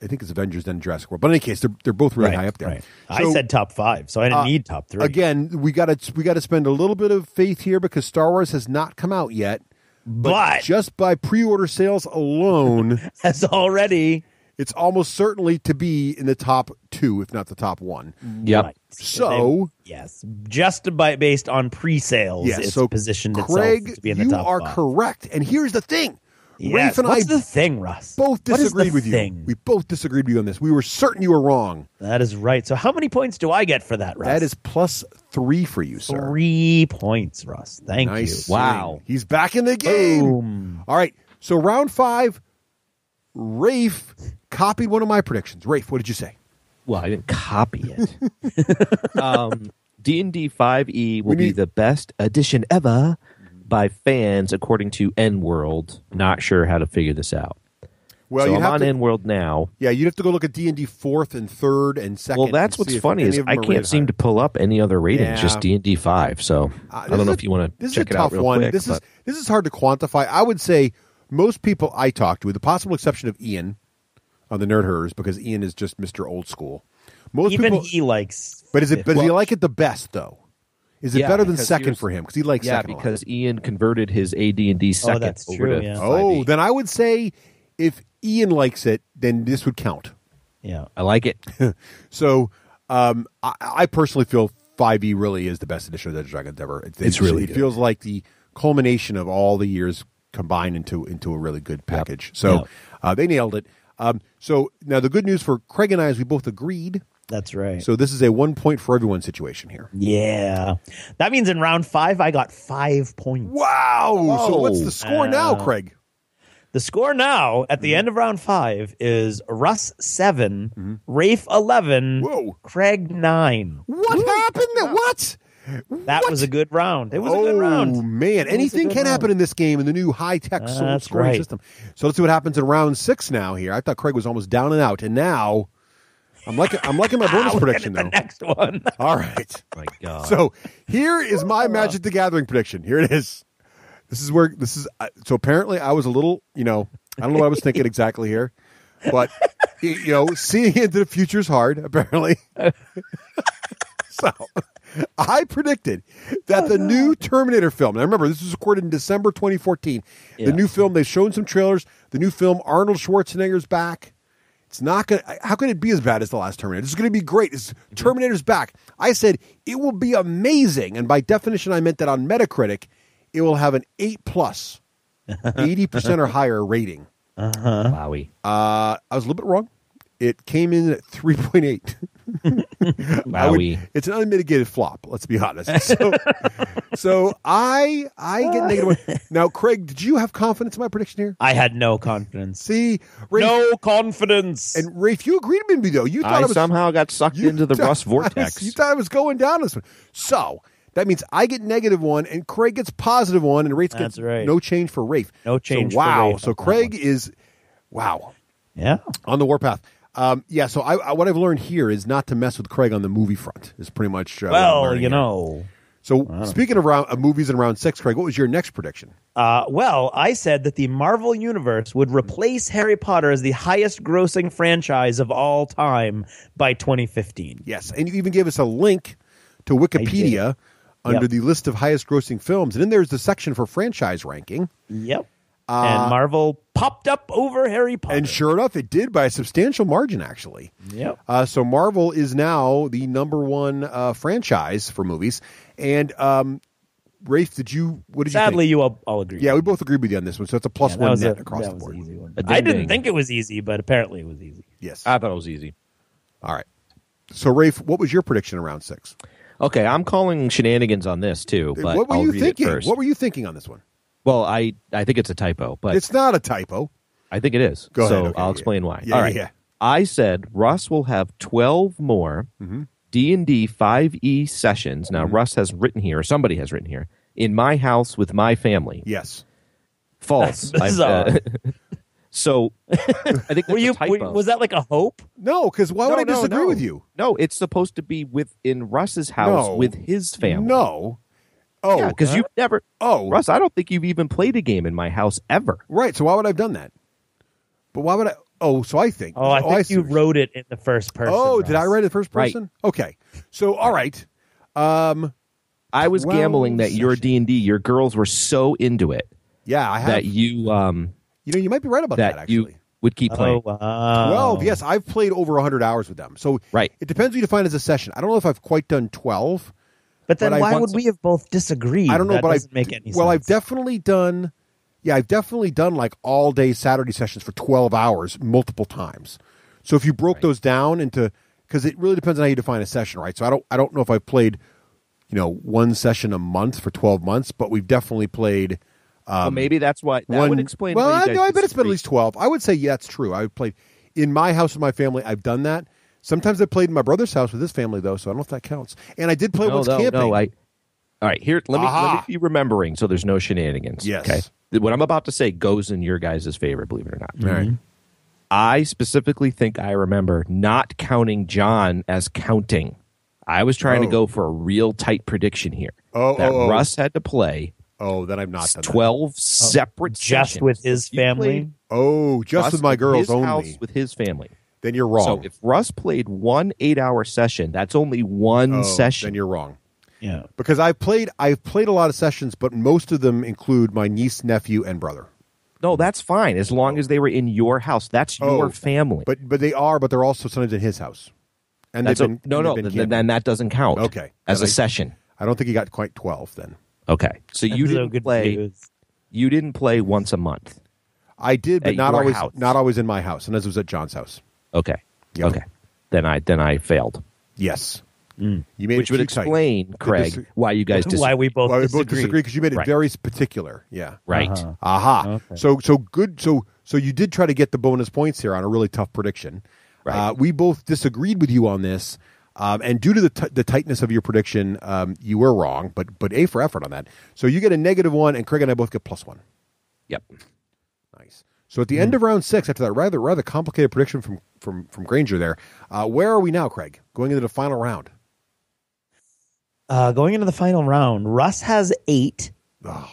I think it's Avengers then Jurassic World. But in any case, they're both really high up there. Right. So, I said top 5, so I didn't need top 3. Again, we got to spend a little bit of faith here because Star Wars has not come out yet. but Just by pre-order sales alone, has already. it's almost certainly to be in the top 2, if not the top 1. Yep. Right. So, Yes, just based on pre-sales, yes, it's so positioned Craig, itself to be in the you top are 5. correct. And here's the thing. Yes. Rafe and What's I the thing, Russ? both What is disagreed the with you. thing? We both disagreed with you on this. We were certain you were wrong. That is right. So how many points do I get for that, Russ? That is +3 for you, sir. 3 points, Russ. Thank Nice. you. Wow. He's back in the game. Boom. All right. So round 5, Rafe copied one of my predictions. Rafe, what did you say? Well, I didn't copy it. D&D 5e will be the best edition ever by fans, according to N-World. Not sure how to figure this out. Well, so you I'm have on to, N-World now. Yeah, you'd have to go look at D&D 4th and 3rd and 2nd. Well, that's what's funny is I can't seem to pull up any other ratings, just D&D 5. So I don't know if you want to check it out real quick. This is hard to quantify. I would say most people I talk to, with the possible exception of Ian on the Nerd Herders, because Ian is just Mr. Old School. Most Even people, he likes. but is it? But do you like it the best though? Is it Yeah, better than because second here's- for him? Because he likes Yeah, second. a lot. because Ian converted his AD&D second that's over true, to yeah. 5e. then I would say if Ian likes it, then this would count. Yeah. I like it. So I personally feel 5e really is the best edition of Dungeons & Dragons ever. It feels like the culmination of all the years combined into a really good package. Yep. So they nailed it. So now the good news for Craig and I is we both agreed. That's right. So this is a 1 point for everyone situation here. Yeah. That means in round 5, I got 5 points. Wow. Whoa. So what's the score now, Craig? The score now at the end of round 5 is Russ 7, Raef 11, Whoa. Craig 9. What happened? What? That was a good round. It was a good round. Oh, man. Anything can happen in this game in the new high-tech scoring system. So let's see what happens in round 6 now here. I thought Craig was almost down and out, and now I'm liking my bonus prediction, though. The next one. All right. My God. So here is my Magic the Gathering prediction. Here it is. So apparently I was a little, I don't know what I was thinking exactly here, but, seeing into the future is hard, apparently. So I predicted that the new Terminator film, now remember, this was recorded in December 2014. Yeah. The new film, they've shown some trailers. The new film, Arnold Schwarzenegger's back. It's not going to, how can it be as bad as the last Terminator? This is going to be great. Terminator's back. I said it will be amazing. And by definition, I meant that on Metacritic, it will have an 8+, 80% or higher rating. Wowie. I was a little bit wrong. It came in at 3.8. Wowie. It's an unmitigated flop, let's be honest. So I get -1. Now, Craig, did you have confidence in my prediction here? I had no confidence. See? Raef, no confidence. And Raef, you agreed with me, though. You thought I somehow got sucked into the Russ vortex. You thought I was going down this one. So that means I get -1 and Craig gets +1 and Raef gets no change for Raef. No change for Raef. Raef. So Craig is, Yeah. on the warpath. So what I've learned here is not to mess with Craig on the movie front. Is pretty much what I'm learning here. So speaking of movies in round 6, Craig, what was your next prediction? I said that the Marvel Universe would replace Harry Potter as the highest-grossing franchise of all time by 2015. Yes, and you even gave us a link to Wikipedia under the list of highest-grossing films, and then there's the section for franchise ranking. Yep. And Marvel popped up over Harry Potter. And sure enough, it did by a substantial margin, actually. Yep. So Marvel is now the #1 franchise for movies. And Raef, what did Sadly, you think? you all agree. Yeah, we both agreed with you on this one. So it's a +1 net across the board. Easy one. I didn't think it was easy, but apparently it was easy. Yes. I thought it was easy. All right. So, Raef, what was your prediction in round 6? Okay, I'm calling shenanigans on this, too. But what were you thinking? First. What were you thinking on this one? Well, I think it's a typo, but it's not a typo. I think it is. Go ahead. So Okay, I'll explain why. Yeah, All right. Yeah. I said Russ will have 12 more D&D 5e sessions. Now, Russ has written here, or somebody has written here, in my house with my family. Yes. False. So I think that's a typo. Was that like a hope? No, because why would I disagree with you? No, it's supposed to be within Russ's house with his family. No. Oh, yeah, because you've never. Oh, Russ, I don't think you've even played a game in my house ever. Right. So why would I have done that? But why would I? Oh, so I think. I think you wrote it in the first person. Oh, Russ. did I write it in the first person? Right. Okay. So all right. I was gambling that your D&D, your girls were so into it. Yeah, I have. That you. You might be right about that. Actually, you would keep playing. Oh, wow. 12. Yes, I've played over 100 hours with them. So it depends what you define as a session. I don't know if I've quite done 12. But then why would we have both disagreed? I don't know, that but doesn't make any sense. Well, I've definitely done like all day Saturday sessions for 12 hours multiple times. So if you broke those down into, because it really depends on how you define a session, right? So I don't know if I've played, one session a month for 12 months, but we've definitely played. Well, maybe that's why that would explain. Well, why you guys I bet it's been at least 12. I would say that's true. I played in my house with my family. I've done that. Sometimes I played in my brother's house with his family, though, so I don't know if that counts. And I did play once camping. All right, here, let me be remembering so there's no shenanigans. Yes. Okay. What I'm about to say goes in your guys' favor, believe it or not. All right. I specifically think I remember not counting John as counting. I was trying to go for a real tight prediction here. Russ had to play. Oh, then I've not done 12 separate just sessions. with his family. Just with my girls his only. House with his family. Then you're wrong. So if Russ played one 8-hour session, that's only one session. Then you're wrong. Yeah, because I've played a lot of sessions, but most of them include my niece, nephew, and brother. No, that's fine as long as they were in your house. That's your family. But they're also sometimes in his house. And That's they've been, no, and no. they've been Then canceled. that doesn't count. Okay. As Then a session. I don't think he got quite 12 then. Okay, so you So didn't good play. news. You didn't play once a month. I did, but At not your always. house. Not always in my house. Sometimes it was at John's house. Okay. Yep. Okay. Then I failed. Yes. You made Which it would too tight. explain, Craig, why you guys disagree. Why we both Well, we disagree. both disagree because you made it Right. very particular. Yeah. Right. Aha. Okay. So good. So you did try to get the bonus points here on a really tough prediction. Right. We both disagreed with you on this, and due to the tightness of your prediction, you were wrong. But A for effort on that. So you get a -1, and Craig and I both get +1. Yep. Nice. So at the end of round 6, after that rather complicated prediction from Granger, there, where are we now, Craig? Going into the final round. Going into the final round, Russ has 8.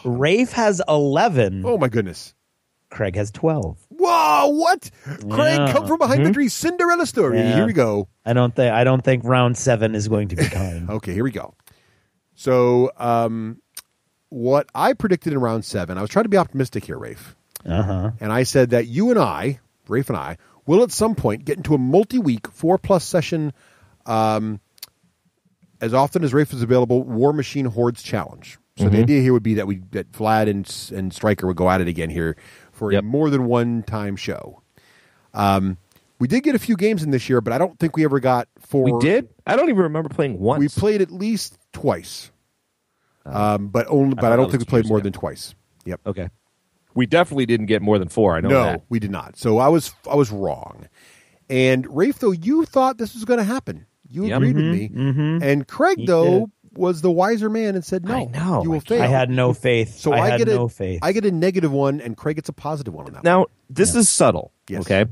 Rafe has 11. Oh my goodness. Craig has 12. Whoa! What? Craig, Yeah. come from behind the tree. Cinderella story. Yeah. Here we go. I don't think round 7 is going to be kind. Okay, here we go. So, what I predicted in round 7, I was trying to be optimistic here, Rafe. And I said that you and I, Rafe and I, will at some point get into a multi-week 4+ session, as often as Rafe is available, War Machine Hordes Challenge. So the idea here would be that Vlad and Stryker would go at it again here for a more than one time show. We did get a few games in this year, but I don't think we ever got 4. We did? I don't even remember playing once. We played at least twice, but I don't think we played more than twice. Yep. Okay. We definitely didn't get more than 4. I know No, that. we did not. So I was wrong. And Rafe, though, you thought this was going to happen. You agreed with me. And Craig, though, was the wiser man and said, "No, I know. you will fail." I had no faith. So I had get no faith. I get a -1, and Craig gets a +1 on that. Now, this is subtle, Yes. okay?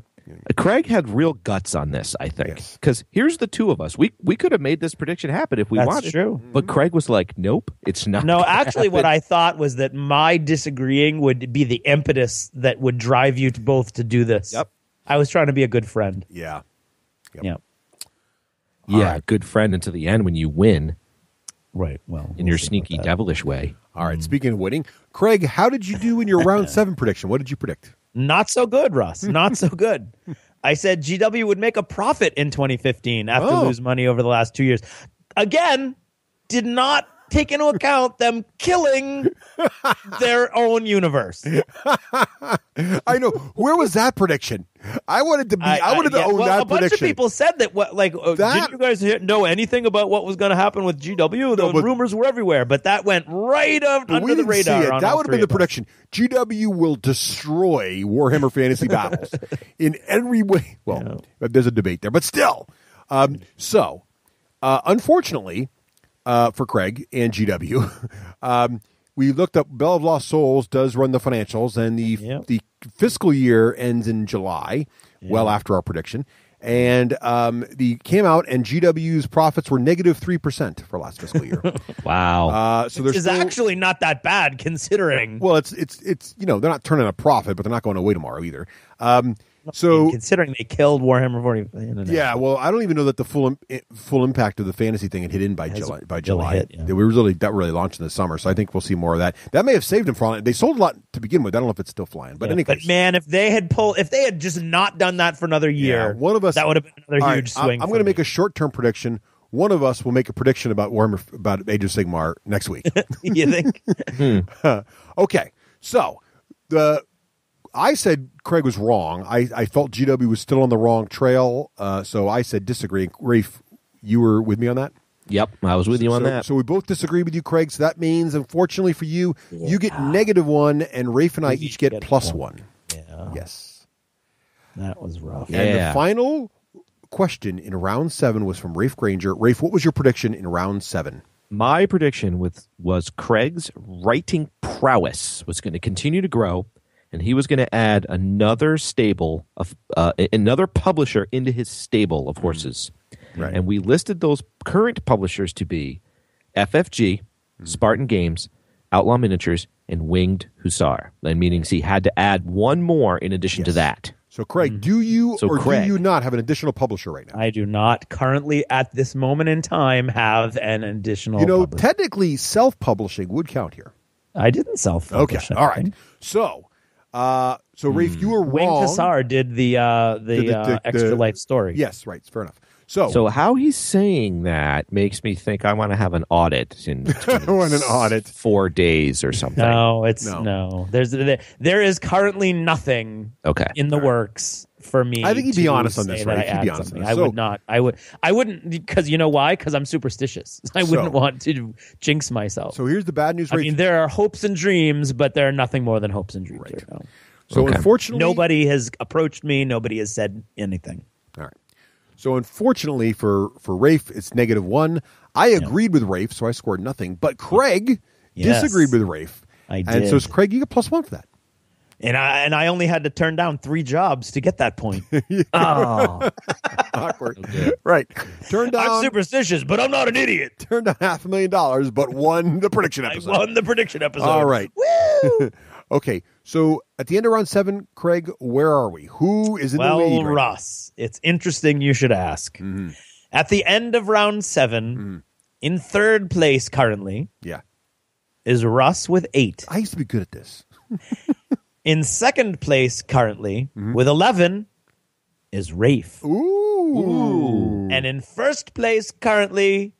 Craig had real guts on this, I think. Yes. Because here's the two of us. We could have made this prediction happen if we That's wanted. true. But Craig was like, nope, it's not. No, gonna actually, what happen. I thought was that my disagreeing would be the impetus that would drive you to both to do this. Yep. I was trying to be a good friend. Yeah. Yeah. Yeah, good friend until the end when you win Right. Well, in your sneaky, devilish way. All right. Speaking of winning, Craig, how did you do in your round 7 prediction? What did you predict? Not so good, Russ. Not so good. I said GW would make a profit in 2015 after lose money over the last 2 years. Again, did not take into account them killing their own universe. I know. Where was that prediction? I wanted to be. I wanted to own that a bunch prediction. of people said that. Didn't you guys know anything about what was going to happen with GW? The rumors were everywhere, but that went right But under we the didn't radar. see it. On That all would have three been the of us. prediction. GW will destroy Warhammer Fantasy Battles in every way. Well, there's a debate there, but still. Unfortunately, for Craig and GW, we looked up. Bell of Lost Souls does run the financials, and the fiscal year ends in July, well after our prediction. And came out, and GW's profits were -3% for last fiscal year. Wow. So Which there's is actually not that bad considering. well, it's they're not turning a profit, but they're not going away tomorrow either. So considering they killed Warhammer 40. yeah, well, I don't even know that the full impact of the fantasy thing had hit in by July. hit, yeah. That really launched in the summer, so I think we'll see more of that. That may have saved them from. They sold a lot to begin with. I don't know if it's still flying, but anyway. But man, if they had just not done that for another year, one of us that would have been another all huge right, swing. I'm going to make a short-term prediction. One of us will make a prediction about Warhammer, about Age of Sigmar next week. You think? Okay, so I said Craig was wrong. I felt GW was still on the wrong trail, so I said disagree. Rafe, you were with me on that? Yep, I was with you on that. So we both disagree with you, Craig. So that means, unfortunately for you, you get -1, and Rafe and I each get +1. Yeah. Yes. That was rough. And the final question in round 7 was from Rafe Granger. Rafe, what was your prediction in round 7? My prediction was Craig's writing prowess was going to continue to grow, and he was going to add another stable of another publisher into his stable of horses. Right. And we listed those current publishers to be FFG, Spartan Games, Outlaw Miniatures, and Winged Hussar. And meaning he had to add one more in addition to that. So, Craig, do you So, or Craig. do you not have an additional publisher right now? I do not currently at this moment in time have an additional. You know, publisher. technically, self-publishing would count here. I didn't self-publish. Okay, all right. So, Rafe, you were Winged wrong. Hussar did the Extra Life story. Yes, right. Fair enough. So how he's saying that makes me think I want to have an audit in I want an audit. 4 days or something. No. There is currently nothing in the works for me. I think he'd be honest on say this, that right? I He'd be add honest on something. this. I would not. I wouldn't, because you know why? Because I'm superstitious. I wouldn't want to jinx myself. So here's the bad news. I mean, there are hopes and dreams, but there are nothing more than hopes and dreams right now. So unfortunately, nobody has approached me. Nobody has said anything. All right. So unfortunately for Raef, it's -1. I agreed with Raef, so I scored nothing. But Craig disagreed with Raef. I did. And so Craig, you get +1 for that. And I only had to turn down 3 jobs to get that point. Oh, awkward. Right. Turn down. I'm superstitious, but I'm not an idiot. Turned down $500,000, but won the prediction episode. I won the prediction episode. All right. Woo! Okay. So at the end of round 7, Craig, where are we? Who is in the lead? Well, Russ, it's interesting you should ask. Mm-hmm. At the end of round 7, in 3rd place currently, is Russ with 8. I used to be good at this. In 2nd place currently, with 11, is Raef. Ooh. And in 1st place currently,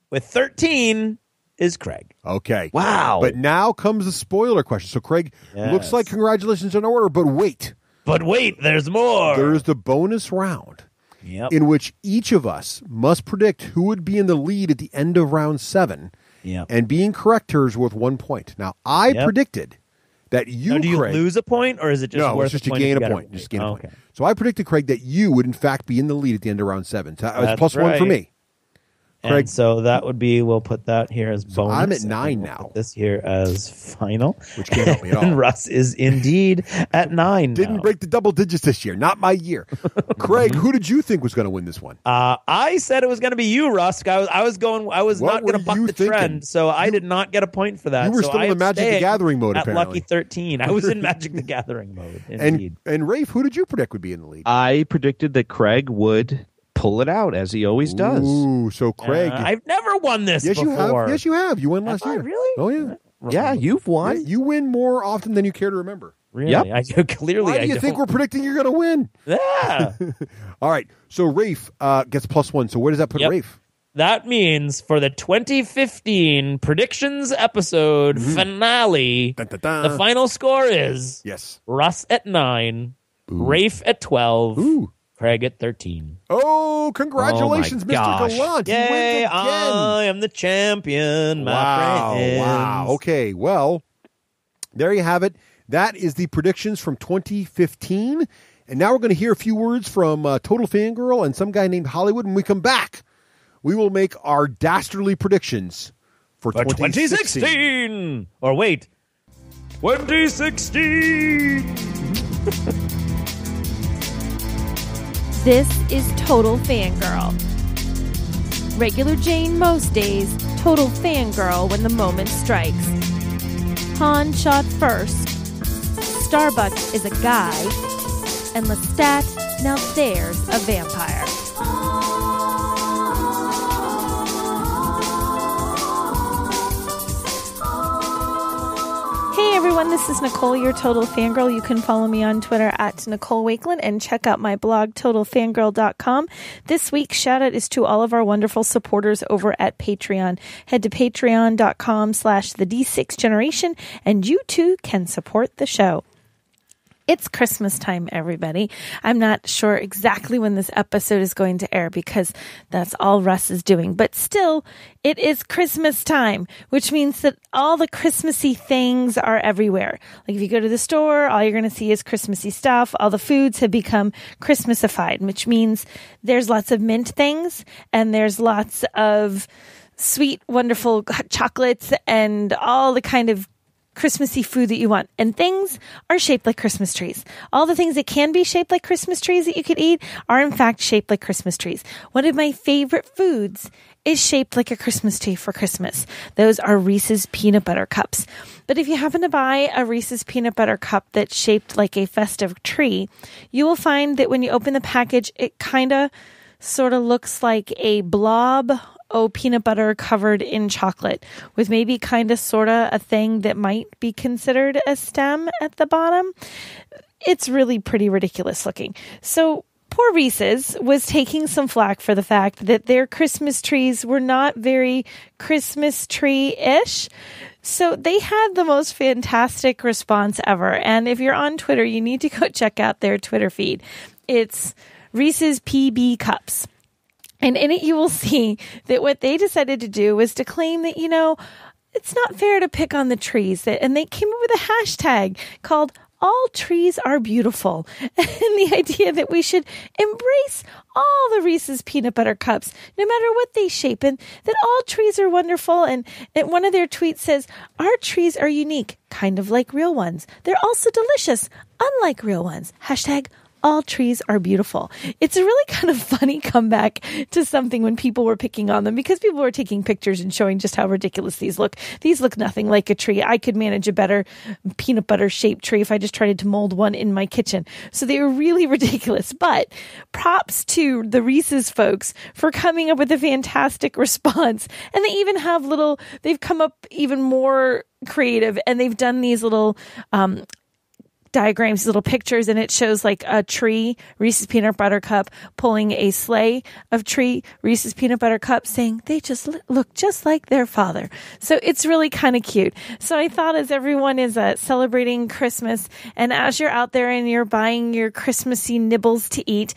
with 13, is Craig. Okay. Wow. But now comes the spoiler question. So, Craig, looks like congratulations in order, but wait. But wait, there's more. There's the bonus round in which each of us must predict who would be in the lead at the end of round 7. And being correctors worth 1 point. Now, I predicted that you, do you Craig, lose a point, or is it just worth it's just a point? You gain if a you point. Just gain a point. Okay. So I predicted, Craig, that you would in fact be in the lead at the end of round 7. So that was +1 for me. Craig, and so that would be, we'll put that here as bonus. I'm at 9 now. Put this here as final. Which can't help me at all. And Russ is indeed at 9 Didn't now. break the double digits this year. Not my year. Craig, who did you think was going to win this one? I said it was going to be you, Russ. I was not going to buck the thinking? trend, so I did not get a point for that. You were so still I in the am Magic the staying Gathering mode, at apparently. Lucky 13. I was in Magic the Gathering mode, indeed. And Raef, who did you predict would be in the lead? I predicted that Craig would pull it out, as he always does. Ooh, so Craig. I've never won this before. You have. Yes, you have. You won last year. Really? Oh, yeah. Yeah, you've won. Yeah, you win more often than you care to remember. Really? Yep. I do. Clearly, Why do you think we're predicting you're going to win? Yeah. All right. So Raef gets +1. So where does that put Raef? That means for the 2015 predictions episode finale, the final score is Russ at 9, Raef at 12, Craig at 13. Oh, congratulations, Mr. Gallant. Yay, He wins again. I am the champion, my friends. Wow. Okay, well, there you have it. That is the predictions from 2015. And now we're going to hear a few words from Total Fangirl and some guy named Hollywood. When we come back, we will make our dastardly predictions for 2016. Or wait, 2016. This is Total Fangirl. Regular Jane most days, Total Fangirl when the moment strikes. Han shot first. Starbuck is a guy. And Lestat, now there's a vampire. Hey everyone, this is Nicole, your Total Fangirl. You can follow me on Twitter at Nicole Wakeland and check out my blog, TotalFangirl.com. This week's shout out is to all of our wonderful supporters over at Patreon. Head to patreon.com/the D6 Generation and you too can support the show. It's Christmas time, everybody. I'm not sure exactly when this episode is going to air because that's all Russ is doing. But still, it is Christmas time, which means that all the Christmassy things are everywhere. Like if you go to the store, all you're going to see is Christmassy stuff. All the foods have become Christmasified, which means there's lots of mint things and there's lots of sweet, wonderful chocolates and all the kind of Christmassy food that you want. And things are shaped like Christmas trees. All the things that can be shaped like Christmas trees that you could eat are in fact shaped like Christmas trees. One of my favorite foods is shaped like a Christmas tree for Christmas. Those are Reese's peanut butter cups. But if you happen to buy a Reese's peanut butter cup that's shaped like a festive tree, you will find that when you open the package, it kind of sort of looks like a blob peanut butter covered in chocolate with maybe kind of sort of a thing that might be considered a stem at the bottom. It's really pretty ridiculous looking. So poor Reese's was taking some flack for the fact that their Christmas trees were not very Christmas tree-ish. So they had the most fantastic response ever. And if you're on Twitter, you need to go check out their Twitter feed. It's Reese's PB Cups. And in it, you will see that what they decided to do was to claim that, it's not fair to pick on the trees. And they came up with a hashtag called All Trees Are Beautiful. And the idea that we should embrace all the Reese's peanut butter cups, no matter what they shape, and that all trees are wonderful. And one of their tweets says, our trees are unique, kind of like real ones. They're also delicious, unlike real ones. Hashtag all trees are beautiful. It's a really kind of funny comeback to something when people were picking on them, because people were taking pictures and showing just how ridiculous these look. These look nothing like a tree. I could manage a better peanut butter shaped tree if I just tried to mold one in my kitchen. So they were really ridiculous. But props to the Reese's folks for coming up with a fantastic response. And they even have they've come up even more creative, and they've done these little diagrams, little pictures, and it shows like a tree, Reese's Peanut Butter Cup, pulling a sleigh of tree, Reese's Peanut Butter Cup, saying they just look just like their father. So it's really kind of cute. So I thought, as everyone is celebrating Christmas, and as you're out there and you're buying your Christmassy nibbles to eat,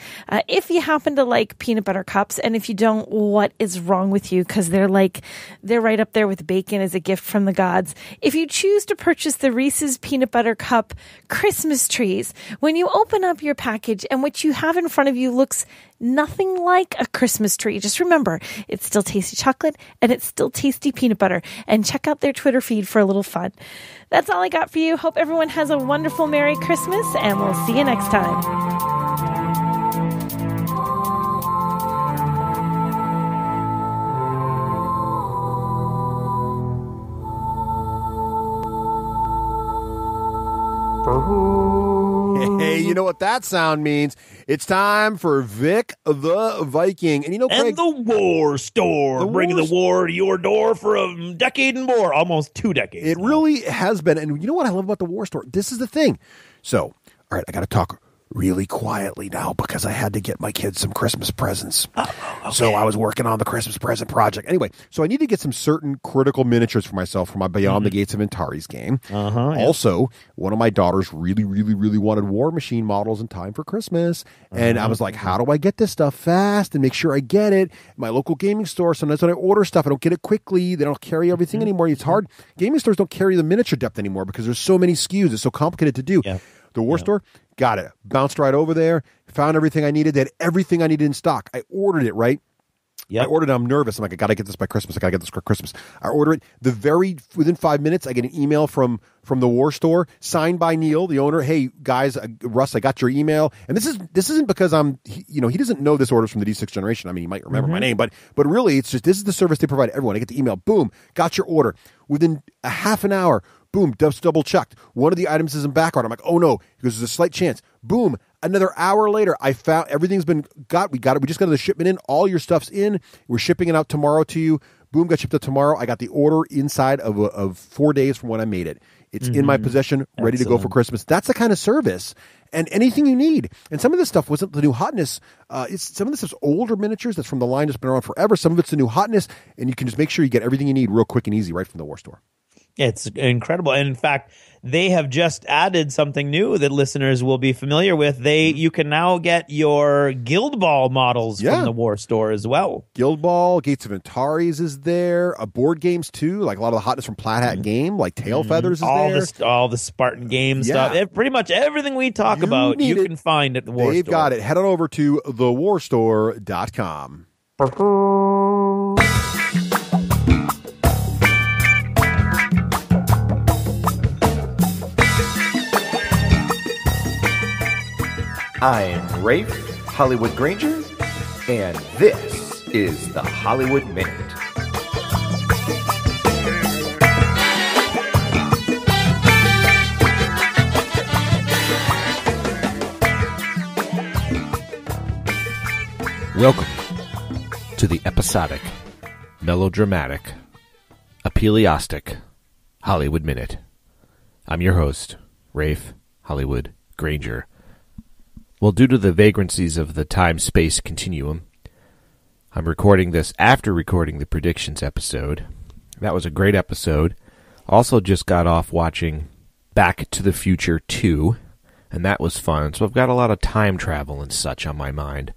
if you happen to like peanut butter cups, and if you don't, what is wrong with you? Because they're right up there with bacon as a gift from the gods. If you choose to purchase the Reese's Peanut Butter Cup Christmas trees, when you open up your package and what you have in front of you looks nothing like a Christmas tree, just remember, it's still tasty chocolate and it's still tasty peanut butter. And check out their Twitter feed for a little fun. That's all I got for you. Hope everyone has a wonderful Merry Christmas, and we'll see you next time. Hey, you know what that sound means? It's time for Vic the Viking. And Craig, the War Store, bringing the war to your door for a decade and more, almost 2 decades. It really has been. And you know what I love about the War Store? This is the thing. So, all right, I got to talk really quietly now because I had to get my kids some Christmas presents. Okay. So I was working on the Christmas present project. Anyway, so I need to get some certain critical miniatures for myself for my Beyond the Gates of Antares game. Also, one of my daughters really, really, really wanted War Machine models in time for Christmas. And I was like, how do I get this stuff fast and make sure I get it? My local gaming store, sometimes when I order stuff, I don't get it quickly. They don't carry everything anymore. It's hard. Gaming stores don't carry the miniature depth anymore because there's so many SKUs. It's so complicated to do. Yeah. The War Store, got it. Bounced right over there, found everything I needed. They had everything I needed in stock. I ordered it, right? I ordered it. I'm nervous. I'm like, I got to get this by Christmas. I got to get this for Christmas. I order it. Within 5 minutes, I get an email from the War Store, signed by Neil, the owner. Hey, guys, Russ, I got your email. And this isn't because he doesn't know this order's from the D6 generation. I mean, he might remember my name, but really, it's just, this is the service they provide everyone. I get the email. Boom, got your order. Within a half an hour, boom, double checked. One of the items is in backward. I'm like, oh no, because there's a slight chance. Boom, another hour later, I found everything's been got. We got it. We just got the shipment in. All your stuff's in. We're shipping it out tomorrow to you. Boom, got shipped out tomorrow. I got the order inside of 4 days from when I made it. It's in my possession, ready to go for Christmas. That's the kind of service. And anything you need. And some of this stuff wasn't the new hotness. Some of this is older miniatures that's from the line that's been around forever. Some of it's the new hotness, and you can just make sure you get everything you need real quick and easy right from the War Store. It's incredible. And in fact, they have just added something new that listeners will be familiar with. You can now get your Guild Ball models from the War Store as well. Guild Ball, Gates of Antares is there. Board games too, like a lot of the hotness from Plaid Hat Game, like Tail Feathers is there. All the Spartan game stuff. Pretty much everything we talk about, you can find at the War Store. They've got it. Head on over to thewarstore.com. I'm Raef, Hollywood Granger, and this is the Hollywood Minute. Welcome to the episodic, melodramatic, apeliostic Hollywood Minute. I'm your host, Raef Hollywood Granger. Well, due to the vagrancies of the time-space continuum, I'm recording this after recording the predictions episode. That was a great episode. Also just got off watching Back to the Future 2, and that was fun. So I've got a lot of time travel and such on my mind.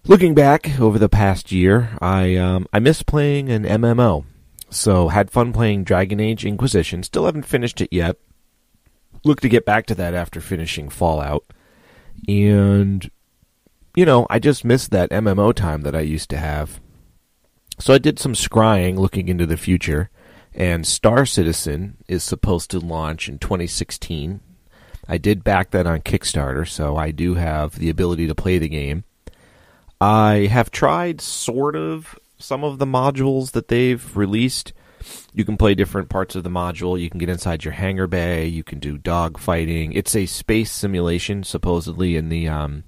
Looking back over the past year, I miss playing an MMO. So had fun playing Dragon Age Inquisition. Still haven't finished it yet. Look to get back to that after finishing Fallout. And, I just missed that MMO time that I used to have. So I did some scrying looking into the future. And Star Citizen is supposed to launch in 2016. I did back that on Kickstarter, so I do have the ability to play the game. I have tried sort of some of the modules that they've released. You can play different parts of the module. You can get inside your hangar bay. You can do dog fighting. It's a space simulation, supposedly, in the,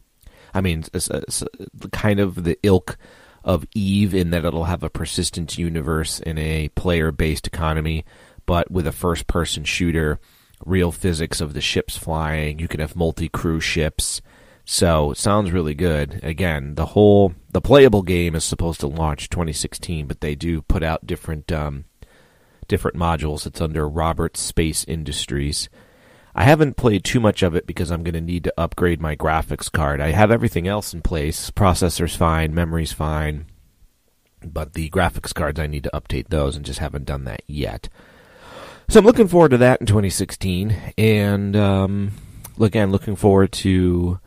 it's kind of the ilk of EVE in that it'll have a persistent universe in a player-based economy, but with a first-person shooter, real physics of the ships flying. You can have multi-crew ships. So it sounds really good. Again, the playable game is supposed to launch 2016, but they do put out different modules. It's under Roberts Space Industries. I haven't played too much of it because I'm going to need to upgrade my graphics card. I have everything else in place. Processor's fine, memory's fine, but the graphics cards, I need to update those and just haven't done that yet. So I'm looking forward to that in 2016, and again, looking forward to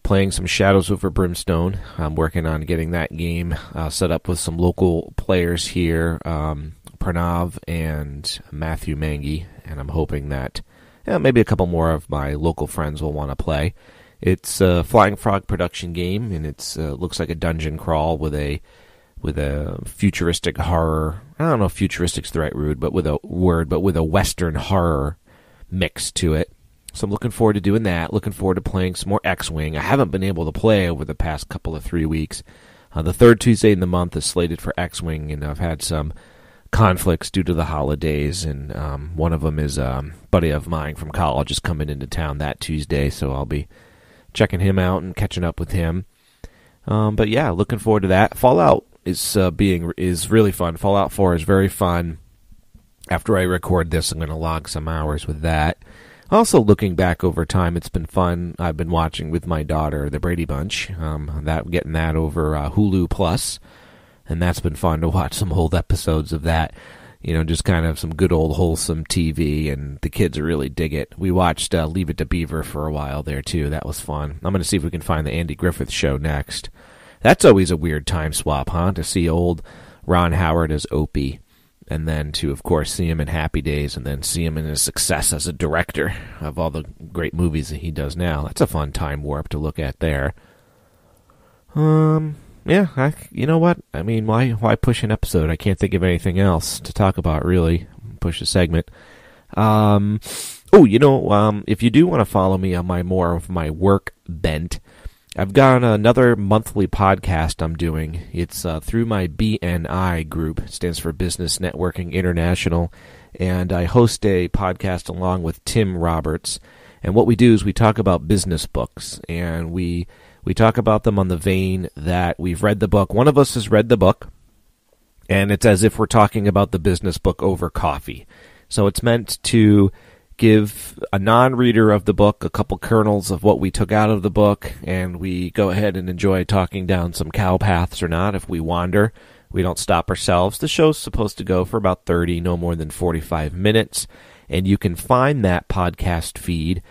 playing some Shadows over Brimstone. I'm working on getting that game set up with some local players here, Pranav and Matthew Mangy, and I'm hoping that maybe a couple more of my local friends will want to play. It's a Flying Frog production game, and it's looks like a dungeon crawl with a futuristic horror. I don't know if futuristic's the right word, but with a Western horror mix to it. So I'm looking forward to doing that. Looking forward to playing some more X-Wing. I haven't been able to play over the past couple of 3 weeks. The third Tuesday in the month is slated for X-Wing, and I've had some conflicts due to the holidays, and one of them is a buddy of mine from college is coming into town that Tuesday, so I'll be checking him out and catching up with him. But yeah, looking forward to that. Fallout is really fun. Fallout 4 is very fun. After I record this, I'm going to log some hours with that. Also, looking back over time, it's been fun. I've been watching with my daughter The Brady Bunch, getting that over Hulu Plus. And that's been fun to watch some old episodes of that. Just kind of some good old wholesome TV, and the kids really dig it. We watched Leave It to Beaver for a while there, too. That was fun. I'm going to see if we can find the Andy Griffith Show next. That's always a weird time swap, huh? To see old Ron Howard as Opie, and then to, of course, see him in Happy Days, and then see him in his success as a director of all the great movies that he does now. That's a fun time warp to look at there. Yeah, you know what? I mean, why push an episode? I can't think of anything else to talk about, really. Push a segment. If you do want to follow me on my work bent, I've got another monthly podcast I'm doing. It's through my BNI group. It stands for Business Networking International. And I host a podcast along with Tim Roberts. And what we do is we talk about business books. And we talk about them on the vein that we've read the book. One of us has read the book, and it's as if we're talking about the business book over coffee. So it's meant to give a non-reader of the book a couple kernels of what we took out of the book, and we go ahead and enjoy talking down some cow paths or not. If we wander, we don't stop ourselves. The show's supposed to go for about 30, no more than 45 minutes, and you can find that podcast feed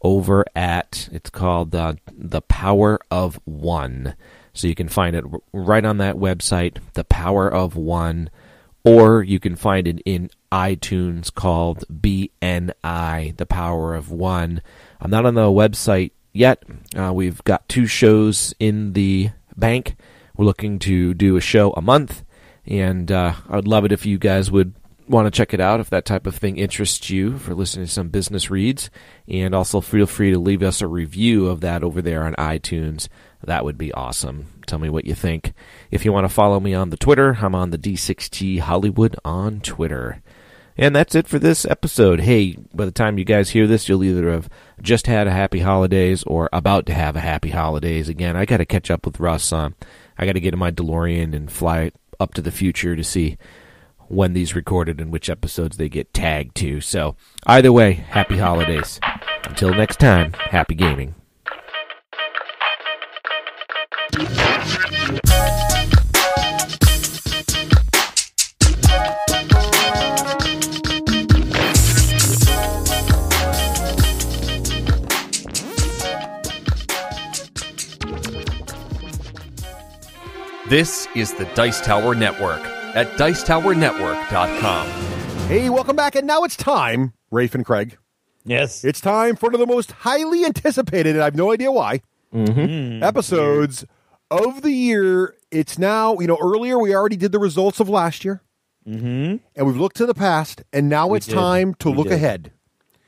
over at, it's called The Power of One. So you can find it right on that website, The Power of One, or you can find it in iTunes called BNI, The Power of One. I'm not on the website yet. We've got 2 shows in the bank. We're looking to do a show a month, and I would love it if you guys would want to check it out if that type of thing interests you for listening to some business reads. And also feel free to leave us a review of that over there on iTunes. That would be awesome. Tell me what you think. If you want to follow me on the Twitter, I'm on the D6G Hollywood on Twitter. And that's it for this episode. Hey, by the time you guys hear this, you'll either have just had a happy holidays or about to have a happy holidays. Again, I got to catch up with Russ. I got to get in my DeLorean and fly up to the future to see when these recorded and which episodes they get tagged to. So either way, happy holidays. Until next time, happy gaming. This is the Dice Tower Network at dicetowernetwork.com. Hey, welcome back, and now it's time, Raef and Craig. Yes. It's time for one of the most highly anticipated, and I have no idea why, episodes of the year. It's now, earlier we already did the results of last year, and we've looked to the past, and now it's time to look ahead.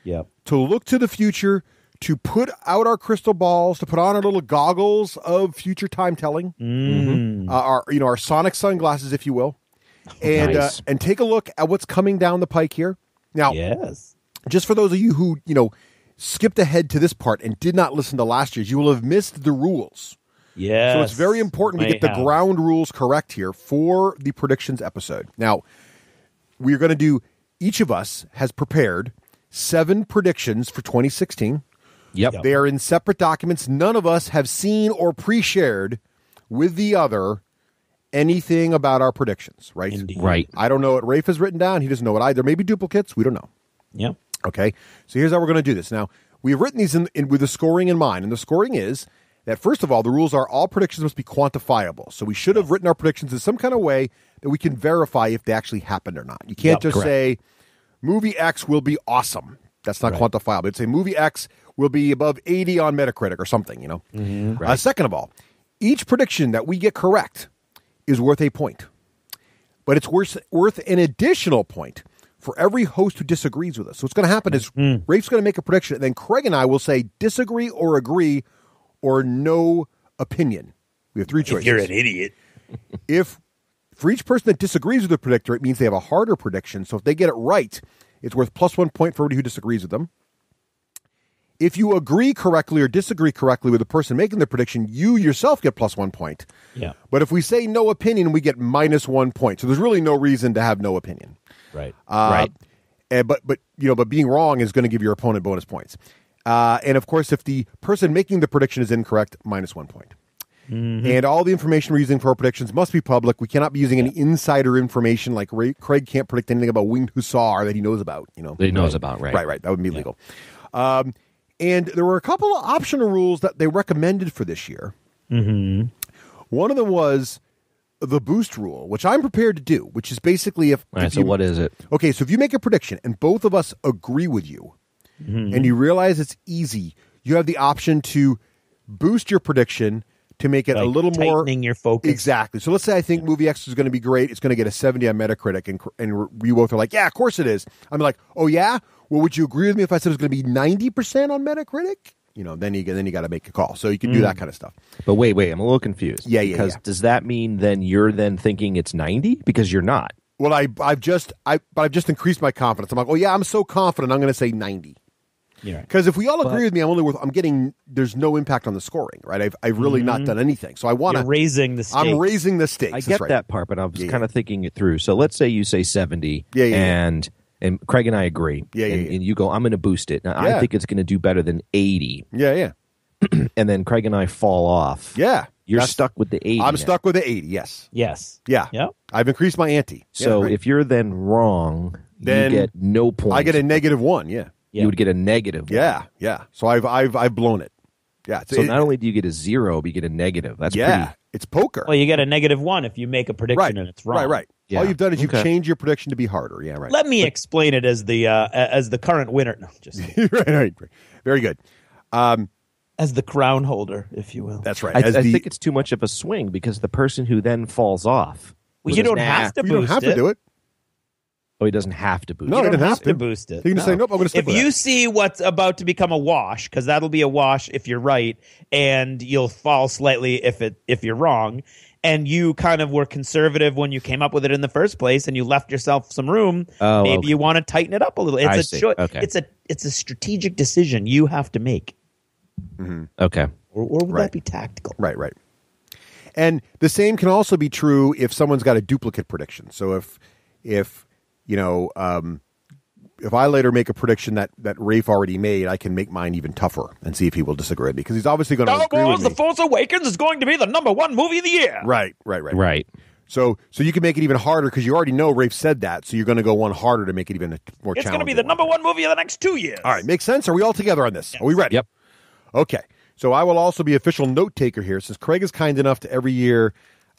Yep. To look to the future, to put out our crystal balls, to put on our little goggles of future time telling, our sonic sunglasses, if you will, and Nice. And take a look at what's coming down the pike here. Now, just for those of you who skipped ahead to this part and did not listen to last year's, you will have missed the rules. Yes. So it's very important we get the ground rules correct here for the predictions episode. Now, we're going to do, each of us has prepared 7 predictions for 2016. Yep. They are in separate documents. None of us have seen or pre-shared with the other anything about our predictions, right? Indeed. Right. I don't know what Raef has written down. He doesn't know what there may be duplicates. We don't know. Yep. Okay, so here's how we're going to do this. Now, we've written these in with the scoring in mind, and the scoring is that, first of all, the rules are all predictions must be quantifiable. So we should have written our predictions in some kind of way that we can verify if they actually happened or not. You can't just say, movie X will be awesome. That's not quantifiable. It's say movie X will be above 80 on Metacritic or something, Second of all, each prediction that we get correct is worth a point. But it's worth an additional point for every host who disagrees with us. So what's going to happen is Raef's going to make a prediction, and then Craig and I will say disagree or agree or no opinion. We have 3 choices. If you're an idiot. If for each person that disagrees with the predictor, it means they have a harder prediction. So if they get it right, it's worth +1 point for everybody who disagrees with them. If you agree correctly or disagree correctly with the person making the prediction, you yourself get +1 point. Yeah. But if we say no opinion, we get -1 point. So there's really no reason to have no opinion. Right. Right. But being wrong is going to give your opponent bonus points. And of course, if the person making the prediction is incorrect, -1 point. And all the information we're using for our predictions must be public. We cannot be using any insider information, like Craig can't predict anything about Winged Hussar that he knows about. That he knows about, right? Right. That would be legal. And there were a couple of optional rules that they recommended for this year. One of them was the boost rule, which I'm prepared to do, which is basically if So what is it? Okay, so if you make a prediction and both of us agree with you and you realize it's easy, you have the option to boost your prediction to make it a little more tightening your focus. Exactly. So let's say I think movie X is going to be great. It's going to get a 70 on Metacritic, and we both are like, yeah, of course it is. I'm like, oh yeah? Well, would you agree with me if I said it was going to be 90% on Metacritic? Then you got to make a call. So you can do that kind of stuff. But wait, I'm a little confused. Yeah. Because does that mean then you're then thinking it's 90? Because you're not. Well, I've just increased my confidence. I'm like, oh yeah, I'm so confident. I'm going to say 90. Yeah. Because if we all agree with me, I'm getting. There's no impact on the scoring, right? I've really not done anything. So I want to raising the stakes. I'm raising the stakes. I get that part, but I was kind of thinking it through. So let's say you say 70, and Craig and I agree, and you go, I'm going to boost it. Now I think it's going to do better than 80. Yeah. And then Craig and I fall off. Yeah. You're stuck with the 80. I'm stuck with the 80. Yes. Yeah. I've increased my ante. So if you're then wrong, then you get no points. I get a -1. Yeah. You would get a negative. Yeah. So I've blown it. Yeah. So not only do you get a 0, but you get a negative. That's pretty. It's poker. Well, you get a -1 if you make a prediction and it's wrong. Right. Yeah. All you've done is you've changed your prediction to be harder. Yeah. Right. Let me explain it as the current winner. No, just right. Very good. As the crown holder, if you will. That's right. I think it's too much of a swing because the person who then falls off. Well, you don't have to boost it. You don't have to do it. Oh, he doesn't have to boost No, it. he doesn't have to boost it. He can say, nope, I'm going to stick If with you that. see what's about to become a wash, because that'll be a wash if you're right, and you'll fall slightly if you're wrong, and you kind of were conservative when you came up with it in the first place, and you left yourself some room, maybe you want to tighten it up a little. It's a choice. Okay. It's a strategic decision you have to make. Mm-hmm. Okay. Or would that be tactical? Right. And the same can also be true if someone's got a duplicate prediction. So if I later make a prediction that Raef already made, I can make mine even tougher and see if he will disagree with me, because he's obviously going to agree with me. The Force Awakens is going to be the #1 movie of the year. Right. So you can make it even harder because you already know Raef said that, so you're going to go one harder to make it even more challenging. It's going to be the #1 movie of the next 2 years. All right, makes sense? Are we all together on this? Yes. Are we ready? Yep. Okay. So I will also be official note taker here, since Craig is kind enough to every year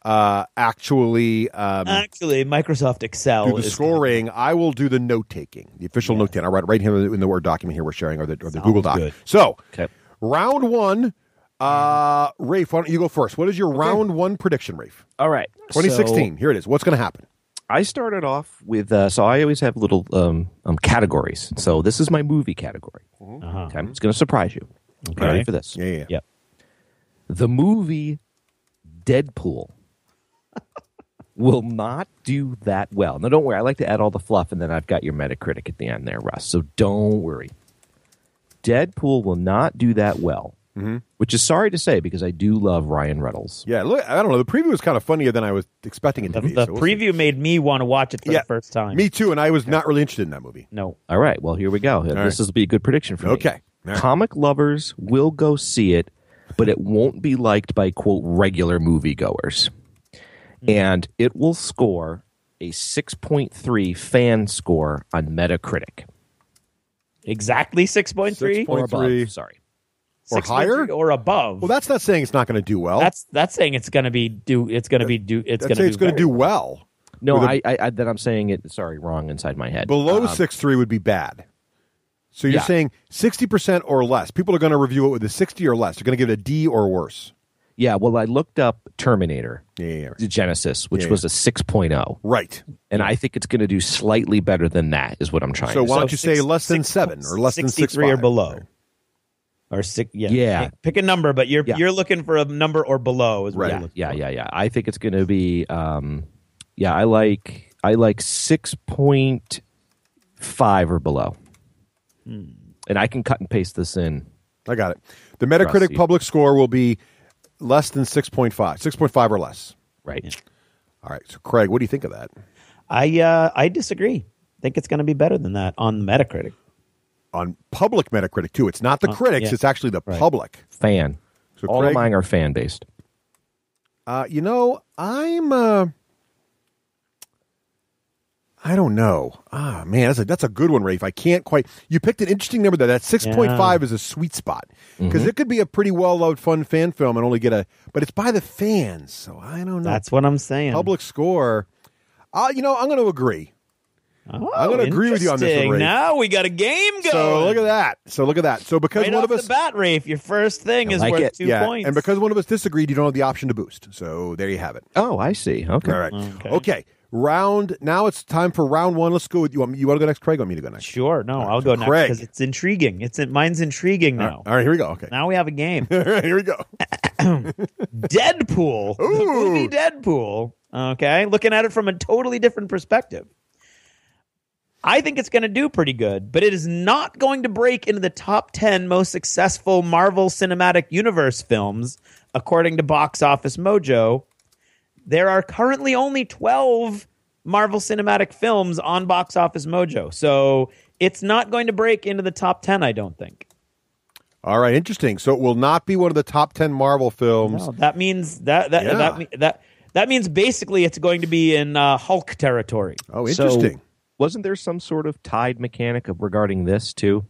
actually Microsoft Excel do the scoring. I will do the note taking, the official note taking. I'll write right here in the Word document here we're sharing, or the Google Doc. Good. So round one, Raef, why don't you go first? What is your round one prediction, Raef? All right, 2016. Here it is. What's going to happen? I started off with so I always have little categories. So this is my movie category. Okay, it's going to surprise you. Okay. Ready for this? Yeah. Yep. The movie Deadpool will not do that well. Now, don't worry. I like to add all the fluff, and then I've got your Metacritic at the end there, Russ. So don't worry. Deadpool will not do that well, which is sorry to say because I do love Ryan Reynolds. Yeah, look, I don't know. The preview was kind of funnier than I was expecting it to be. The preview made me want to watch it for the first time. Me too, and I was not really interested in that movie. No. All right. Well, here we go. This will be a good prediction for me. Okay. Right. Comic lovers will go see it, but it won't be liked by, quote, regular moviegoers. And it will score a 6.3 fan score on Metacritic. Exactly 6.3? Or above, sorry. Or higher? Or above. Well, that's not saying it's not going to do well. That's saying it's going to be it's going to do well. No, then I'm saying it, wrong inside my head. Below 6.3 would be bad. So you're saying 60% or less. People are going to review it with a 60 or less. They're going to give it a D or worse. Yeah, well, I looked up Terminator, right. Genesis, which was a 6.0. Right. And I think it's going to do slightly better than that, is what I'm trying to say. So why don't you say less than 7 or less than 6.3 or below? Right. Or 6, yeah. Pick a number, but you're looking for a number or below. Is right. Yeah. I think it's going to be, I like 6.5 or below. And I can cut and paste this in. I got it. The Metacritic public score will be less than 6.5. 6.5 or less. Right. Yeah. All right. So, Craig, what do you think of that? I disagree. I think it's going to be better than that on Metacritic. On public Metacritic, too. It's not the critics. It's actually the public. Fan. So, all Craig, of mine are fan-based. I don't know. Man, that's a good one, Raef. I can't quite. You picked an interesting number there. That 6.5 is a sweet spot because it could be a pretty well-loved, fun fan film and only get but it's by the fans, so I don't know. That's what I'm saying. Public score. I'm going to agree. Oh, I'm going to agree with you on this one, Raef. Now we got a game going. So look at that. So because right one off of us, the bat, Raef, your first thing is worth 2 points. And because one of us disagreed, you don't have the option to boost. So there you have it. Oh, I see. Okay. All right. Okay. Now it's time for round one. Let's go with you. You want to go next, Craig? Or want me to go next? Sure. No, I'll go next because it's intriguing. Mine's intriguing now. All right, here we go. Okay. Now we have a game. All right, here we go. Deadpool. Ooh. The movie Deadpool. Okay. Looking at it from a totally different perspective. I think it's going to do pretty good, but it is not going to break into the top 10 most successful Marvel Cinematic Universe films, according to Box Office Mojo. There are currently only 12 Marvel Cinematic films on Box Office Mojo, so it's not going to break into the top 10, I don't think. All right, interesting. So it will not be one of the top 10 Marvel films. No, that means that means basically it's going to be in Hulk territory. Oh, interesting. So, wasn't there some sort of tied mechanic regarding this too?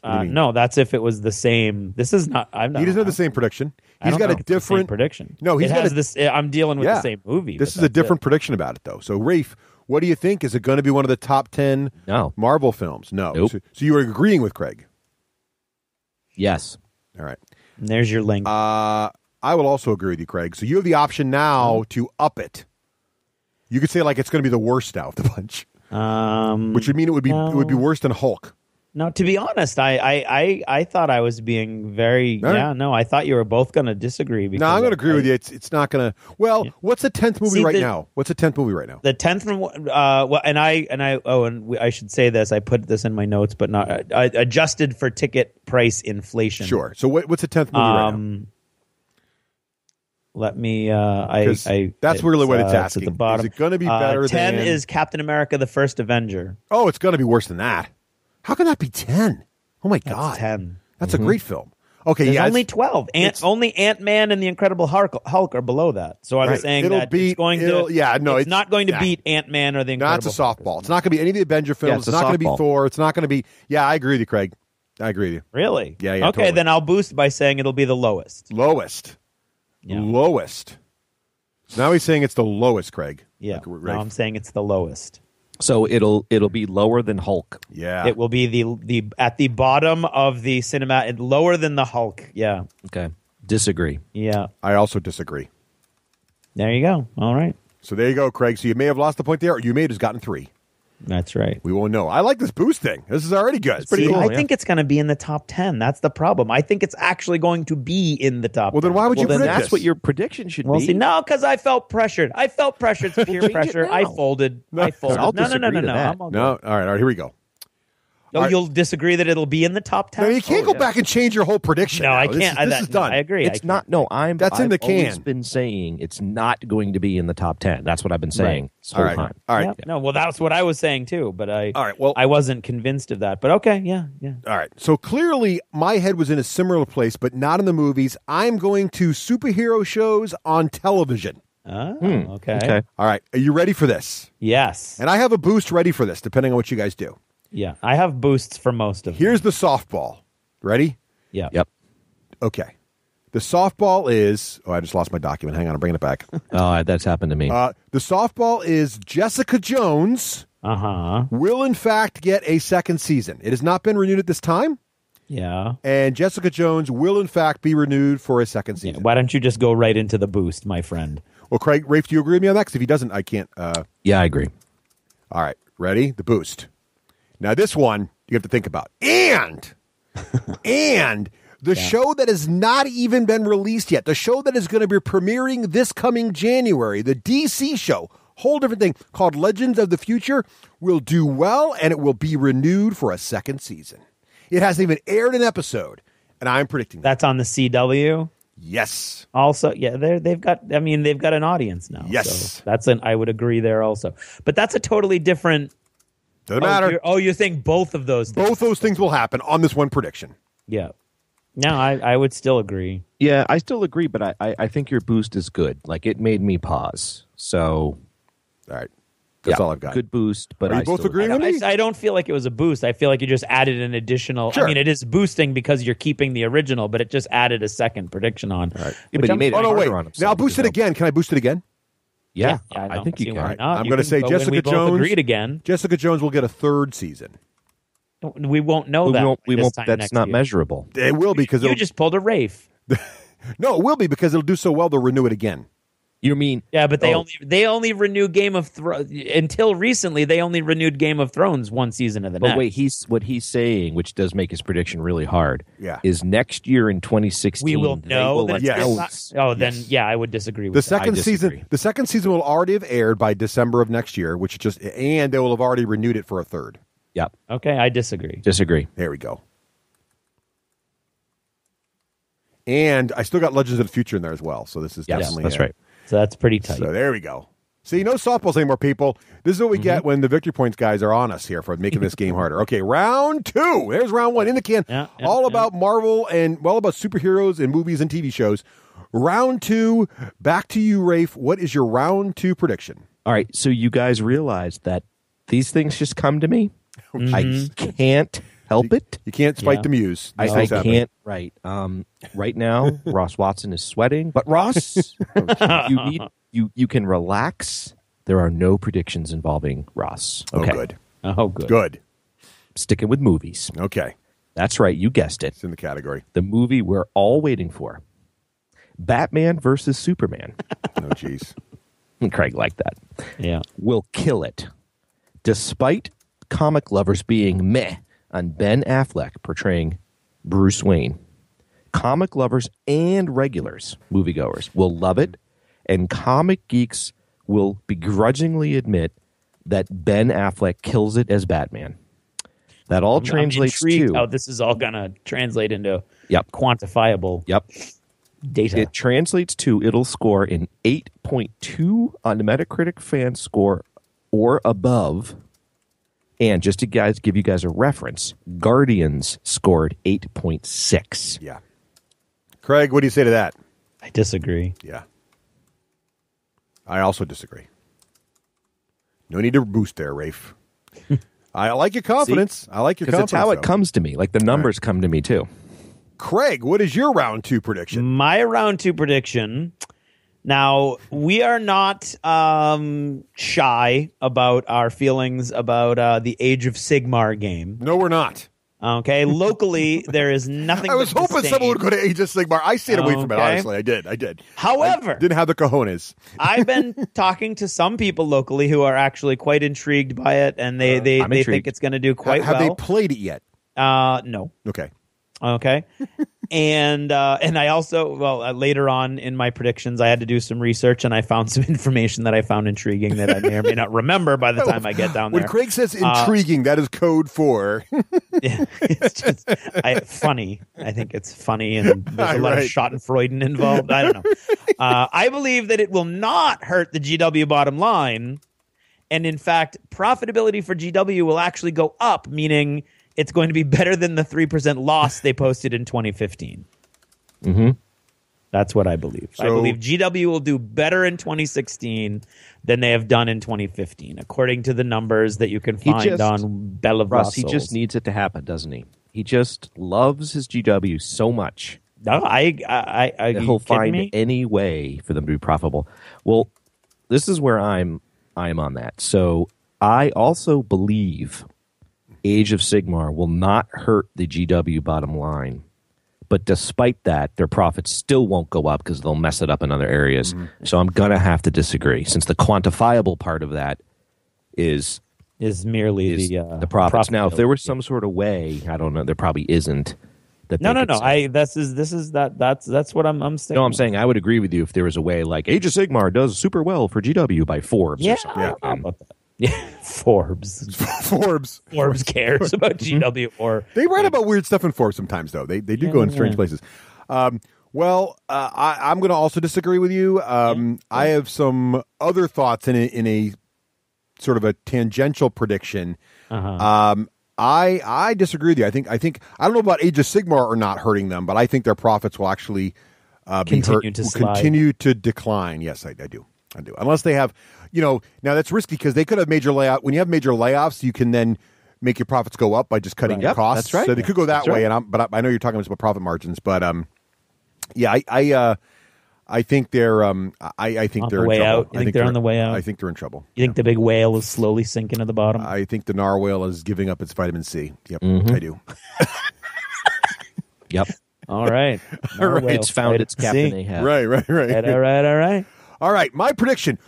No, that's if it was the same. This is not. He doesn't have the same prediction. He's got a different prediction. No, he's got this. I'm dealing with the same movie. This is a different prediction about it, though. So, Raef, what do you think? Is it going to be one of the top 10 Marvel films? No. Nope. So you are agreeing with Craig? Yes. All right. And there's your link. I will also agree with you, Craig. So you have the option now to up it. You could say like it's going to be the worst out of the bunch, which would mean it would be worse than Hulk. No, to be honest, I thought I was being very I thought you were both going to disagree. No, I'm going to agree with you. It's not going to. Well, what's the 10th movie now? What's the 10th movie right now? The 10th I should say this. I put this in my notes, but not adjusted for ticket price inflation. Sure. So what's the 10th movie right now? Let me. That's really what it's asking. At the bottom. Is it going to be better 10 than? is Captain America: The First Avenger. Oh, it's going to be worse than that. How can that be 10? Oh my God, That's 10. That's a great film. Okay, There's only 12. Only Ant-Man and the Incredible Hulk are below that. So I'm saying that it's going to. Yeah, no, it's not going to beat Ant-Man or the Incredible. That's a softball. It's not going to be any of the Avenger films. It's not going to be Thor. It's not going to be. Yeah, I agree with you, Craig. I agree with you. Really? Yeah. Okay, totally. then I'll boost by saying it'll be the lowest. Yeah. Lowest. So now he's saying it's the lowest, Craig. Yeah. Now I'm saying it's the lowest. So it'll be lower than Hulk. Yeah. It will be the at the bottom of the cinema, lower than the Hulk. Yeah. Okay. Disagree. Yeah. I also disagree. There you go. All right. So there you go, Craig. So you may have lost the point there, or you may have just gotten 3. That's right. We won't know. I like this boost thing. This is already good. It's pretty cool. I think it's going to be in the top 10. That's the problem. I think it's actually going to be in the top 10. Well, then why would you predict that's this? what your prediction should Well, be. see, no, because I felt pressured. It's peer pressure. I folded. I'll No. disagree to that. No. All right. Here we go. Oh, you'll disagree that it'll be in the top 10? No, you can't go back and change your whole prediction. No, now. I can't. This is done. I agree. It's not. No, That's in the can. I've always been saying it's not going to be in the top 10. That's what I've been saying this whole time. All right. Yeah. No, well, that's what I was saying too, but All right. Well, I wasn't convinced of that. But okay, yeah. All right. So clearly, my head was in a similar place, but not in the movies. I'm going to superhero shows on television. Oh, okay. All right. Are you ready for this? Yes. And I have a boost ready for this, depending on what you guys do. Yeah, I have boosts for most of them. Here's the softball. Ready? Yeah. Yep. Okay. The softball is... Oh, I just lost my document. Hang on, I'm bringing it back. Oh, that's happened to me. The softball is Jessica Jones will, in fact, get a second season. It has not been renewed at this time. Yeah. And Jessica Jones will, in fact, be renewed for a second season. Yeah. Why don't you just go right into the boost, my friend? Well, Craig, Rafe, do you agree with me on that? Because if he doesn't, I can't... Yeah, I agree. All right. Ready? The boost. Now, this one you have to think about. And the show that has not even been released yet, the show that is going to be premiering this coming January, the DC show, whole different thing, called Legends of the Future, will do well, and it will be renewed for a second season. It hasn't even aired an episode, and I'm predicting that. That's on the CW? Yes. Also, yeah, they've got an audience now. Yes. So I would agree there also. But that's a totally different... Doesn't matter. You're saying both of those things. Both those things will happen on this one prediction. Yeah. No, I would still agree. Yeah, I still agree, but I think your boost is good. Like, it made me pause. So... All right. That's all I've got. Good boost, but Are you both agreeing with me? I don't feel like it was a boost. I feel like you just added an additional... Sure. I mean, it is boosting because you're keeping the original, but it just added a second prediction on. All right. Yeah, but he made it harder on himself. Now I'll boost it again. Can I boost it again? Yeah, I think you can. Why not. I'm going to say Jessica Jones. Agreed again. Jessica Jones will get a third season. We won't know that. We won't. Time That's next not year. measurable. It will be because you just pulled a Rafe. No, it will be because it'll do so well. They'll renew it again. You mean? Yeah, but they only renew Game of Thrones until recently. They only renewed Game of Thrones one season of the next. But wait, what he's saying, which does make his prediction really hard. Yeah. Is next year in 2016 we will know that yes. then I would disagree with The that. second season. The second season will already have aired by December of next year, and they will have already renewed it for a third. Yep. Okay, I disagree. Disagree. There we go. And I still got Legends of the Future in there as well. So this is definitely that's right. So that's pretty tight. So there we go. See, no softballs anymore, people. This is what we get when the Victory Points guys are on us here for making this game harder. Okay, round 2. There's round 1 in the can. All about Marvel and about superheroes and movies and TV shows. Round 2, back to you, Rafe. What is your round 2 prediction? All right, so you guys realize that these things just come to me. I can't help it. You can't spite the muse. I can't. Right. Right now, Ross Watson is sweating. But Ross, you can relax. There are no predictions involving Ross. Okay. Oh, good. Good. Sticking with movies. Okay. That's right. You guessed it. It's in the category. The movie we're all waiting for. Batman versus Superman. Oh, jeez. Craig liked that. Yeah. Will kill it. Despite comic lovers being meh on Ben Affleck portraying Bruce Wayne. Comic lovers and regulars, moviegoers, will love it, and comic geeks will begrudgingly admit that Ben Affleck kills it as Batman. That all translates to how this is all going to translate into Yep. quantifiable data. It translates to it'll score an 8.2 on the Metacritic fan score or above. And just to give you guys a reference, Guardians scored 8.6. Yeah. Craig, what do you say to that? I disagree. Yeah. I also disagree. No need to boost there, Raef. I like your confidence. I like your confidence. Because it's how it comes to me. Like the numbers come to me too. Craig, what is your round 2 prediction? My round 2 prediction. Now, we are not shy about our feelings about the Age of Sigmar game. No, we're not. Okay, locally, there is nothing. I was but hoping someone would go to Age of Sigmar. I stayed away from it, honestly. I did. However, I didn't have the cojones. I've been talking to some people locally who are actually quite intrigued by it, and they think it's going to do quite well. Have they played it yet? No. Okay. And I also, later on in my predictions, I had to do some research, and I found some information that I found intriguing that I may or may not remember by the time I get down there. When Craig says intriguing, that is code for... Yeah, it's just funny. I think it's funny, and there's a lot of Schadenfreude involved. I don't know. I believe that it will not hurt the GW bottom line, and in fact, profitability for GW will actually go up, meaning it's going to be better than the 3% loss they posted in 2015. Mm-hmm. That's what I believe. I believe GW will do better in 2016 than they have done in 2015, according to the numbers that you can find on Bella Russ, he just needs it to happen, doesn't he? He just loves his GW so much. No, he'll find any way for them to be profitable. Well, this is where I'm on that. So I also believe Age of Sigmar will not hurt the GW bottom line. But despite that, their profits still won't go up because they'll mess it up in other areas. Mm-hmm. So I'm going to have to disagree, since the quantifiable part of that is merely the profits. Now, if there was some sort of way, I don't know, there probably isn't. That no. That's what I'm saying. No, I'm saying I would agree with you if there was a way like Age of Sigmar does super well for GW by Forbes or something. Yeah, about that. Yeah, Forbes cares about GW. Or they write about weird stuff in Forbes sometimes, though. They do go in strange places. I'm going to also disagree with you. I have some other thoughts in a sort of a tangential prediction. I disagree with you. I think I don't know about Age of Sigmar or not hurting them, but I think their profits will actually continue to decline. Yes, I do. Unless they have, now that's risky because they could have major layoff. When you have major layoffs, you can then make your profits go up by just cutting your costs. That's right. So they could go that way. But I know you're talking about profit margins. But I think they're I think they're in trouble. I think they're on the way out. I think they're in trouble. You think the big whale is slowly sinking to the bottom? I think the narwhal is giving up its vitamin C. Yep, I do. Yep. All right. It's found its Captain Ahab. Right. All right, my prediction.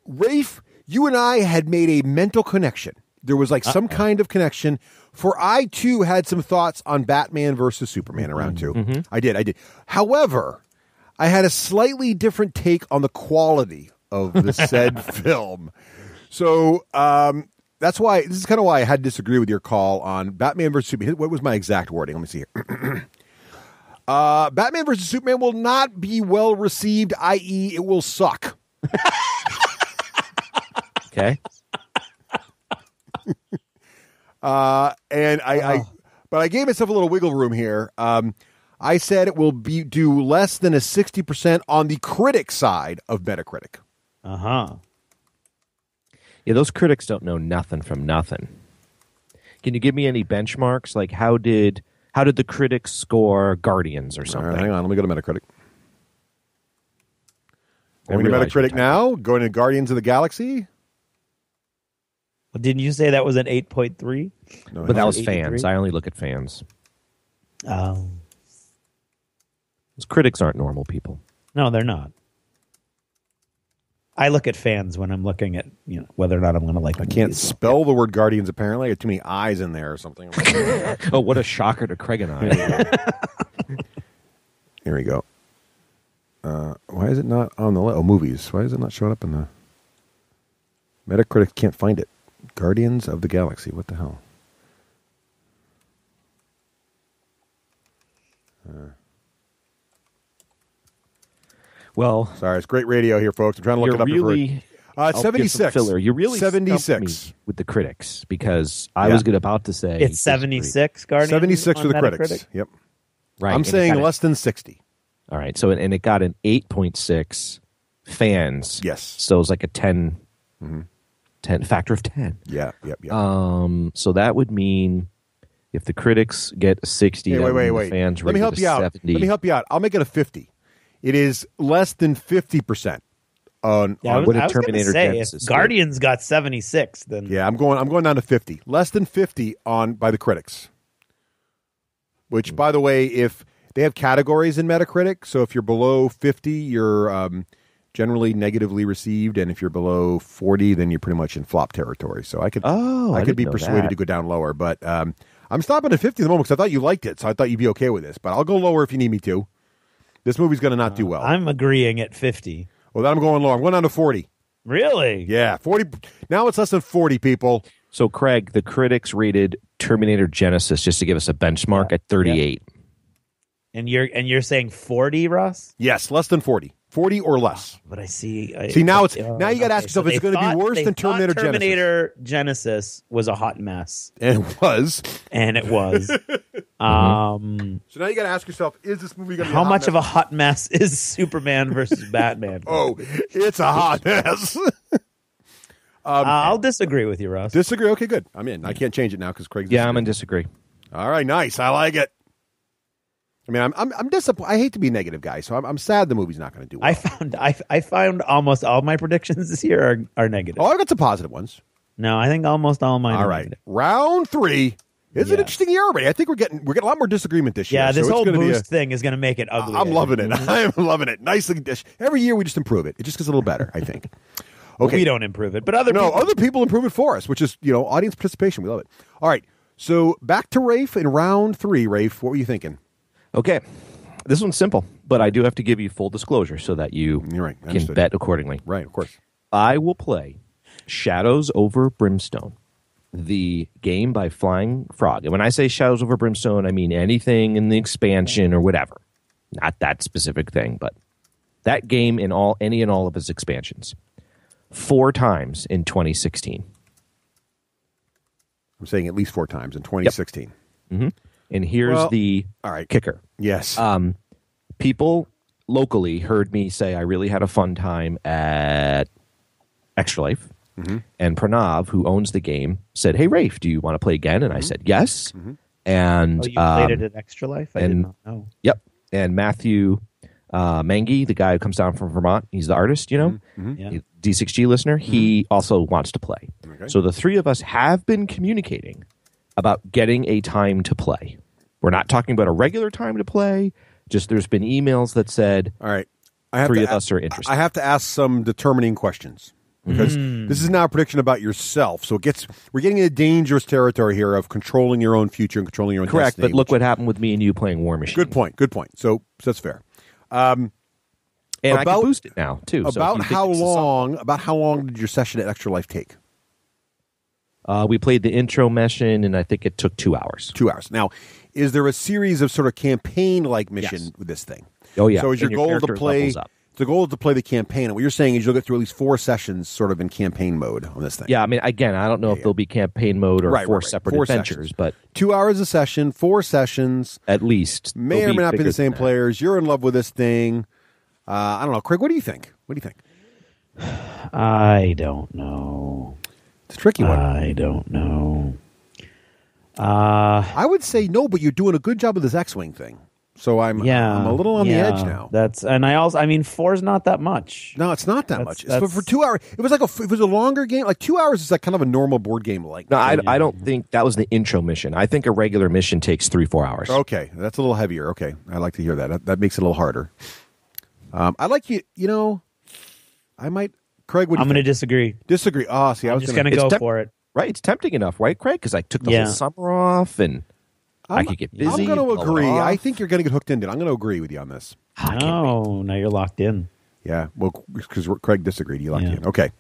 Raef, you and I had made a mental connection. There was like some kind of connection. For I, too, had some thoughts on Batman versus Superman around 2. Mm-hmm. I did. However, I had a slightly different take on the quality of the said film. So that's why, this is kind of why I had to disagree with your call on Batman versus Superman. What was my exact wording? Let me see here. Batman versus Superman will not be well received, i.e., it will suck. Okay. But I gave myself a little wiggle room here. I said it will do less than a 60% on the critic side of Metacritic. Yeah, those critics don't know nothing from nothing. Can you give me any benchmarks? Like how did the critics score Guardians or something? All right, hang on, let me go to Metacritic. Going to Metacritic now. Going to Guardians of the Galaxy. Well, didn't you say that was an 8.3? No, but that was fans. I only look at fans. Oh. Those critics aren't normal people. No, they're not. I look at fans when I'm looking at whether or not I'm going to like. I can't spell the word Guardians. Apparently, I got too many I's in there or something. Oh, what a shocker to Craig and I. Here we go. Why is it not on the list? Oh, movies. Why is it not showing up in the Metacritic? Can't find it. Guardians of the Galaxy. What the hell? Well, sorry, it's great radio here, folks. I'm trying to look it up. Really, 76. Filler. You really 76 with the critics because I was about to say it's 76. Guardians 76 for the Metacritic? critics. Yep. Right. I'm saying less than 60. All right. So and it got an 8.6 fans. Yes. So it was like a 10 factor of 10. Yeah. Yep. So that would mean if the critics get a 60, Hey, wait. the fans Let me help you out. 70. Let me help you out. I'll make it a 50. It is less than 50% on what a Terminator Genesis. If Guardians got 76, then I'm going down to 50. Less than 50 by the critics. Which, by the way, if they have categories in Metacritic, so if you're below 50, you're generally negatively received, and if you're below 40, then you're pretty much in flop territory. So I could be persuaded to go down lower, but I'm stopping at 50 at the moment because I thought you liked it, so I thought you'd be okay with this. But I'll go lower if you need me to. This movie's going to not do well. I'm agreeing at 50. Well, then I'm going lower. I'm going down to 40. Really? Yeah, 40. Now it's less than 40 people. So, Craig, the critics rated Terminator Genesis, just to give us a benchmark, at 38. Yeah. And you're saying 40, Russ? Yes, less than 40. 40 or less. But I see. Now you got to ask yourself, is it going to be worse than Terminator Genesis? Terminator Genesis was a hot mess. And it was. So now you got to ask yourself, is this movie going to be how much of a hot mess is Superman versus Batman? Oh, it's a hot mess. I'll disagree with you, Russ. Disagree? Okay, good. I'm in. I can't change it now because Craig's I'm in disagree. All right, nice. I like it. I mean, I'm disappointed. I hate to be a negative guy, so I'm sad the movie's not going to do well. I found almost all my predictions this year are negative. Oh, I've got some positive ones. No, I think almost all mine. All right, negative. round 3 is an interesting year already. I think we're getting a lot more disagreement this year. Yeah, this so whole boost thing is going to make it ugly. I'm loving it. I'm loving it. Nicely dish. Every year we just improve it. It just gets a little better, I think. Okay, we don't improve it, but other people improve it for us, which is audience participation. We love it. All right, so back to Raef in round 3. Raef, what were you thinking? Okay. This one's simple, but I do have to give you full disclosure so that you can bet accordingly. Right, of course. I will play Shadows Over Brimstone, the game by Flying Frog. And when I say Shadows Over Brimstone, I mean anything in the expansion or whatever. Not that specific thing, but that game in any and all of its expansions. 4 times in 2016. I'm saying at least 4 times in 2016. Yep. Mm-hmm. And here's the kicker. Yes. People locally heard me say I really had a fun time at Extra Life. Mm-hmm. And Pranav, who owns the game, said, "Hey, Raef, do you want to play again?" And I said, yes. Mm-hmm. And you played it at Extra Life? I did not know. Yep. And Matthew Mangi, the guy who comes down from Vermont, he's the artist, Mm-hmm. Yeah. D6G listener, he also wants to play. Okay. So the 3 of us have been communicating about getting a time to play. We're not talking about a regular time to play. Just there's been emails that said, all right, 3 of us are interested. I have to ask some determining questions because this is now a prediction about yourself. So we're getting into dangerous territory here of controlling your own future and controlling your own Correct, destiny. but look what happened with me and you playing War Machine. Good point. So that's fair. And I can boost it now too. About how long did your session at Extra Life take? We played the intro mission, and I think it took 2 hours. 2 hours. Now, is there a series of sort of campaign-like mission with this thing? Oh, yeah. So is your goal to play? The goal is to play the campaign. And what you're saying is you'll get through at least 4 sessions, sort of in campaign mode on this thing. Yeah, I mean, again, I don't know if there'll be campaign mode or 4 separate adventures, but 2 hours a session, 4 sessions, at least. May or may not be the same players. You're in love with this thing. I don't know, Craig. What do you think? I don't know. It's a tricky one. I don't know. I would say no, but you're doing a good job with this X-Wing thing. So I'm a little on the edge now. I mean, 4 is not that much. No, it's not that much. But for 2 hours, it was a longer game. Like 2 hours is like kind of a normal board game. Like no, I don't think that was the intro mission. I think a regular mission takes 3-4 hours. Okay, that's a little heavier. Okay, I like to hear that. That makes it a little harder. I like you. I might Craig, what do you I'm going to think? disagree. Disagree. Oh, see, I I'm was just going going to to... go for it. Right, it's tempting enough, right, Craig? Because I took the whole summer off, and I could get busy. I'm going to blow it agree. off. I think you're going to get hooked into it. I'm going to agree with you on this. No, now you're locked in. Yeah, well, because Craig disagreed. You locked you in. Okay.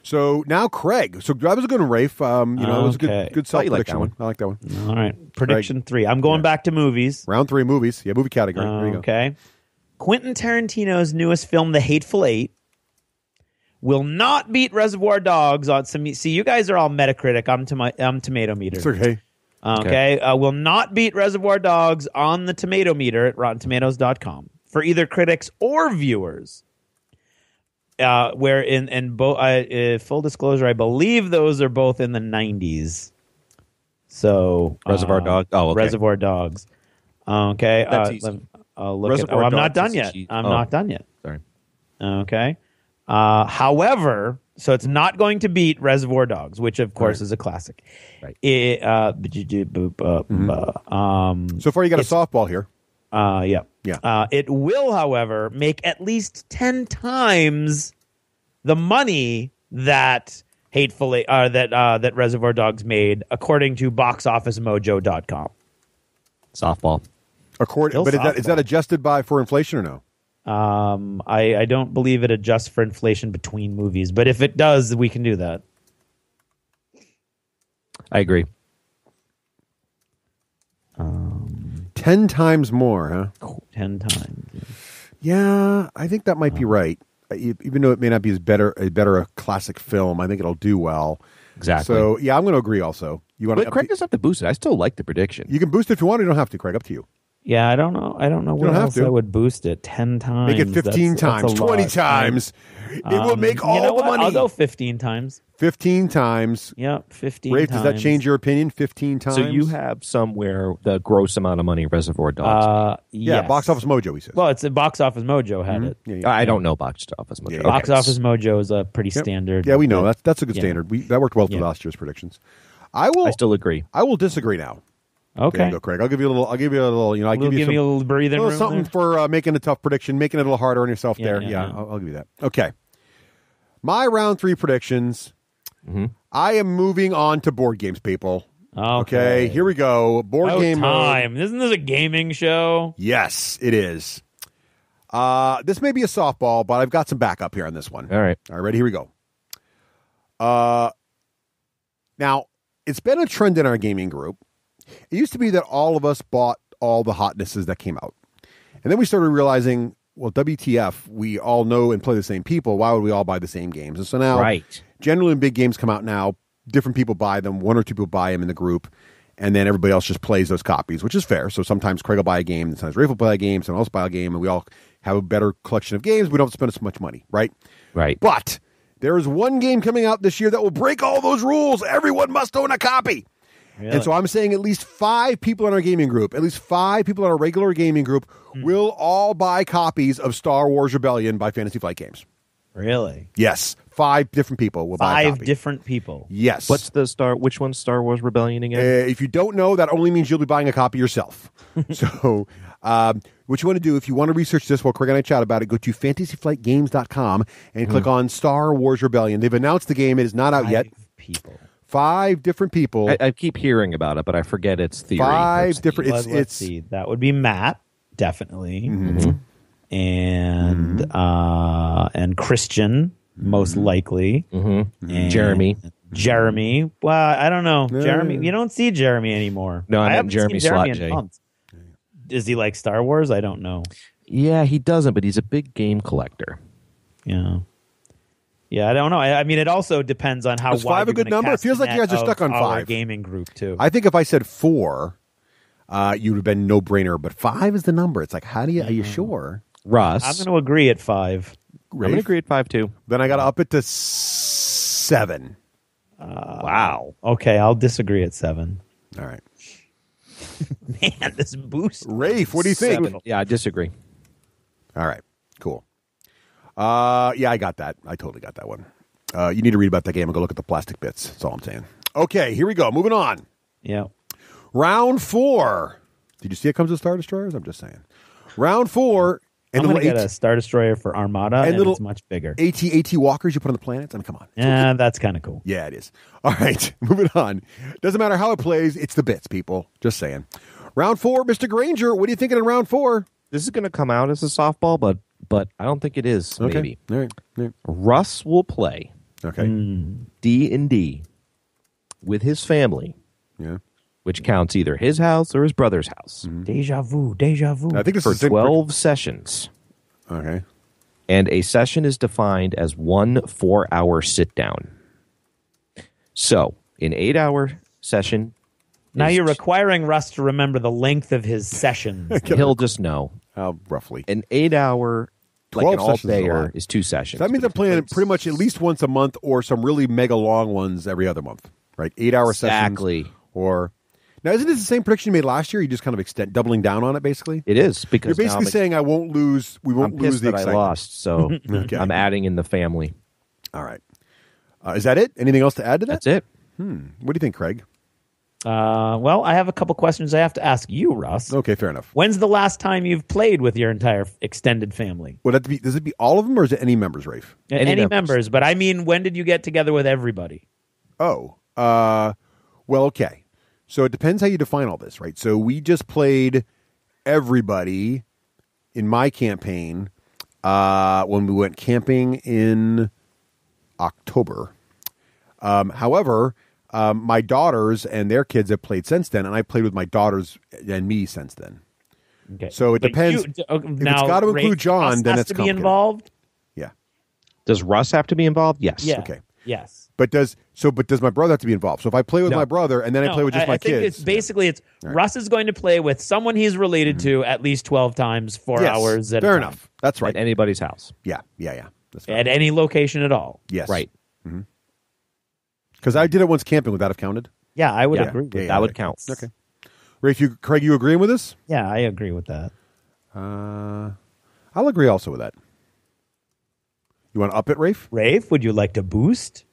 So now Craig. So that was a good one, Rafe. It was a good self-prediction one. I like that one. All right. Prediction 3. I'm going back to movies. Round 3, movies. Yeah, movie category. There you go. Okay. Quentin Tarantino's newest film, The Hateful Eight, will not beat Reservoir Dogs on some... See, you guys are all Metacritic. I'm Tomato Meter. It's okay. Okay. Will not beat Reservoir Dogs on the Tomato Meter at RottenTomatoes.com for either critics or viewers. Where in both, full disclosure, I believe those are both in the 90s. So Reservoir Dogs. Oh, okay. Reservoir Dogs. Okay. That's easy. I'll look Reservoir I'm not Dogs done is yet. a I'm cheat. not done yet. Sorry. Okay. However, so it's not going to beat Reservoir Dogs, which of course is a classic. Right. So far, you got a softball here. Yeah. Yeah. It will, however, make at least 10 times the money that that Reservoir Dogs made, according to BoxOfficeMojo.com. Softball. Is that adjusted for inflation or no? I don't believe it adjusts for inflation between movies, but if it does, we can do that. I agree. 10 times more, huh? 10 times. Yeah, I think that might be right. Even though it may not be a better classic film, I think it'll do well. Exactly. So yeah, I'm going to agree. Also, But Craig doesn't have to boost it. I still like the prediction. You can boost it if you want. You don't have to, Craig. Up to you. Yeah, I don't know. Where else I would boost it. 10 times. Make it 15 times, 20 times. It will make all the money. I'll go 15 times. 15 times. Yep, 15 Rafe, times. does that change your opinion? 15 times. So you have somewhere the gross amount of money Reservoir Dogs. Yeah, yes. Box Office Mojo, he says. Well, it's a Box Office Mojo had it. Yeah. I don't know Box Office Mojo. Yeah, Box Office Mojo is a pretty standard. Yeah, we know. That's a good standard. That worked well for last year's predictions. I still agree. I will disagree now. Okay. There you go, Craig. I'll give you a little. Give you a little breathing room. Something for making a tough prediction, making it a little harder on yourself. Yeah, there. yeah. I'll give you that. Okay. My round 3 predictions. Mm-hmm. I am moving on to board games, people. Okay. Here we go. Board game time. mode. Isn't this a gaming show? Yes, it is. This may be a softball, but I've got some backup here on this one. All right. Ready? Here we go. Now, it's been a trend in our gaming group. It used to be that all of us bought all the hotnesses that came out. And then we started realizing, well, WTF, we all know and play the same people. Why would we all buy the same games? And so now, generally when big games come out now, different people buy them. 1 or 2 people buy them in the group. And then everybody else just plays those copies, which is fair. So sometimes Craig will buy a game, sometimes Raef will play a game, someone else will buy a game, and we all have a better collection of games. We don't have to spend so much money, right? Right. But there is one game coming out this year that will break all those rules. Everyone must own a copy. Really? And so I'm saying at least 5 people in our gaming group, at least 5 people in our regular gaming group will all buy copies of Star Wars Rebellion by Fantasy Flight Games. Really? Yes. 5 different people will buy a copy. 5 different people? Yes. Which one's Star Wars Rebellion again? If you don't know, that only means you'll be buying a copy yourself. So what you want to do, if you want to research this while Craig and I chat about it, go to fantasyflightgames.com and click on Star Wars Rebellion. They've announced the game. It is not out yet. 5 people. 5 different people. I keep hearing about it, but I forget its theory. 5 different. Let's see. That would be Matt, definitely, and Christian, most likely, and Jeremy. Well, I don't know. Jeremy, you don't see Jeremy anymore. No, I haven't Jeremy seen Jeremy Slot in J. months. Is he like Star Wars? I don't know. Yeah, he doesn't, but he's a big game collector. Yeah. Yeah, I don't know. I mean, it also depends on how Is wide 5 a good number? It feels like you guys are stuck on 5. Gaming group too. I think if I said 4, you would have been no brainer. But 5 is the number. It's like, are you sure? Russ, I'm going to agree at 5. I'm going to agree at 5 too. Then I got to up it to 7. Wow. Okay, I'll disagree at 7. All right. Man, this boost. Raef, what do you think? 7. Yeah, I disagree. All right, cool. Yeah, I got that. I totally got that one. You need to read about that game and go look at the plastic bits. That's all I'm saying. Okay, here we go. Moving on. Yeah. Round 4. Did you see it comes with Star Destroyers? I'm just saying. Round 4, I'm going to get a Star Destroyer for Armada, and little it's much bigger. AT walkers you put on the planets. I mean, come on. Yeah, that's kind of cool. Yeah, it is. All right, moving on. Doesn't matter how it plays. It's the bits, people. Just saying. Round 4, Mr. Granger. What are you thinking in round 4? This is going to come out as a softball, but I don't think it is. Okay. Maybe. All right. Russ will play. Okay. D&D with his family. Yeah. Which counts either his house or his brother's house. Deja vu. I think this for is 12 sessions. Okay. And a session is defined as 1 4-hour sit down. So, an 8-hour session. Now you're requiring Russ to remember the length of his sessions. He'll just know. Roughly. An 8-hour, like 12 an sessions all-dayer, is 2 sessions. So that means I'm playing it pretty much at least once a month or some really mega long ones every other month. Right? 8-hour Exactly. sessions. Or... Now, isn't this the same prediction you made last year? You just kind of doubling down on it, basically? It is, because you're basically saying I won't lose. We won't I'm lose pissed the that excitement. I lost, so Okay. I'm adding in the family. All right. Is that it? Anything else to add to that? That's it. What do you think, Craig? Well, I have a couple questions I have to ask you, Russ. Okay, fair enough. When's the last time you've played with your entire extended family? Well, does it be all of them, or is it any members, Rafe? Any members, but I mean, when did you get together with everybody? Oh, well, okay. So it depends how you define all this, right? So we just played everybody in my campaign when we went camping in October. However, my daughters and their kids have played since then, and I played with my daughters and me since then. Okay. So it depends. If it's got to include John, Russ then has it's to be complicated. involved. Yeah. Does Russ have to be involved? Yes. Yeah. Okay. Yes. But does my brother have to be involved? So if I play with my brother and then I play with just my I think kids, it's basically Russ is going to play with someone he's related to at least 12 times, 4 Yes, hours at a fair time. enough. That's right. At anybody's house. Yeah. That's fair. At any location at all. Yes. Right. Because I did it once camping. Would that have counted? Yeah, I would Yeah. agree with Yeah, that. That would count. Okay. Rafe, Craig, you agreeing with this? Yeah, I agree with that. I'll agree also with that. You want to up it, Rafe? Rafe, would you like to boost?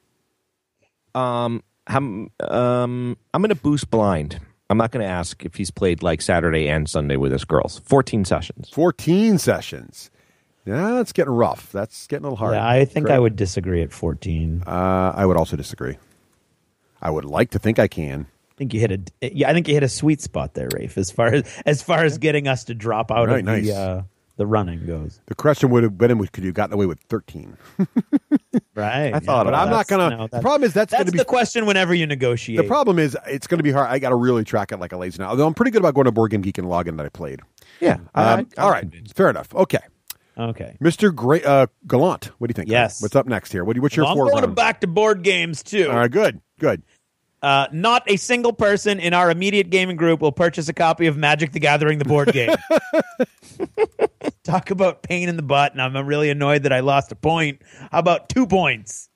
I'm going to boost blind. I'm not going to ask if he's played like Saturday and Sunday with his girls. 14 sessions. 14 sessions. Yeah, that's getting rough. That's getting a little hard. Yeah, I think Craig? I would disagree at 14. I would also disagree. I would like to think I can. I think you hit a sweet spot there, Rafe, as far as getting us to drop out Right, of nice. the running goes. The question would have been, could you have gotten away with 13? Right. I thought But I'm not going to. The problem is that's going to be the question whenever you negotiate. The problem is it's going to be hard. I got to really track it like a lazy now. Although I'm pretty good about going to Board Game Geek and log in that I played. Yeah. All right. Fair enough. Okay. Mr. Gallant, what do you think? Yes. What's up next here? What's your I'm foreground? going back to board games too. All right. Good. Not a single person in our immediate gaming group will purchase a copy of Magic the Gathering, the board game. Talk about pain in the butt, and I'm really annoyed that I lost a point. How about 2 points?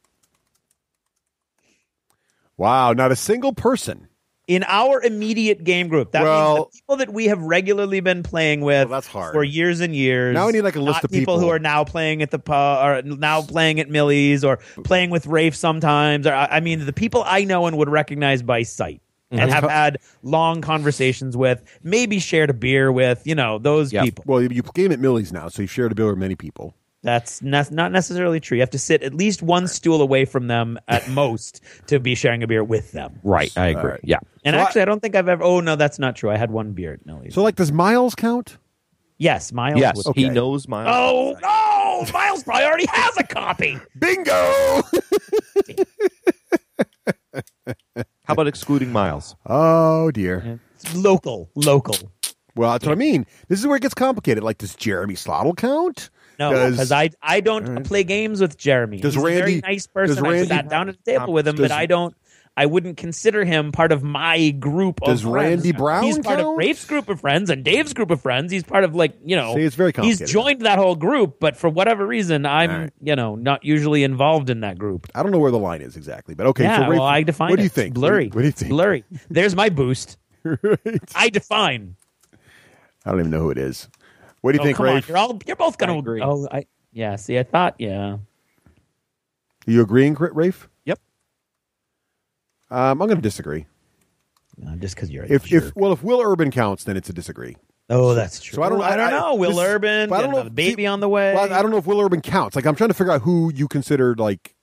Wow, not a single person. In our immediate game group. That means the people that we have regularly been playing with that's hard. for years and years. Now I need like a list of people who are now playing at the pub, or now playing at Millie's, or playing with Rafe sometimes. Or I mean, the people I know and would recognize by sight. And have had long conversations with, maybe shared a beer with, those people. Well, you game at Millie's now, so you shared a beer with many people. That's not necessarily true. You have to sit at least one stool away from them at most to be sharing a beer with them. Right, I agree. Right. Yeah. And So actually, I don't think I've ever... Oh, no, that's not true. I had one beer at Millie's. So, does Miles count? Yes, Miles. Yes, would. he knows Miles. Oh, no! Miles probably already has a copy. Bingo! How about excluding Miles? Oh, dear. It's local. Well, that's what I mean. This is where it gets complicated. Like, does Jeremy Slottle count? No, because I don't play games with Jeremy. Does He's Randy- a very nice person. does Randy- I sat down at the table with him, but I wouldn't consider him part of my group of Does friends. Randy Brown He's part count? of Rafe's group of friends and Dave's group of friends. He's part of See, it's very complicated. He's joined that whole group, but for whatever reason, I'm not usually involved in that group. I don't know where the line is exactly, but okay. Yeah, so Rafe, I define it. What do you think? It's blurry. What do you think? It's blurry. There's my boost. Right. I define. I don't even know who it is. What do you think, come on. Rafe? You're both going to agree. Yeah, see, I thought, yeah. Are you agreeing, Rafe? Yep. I'm going to disagree. Just because you're If Will Urban counts, then it's a disagree. Oh, that's true. So I don't know. Will Urban, I don't know the baby on the way. Well, I don't know if Will Urban counts. Like, I'm trying to figure out who you consider like.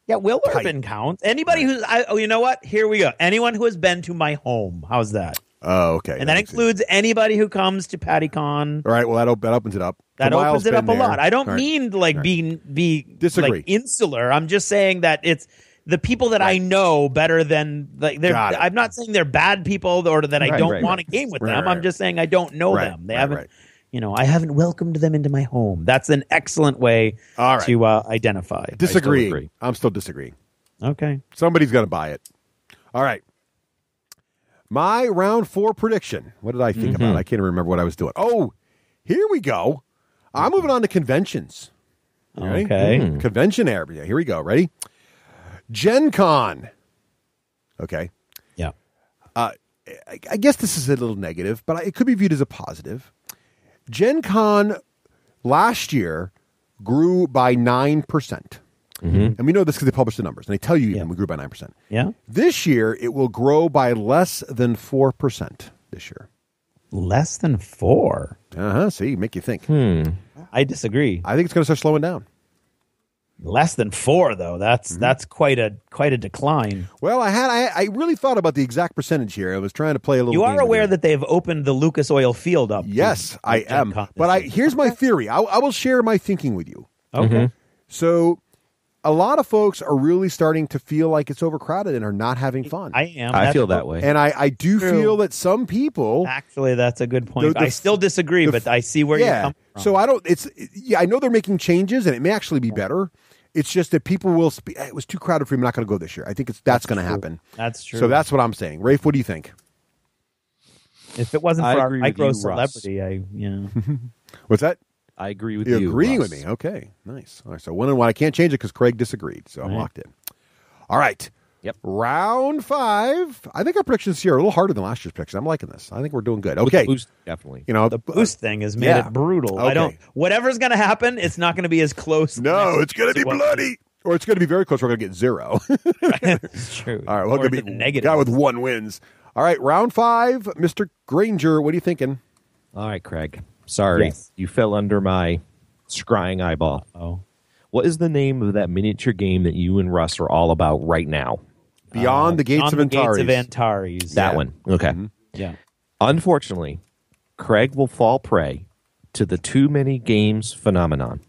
Yeah, Will Urban counts. Anybody who's. You know what? Here we go. Anyone who has been to my home. How's that? Oh, okay. And that includes anybody who comes to PattyCon. All right. Well, that opens it up. That opens it up a lot. I don't All mean to like be Disagree. like insular. I'm just saying that it's the people that I know better than like they're. I'm not saying they're bad people or that I don't want a game with them. I'm just saying I don't know them. They haven't. You know, I haven't welcomed them into my home. That's an excellent way to identify. Disagree. I'm still disagreeing. Okay. Somebody's going to buy it. All right. My round 4 prediction. What did I think about? I can't remember what I was doing. Oh, here we go. I'm moving on to conventions. Okay. Convention area. Here we go. Ready? Gen Con. Okay. Yeah. I guess this is a little negative, but it could be viewed as a positive. Gen Con last year grew by 9%. And we know this because they published the numbers, and they tell you even we grew by 9%. Yeah. This year, it will grow by less than 4% this year. Less than 4? See, make you think. I disagree. I think it's going to start slowing down. Less than 4, though. That's quite a decline. Well, I really thought about the exact percentage here. I was trying to play a little. You are game aware here. that they've opened the Lucas Oil Field up? Yes, I am. But here's my theory. I will share my thinking with you. Okay. So, a lot of folks are really starting to feel like it's overcrowded and are not having fun. I am. I feel that way. And I do feel that some people. Actually, that's a good point. I still disagree, but I see where you're coming from. So I don't. I know they're making changes, and it may actually be better. It's just that people will. It was too crowded for me. I'm not going to go this year. I think that's going to happen. That's true. So that's what I'm saying. Rafe, what do you think? If it wasn't for our micro Russ. celebrity, What's that? I agree with You're you. agreeing Russ. with me. Okay, nice. All right, so 1 and 1. I can't change it because Craig disagreed, so I'm locked in. All right. Yep. Round 5. I think our predictions here are a little harder than last year's predictions. I'm liking this. I think we're doing good. With Okay. the boost, definitely. You know, the boost thing has made it brutal. Okay. Whatever's going to happen, it's not going to be as close. No, it's going to be bloody. Or it's going to be very close. We're going to get 0. That's true. All right, well, going to be negative. Guy with 1 wins. All right, round 5, Mr. Granger, what are you thinking? All right, Craig. Sorry. Yes. You fell under my scrying eyeball. Oh. What is the name of that miniature game that you and Russ are all about right now? Beyond the Gates of Antares. Gates of Antares. That one. Okay. Yeah. Unfortunately, Craig will fall prey to the too many games phenomenon.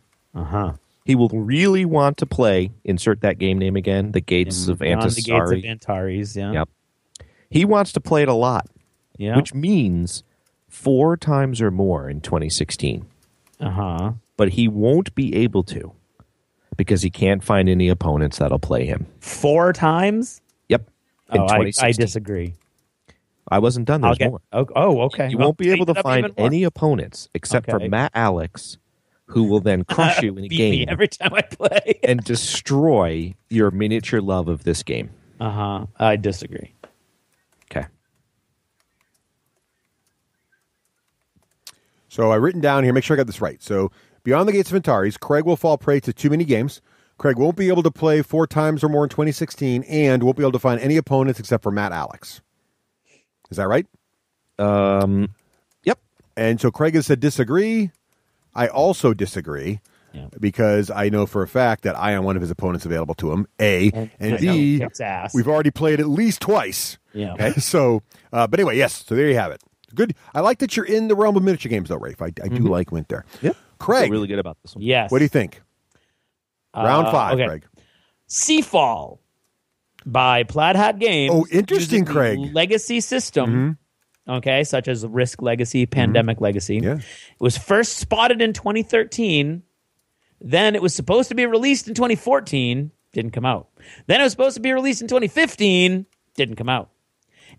He will really want to play, insert that game name again, the Gates of Antares. The Gates of Antares, yeah. Yep. He wants to play it a lot, Yeah. which means 4 times or more in 2016. But he won't be able to because he can't find any opponents that'll play him. 4 times? Yep. In I 2016. disagree. I wasn't done. There's more. Okay. You Well, won't be able to take it up find even more. any opponents except for Okay. Matt Alex, who will then crush you in a Beat me game every time I play. and destroy your miniature love of this game. I disagree. Okay. So I've written down here, make sure I got this right. So Beyond the Gates of Antares, Craig will fall prey to too many games. Craig won't be able to play 4 times or more in 2016 and won't be able to find any opponents except for Matt Alex. Is that right? Yep. And so Craig has said disagree. I also disagree because I know for a fact that I am one of his opponents available to him, A. And B, we've already played at least twice. Yeah. Okay? So, but anyway, yes. So there you have it. Good. I like that you're in the realm of miniature games, though, Rafe. I do like Wint there. Yep. Craig. I feel really good about this one. Yes. What do you think? Round 5, okay. Craig. Seafall by Plaid Hat Games. Oh, interesting, using the Craig. Legacy system, okay, such as Risk Legacy, Pandemic Legacy. Yeah. It was first spotted in 2013. Then it was supposed to be released in 2014. Didn't come out. Then it was supposed to be released in 2015. Didn't come out.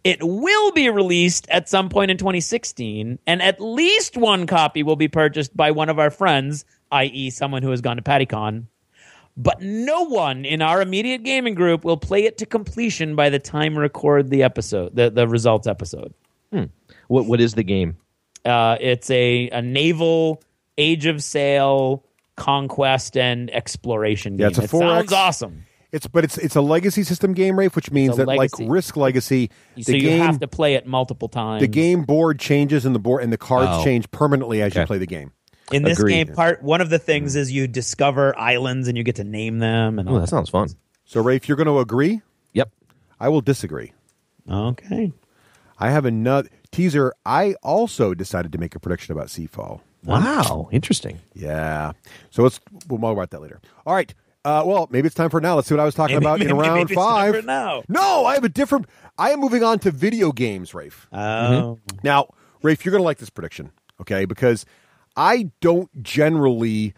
It will be released at some point in 2016, and at least 1 copy will be purchased by one of our friends, i.e. someone who has gone to PattyCon. But no one in our immediate gaming group will play it to completion by the time we record the episode, the results episode. What is the game? It's a naval Age of Sail conquest and exploration game. Yeah, it's a 4X. Sounds awesome. It's a legacy system game, Rafe, which means that legacy. like Risk Legacy, So you have to play it multiple times. the game board changes and the cards change permanently as you play the game. In this Agreed. game, one of the things is you discover islands and you get to name them. And all that sounds fun. So, Rafe, you're going to agree? Yep. I will disagree. Okay. I have another teaser. I also decided to make a prediction about Seafall. Wow, interesting. Yeah. So we'll talk about that later. All right. Well, maybe it's time for now. Let's see what I was talking about in round 5. It's now. No, I am moving on to video games, Rafe. Oh. Now, Rafe, you're going to like this prediction, okay? Because I don't generally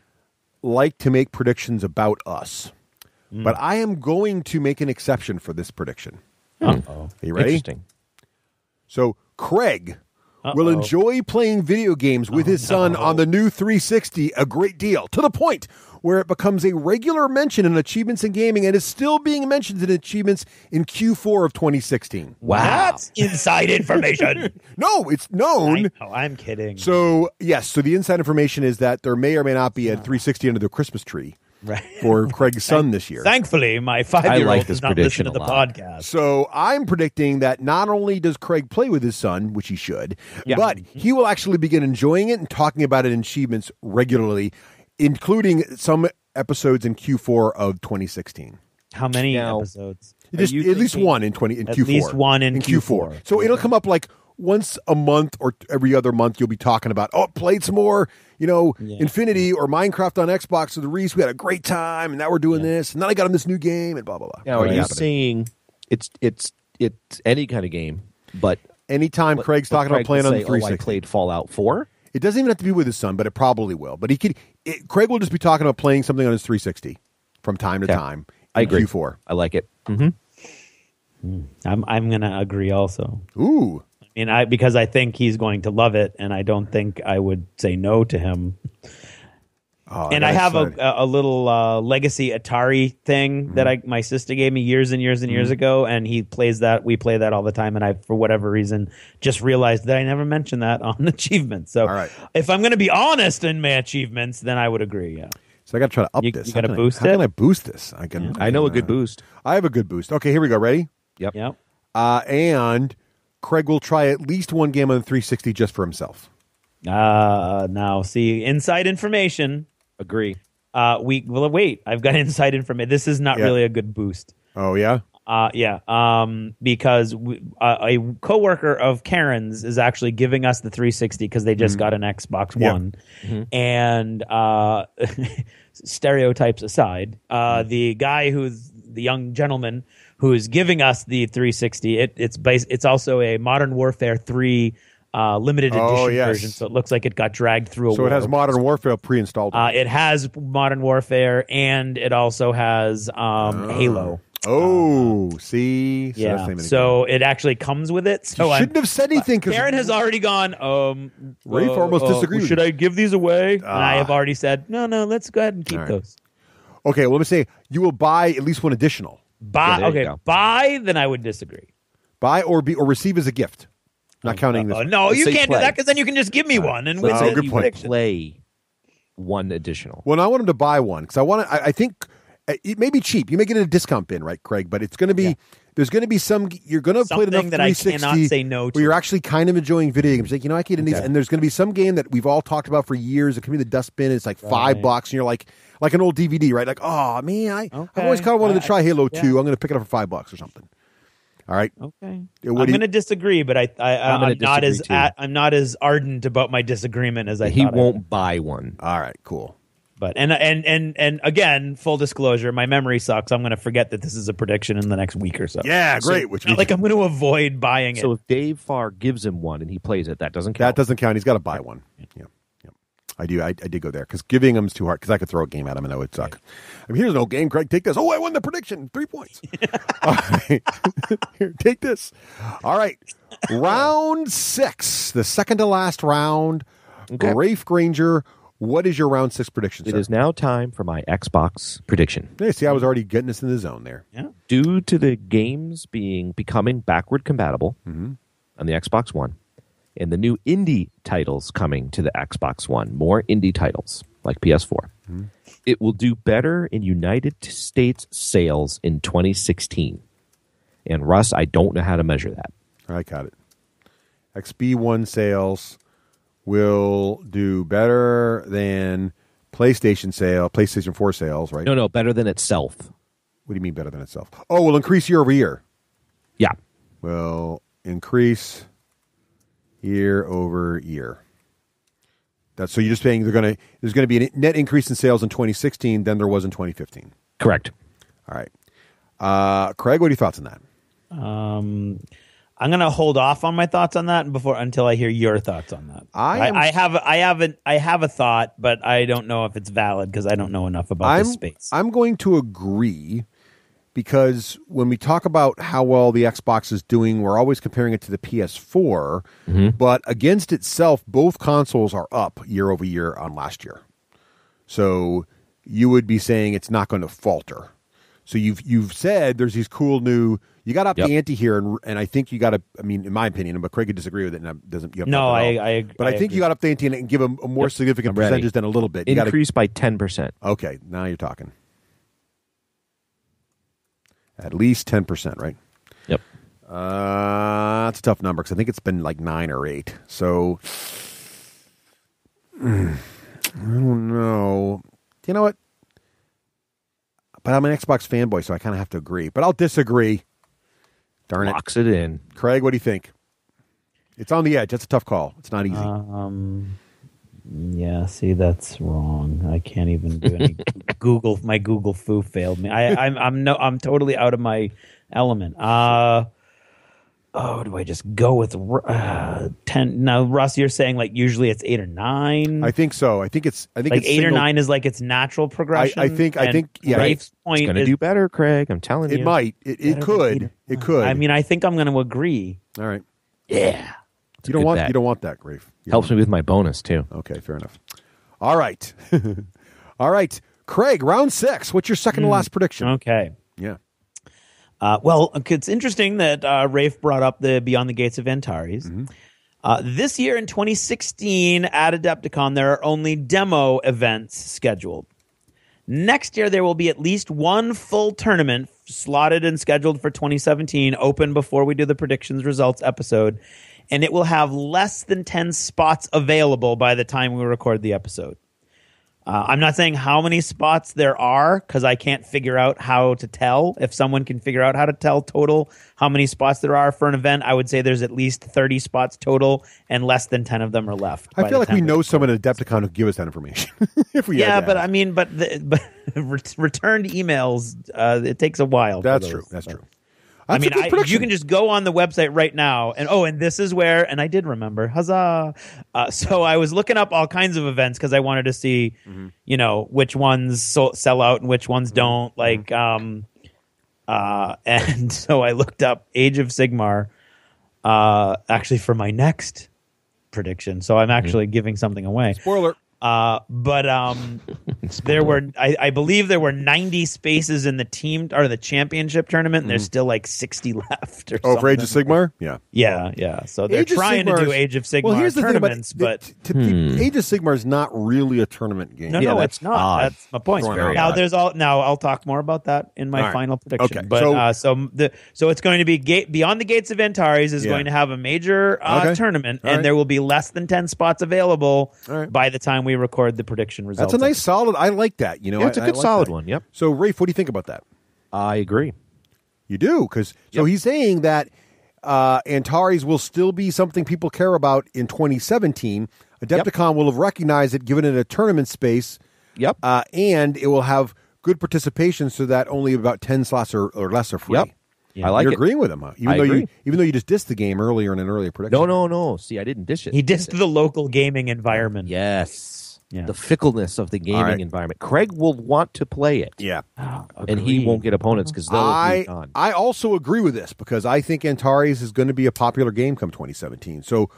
like to make predictions about us. But I am going to make an exception for this prediction. Uh-oh. Are you ready? Interesting. So, Craig will enjoy playing video games with his son on the new 360 a great deal, to the point where it becomes a regular mention in achievements in gaming and is still being mentioned in achievements in Q4 of 2016. Wow. That's inside information. No, it's known. I'm kidding. So, yes, so the inside information is that there may or may not be a 360 under the Christmas tree. Right. For Craig's son this year. Thankfully, my 5-year-old like does this not listen prediction to the a lot. podcast. So I'm predicting that not only does Craig play with his son, which he should, but he will actually begin enjoying it and talking about it in achievements regularly, including some episodes in Q4 of 2016. How many episodes? Just, at least one in Q4. At least one in Q4. So it'll come up like once a month or every other month. You'll be talking about, played some more, Infinity or Minecraft on Xbox with the Reese. We had a great time, and now we're doing this, and then I got him this new game, and blah blah blah. Now, are you saying it's any kind of game, but anytime Craig's talking about playing on the 360? I played Fallout 4. It doesn't even have to be with his son, but it probably will. But Craig will just be talking about playing something on his 360 from time to time. I agree. Q4. I like it. I'm going to agree also. Ooh. Because I think he's going to love it, and I don't think I would say no to him. And I have a little legacy Atari thing that my sister gave me years and years and years ago, and he plays that. We play that all the time, and I, for whatever reason, just realized that I never mentioned that on achievements. So if I'm going to be honest in my achievements, then I would agree, yeah. So I got to try to up this. You got to boost it? How can I boost this? I know a good boost. I have a good boost. Okay, here we go. Ready? Yep. And Craig will try at least one game on the 360 just for himself. Now, see, inside information. Agree. Wait, I've got inside information. This is not really a good boost. Oh, yeah? Because a coworker of Karen's is actually giving us the 360 because they just got an Xbox One. And stereotypes aside, the guy who's the young gentleman who is giving us the 360, it's also a Modern Warfare 3 limited edition version, so it looks like it got dragged through a So it has Modern Warfare pre-installed. It has Modern Warfare, and it also has Halo. See? So it actually comes with it. So you shouldn't have said anything. Karen has already gone, Rafe almost disagreed. Should I give these away? And I have already said, no, let's go ahead and keep those. Okay, well, let me say, you will buy at least one additional. Buy, then I would disagree. Buy or receive as a gift. Not counting this. No, you can't do that because then you can just give me one and win good point. Play one additional. Well, I want him to buy one because I think it may be cheap. You may get a discount bin, right, Craig? But it's going to be there's going to be some. You're going to play enough 360 that I cannot say no to. Where you're actually kind of enjoying video games. Like I can in these, and there's going to be some game that we've all talked about for years. It can be the dustbin. It's like $5, and you're like an old DVD, right? Like, oh man, I've always kind of wanted to try Halo 2. I'm going to pick it up for $5 or something. All right. Okay. I'm going to disagree, but I'm not as ardent about my disagreement as he won't buy one. All right. Cool. But and again, full disclosure, my memory sucks. I'm going to forget that this is a prediction in the next week or so. Yeah, great. So, I'm going to avoid buying it. So if Dave Farr gives him one and he plays it, that doesn't count. That doesn't count. He's got to buy one. Yeah. I do. I did go there because giving him is too hard because I could throw a game at him and that would suck. Here's no game, Craig. Take this. Oh, I won the prediction. 3 points. All right. Here, take this. All right. Round 6, the second to last round. Okay. Raef, Granger, what is your round 6 prediction, sir? It is now time for my Xbox prediction. Hey, see, I was already getting us in the zone there. Yeah. Due to the games becoming backward compatible on the Xbox One, and the new indie titles coming to the Xbox One, more indie titles like PS4. It will do better in United States sales in 2016. And Russ, I don't know how to measure that. I got it. XB1 sales will do better than PlayStation 4 sales, right? No, better than itself. What do you mean better than itself? Oh, will increase year over year. Yeah. Will increase year over year. That's so you're just saying there's going to be a net increase in sales in 2016 than there was in 2015. Correct. All right. Craig, what are your thoughts on that? I'm going to hold off on my thoughts on that until I hear your thoughts on that. I have a thought, but I don't know if it's valid because I don't know enough about this space. I'm going to agree because when we talk about how well the Xbox is doing, we're always comparing it to the PS4, but against itself, both consoles are up year over year on last year. So you would be saying it's not going to falter. So you've said there's these cool new. You got up the ante here, and I think you got to. I mean, in my opinion, but Craig could disagree with it, and doesn't. No, I agree. But I think you got up the ante and give a more significant percentage than a little bit. You Increase by 10%. Okay, now you're talking. At least 10%, right? Yep. That's a tough number because I think it's been like 9 or 8. So I don't know. You know what? But I'm an Xbox fanboy, so I kind of have to agree. But I'll disagree. Darn it. Locks it in. Craig, what do you think? It's on the edge. That's a tough call. It's not easy. Yeah, see, that's wrong. I can't even do any my Google foo failed me. I'm totally out of my element. Do I just go with 10? Now, Russ, you're saying like usually it's 8 or 9. I think so. I think it's like it's 8 or 9 is like its natural progression. I think yeah. Raef's point it's going to do better, Craig. I'm telling you. It might. It could. It could. I mean, I think I'm going to agree. All right. Yeah. You don't want that, Raef. Helps me with my bonus too. Okay, fair enough. All right. All right. Craig, round 6. What's your second to last prediction? Okay. Yeah. Well, it's interesting that Raef brought up the Beyond the Gates of Antares. This year in 2016 at Adepticon, there are only demo events scheduled. Next year, there will be at least one full tournament slotted and scheduled for 2017, open before we do the predictions results episode, and it will have less than 10 spots available by the time we record the episode. I'm not saying how many spots there are because I can't figure out how to tell. If someone can figure out how to tell total how many spots there are for an event, I would say there's at least 30 spots total and less than 10 of them are left. I feel like we know someone at Adepticon who give us that information. If we but I mean, but returned emails, it takes a while. That's true. That's true. I mean, you can just go on the website right now and this is where, and I did remember, huzzah. So I was looking up all kinds of events because I wanted to see, which ones sell out and which ones don't. And so I looked up Age of Sigmar, actually for my next prediction. So I'm actually giving something away. Spoiler. There were, I believe there were 90 spaces in the team or the championship tournament, and there's still like 60 left. For Age of Sigmar? Yeah. Yeah. So they're trying to do Age of Sigmar tournaments, but Age of Sigmar is not really a tournament game. No, it's not. Odd. That's my point. Now I'll talk more about that in my final prediction. Okay. But so it's going to be Beyond the Gates of Antares is going to have a major tournament, and there will be less than 10 spots available by the time we record the prediction results. That's a nice solid. I like that. It's a good solid one. Yep. So Raef, what do you think about that? I agree. You do, because so he's saying that Antares will still be something people care about in 2017. Adepticon will have recognized it, given it a tournament space. Yep. And it will have good participation, so that only about 10 slots or less are free. Yep. Yeah. I like You're it. agreeing with him, huh? Even though you just dissed the game earlier in an earlier prediction. No. See, I didn't dish it. He dissed the local gaming environment. Yes. Yeah. The fickleness of the gaming environment. Craig will want to play it. Yeah. And he won't get opponents because they'll be on. I also agree with this because I think Antares is going to be a popular game come 2017. So,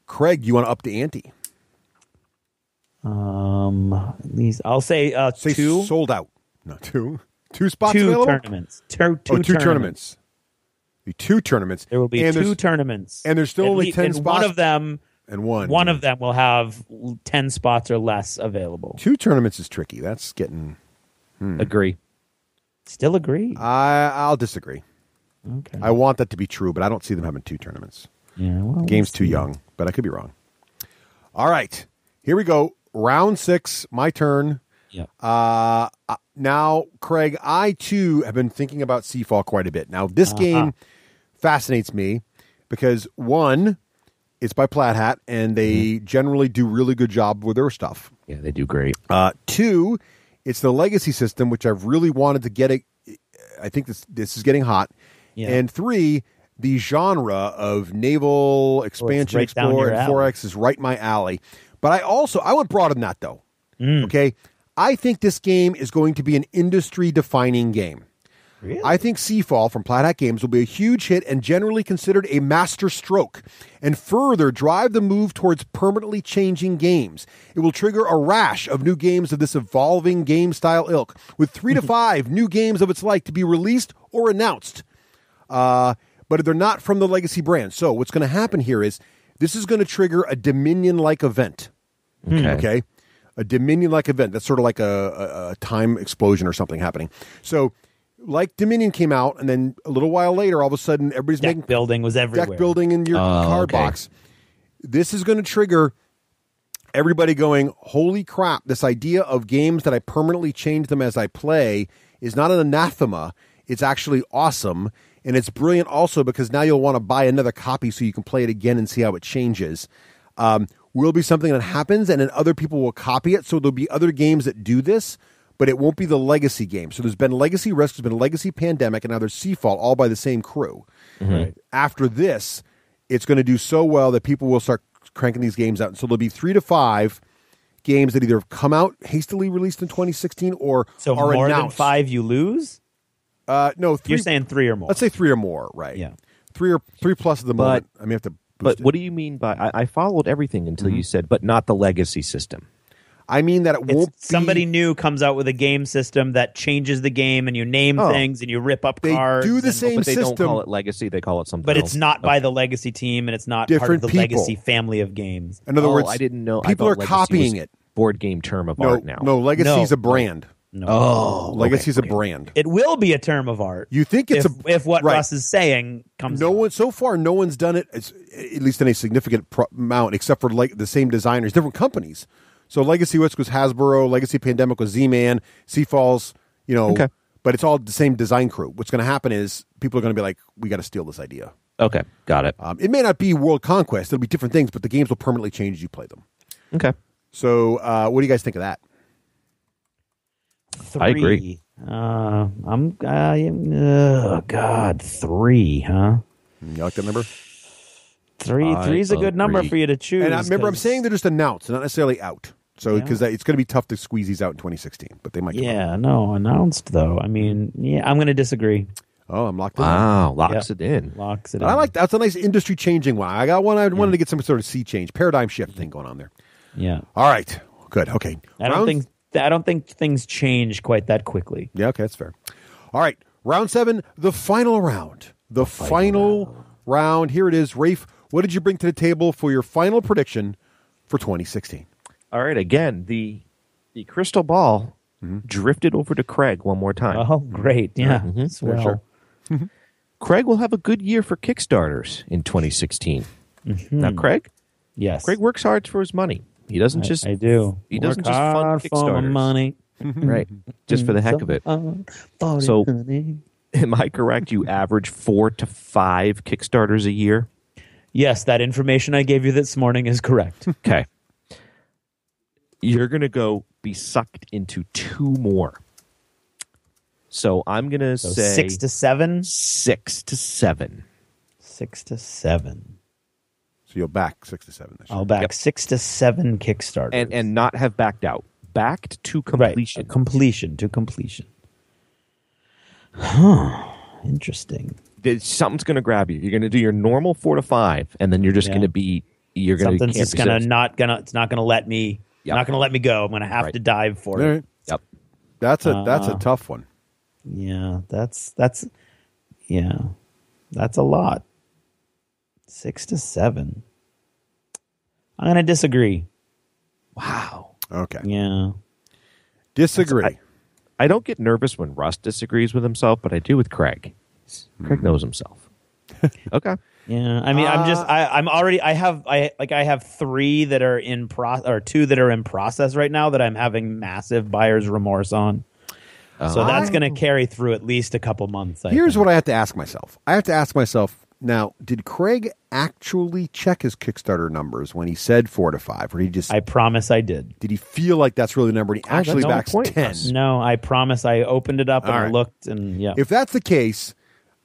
Craig, you want to up the ante? At least I'll say 2 sold out. No, 2 spots 2 available? tournaments. Two tournaments. The 2 tournaments. There will be 2 tournaments. And there's still only 10 spots. One of them And one. One of them will have 10 spots or less available. 2 tournaments is tricky. That's getting... Agree. Still agree. I'll disagree. Okay. I want that to be true, but I don't see them having 2 tournaments. Yeah, well, The game's too young, but I could be wrong. All right. Here we go. Round 6, my turn. Yep. Now, Craig, I too have been thinking about Seafall quite a bit. Now, this game fascinates me because, one, it's by Plaid Hat, and they generally do really good job with their stuff. Yeah, they do great. 2, it's the legacy system, which I've really wanted to get. I think this is getting hot. Yeah. And 3, the genre of naval expansion, right down explore, your and alley. 4X is right my alley. But I went broader than that, though. Okay? I think this game is going to be an industry-defining game. Really? I think Seafall from Plaid Hat Games will be a huge hit and generally considered a master stroke, and further drive the move towards permanently changing games. It will trigger a rash of new games of this evolving game style ilk, with 3 to 5 new games of its like to be released or announced. But they're not from the legacy brand. So what's going to happen here is this is going to trigger a Dominion-like event. Okay? A Dominion-like event. That's sort of like a time explosion or something happening. So, like Dominion came out, and then a little while later, all of a sudden, everybody's Deck making building was everywhere. deck building in your card box. This is going to trigger everybody going, holy crap, this idea of games that I permanently change them as I play is not an anathema. It's actually awesome. And it's brilliant also because now you'll want to buy another copy so you can play it again and see how it changes. Will be something that happens, and then other people will copy it. So there'll be other games that do this, but it won't be the legacy game. So there's been Legacy Risk, there's been Legacy Pandemic, and now there's Seafall, all by the same crew. Right. After this, it's going to do so well that people will start cranking these games out. And so there'll be 3 to 5 games that either come out hastily released in 2016 or So are more announced. than 5 you lose? No, 3. You're saying 3 or more. Let's say 3 or more, right? Yeah. 3 plus at the moment. I mean, have to. But what do you mean by I followed everything until you said, but not the legacy system? I mean that it won't be... Somebody new comes out with a game system that changes the game, and you name things, and you rip up They cards. do the and- same But they system. don't call it legacy; they call it something. But else. it's not by the legacy team, and it's not part of Different the people. legacy family of games. In other words, I didn't know. people I are thought legacy copying was it. Board game term of No, art now. no, Legacy's No. a brand. No. Oh, Legacy's a brand. It will be a term of art. You think it's if what right. Russ is saying comes No out. one so far. No one's done it, at least in a significant amount, except for like the same designers, different companies. So Legacy Risk was Hasbro, Legacy Pandemic was Z-Man, Seafall's, Okay. but it's all the same design crew. What's going to happen is people are going to be like, we got to steal this idea. Okay, got it. It may not be World Conquest; it'll be different things, but the games will permanently change as you play them. Okay, So, what do you guys think of that? 3. I agree. I'm. Oh God, 3, huh? You like that number? 3. I 3's a good number agree. for you to choose. And I remember, I'm 'cause- saying they're just announced, not necessarily out. So, because it's going to be tough to squeeze these out in 2016, but they might. Come out. Yeah, no, announced though. I mean, yeah, I'm going to disagree. Oh, I'm locked in. Wow, locks it in. Locks it in. I like that. That's a nice industry changing one. I got one. I wanted to get some sort of sea change, paradigm shift thing going on there. Yeah. All right. Good. Okay. I don't think things change quite that quickly. Yeah. Okay. That's fair. All right. Round 7, the final round. The final round. Here it is. Raef, what did you bring to the table for your final prediction for 2016? All right, again, the crystal ball drifted over to Craig one more time. Oh, great. Yeah. Yeah, sure. Craig will have a good year for Kickstarters in 2016. Now, Craig Yes. works hard for his money. He doesn't just I do. He doesn't Work just fund hard for my Kickstarters. money. Right, just for the heck of it. So, am I correct? You average 4 to 5 Kickstarters a year? Yes, that information I gave you this morning is correct. Okay. You're going to be sucked into 2 more. So I'm going to say 6 to 7? 6 to 7. 6 to 7. So you'll back 6 to 7 this year. I'll back 6 to 7 Kickstarters. And not have backed out. Backed to completion. Right. Completion to completion. Huh. Interesting. Something's going to grab you. You're going to do your normal 4 to 5, and then you're just going to be. You're going to. Something's just gonna not gonna. It's not gonna let me. Yep. Not gonna let me go. I'm gonna have to dive for All it. right. Yep. That's a tough one. Yeah. That's a lot. 6 to 7. I'm going to disagree. Wow. Okay. Yeah. Disagree. I don't get nervous when Russ disagrees with himself, but I do with Craig. Craig knows himself. Okay. Yeah, I mean, I have 3 that are in or 2 that are in process right now that I'm having massive buyer's remorse on. So that's going to carry through at least a couple months. Here's what I have to ask myself. I have to ask myself now: did Craig actually check his Kickstarter numbers when he said 4 to 5, or did he just? I promise I did. Did he feel like that's really the number? And he actually backs 10. No, I promise. I opened it up and I looked, and yeah. If that's the case,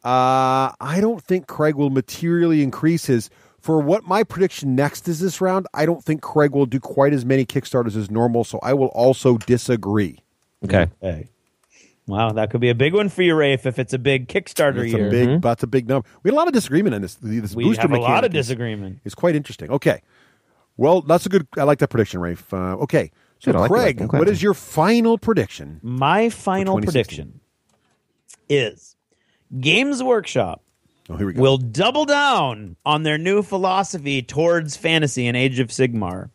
I don't think Craig will materially increase his. For what my prediction next is this round, I don't think Craig will do quite as many Kickstarters as normal, so I will also disagree. Okay. Wow, that could be a big one for you, Raef, if it's a big Kickstarter year. That's a big number. We had a lot of disagreement on this. We booster have a lot of mechanic disagreement. It's quite interesting. Okay. Well, that's a good. I like that prediction, Raef. Okay. So, Craig, what is your final prediction? My final prediction is Games Workshop will double down on their new philosophy towards fantasy and Age of Sigmar,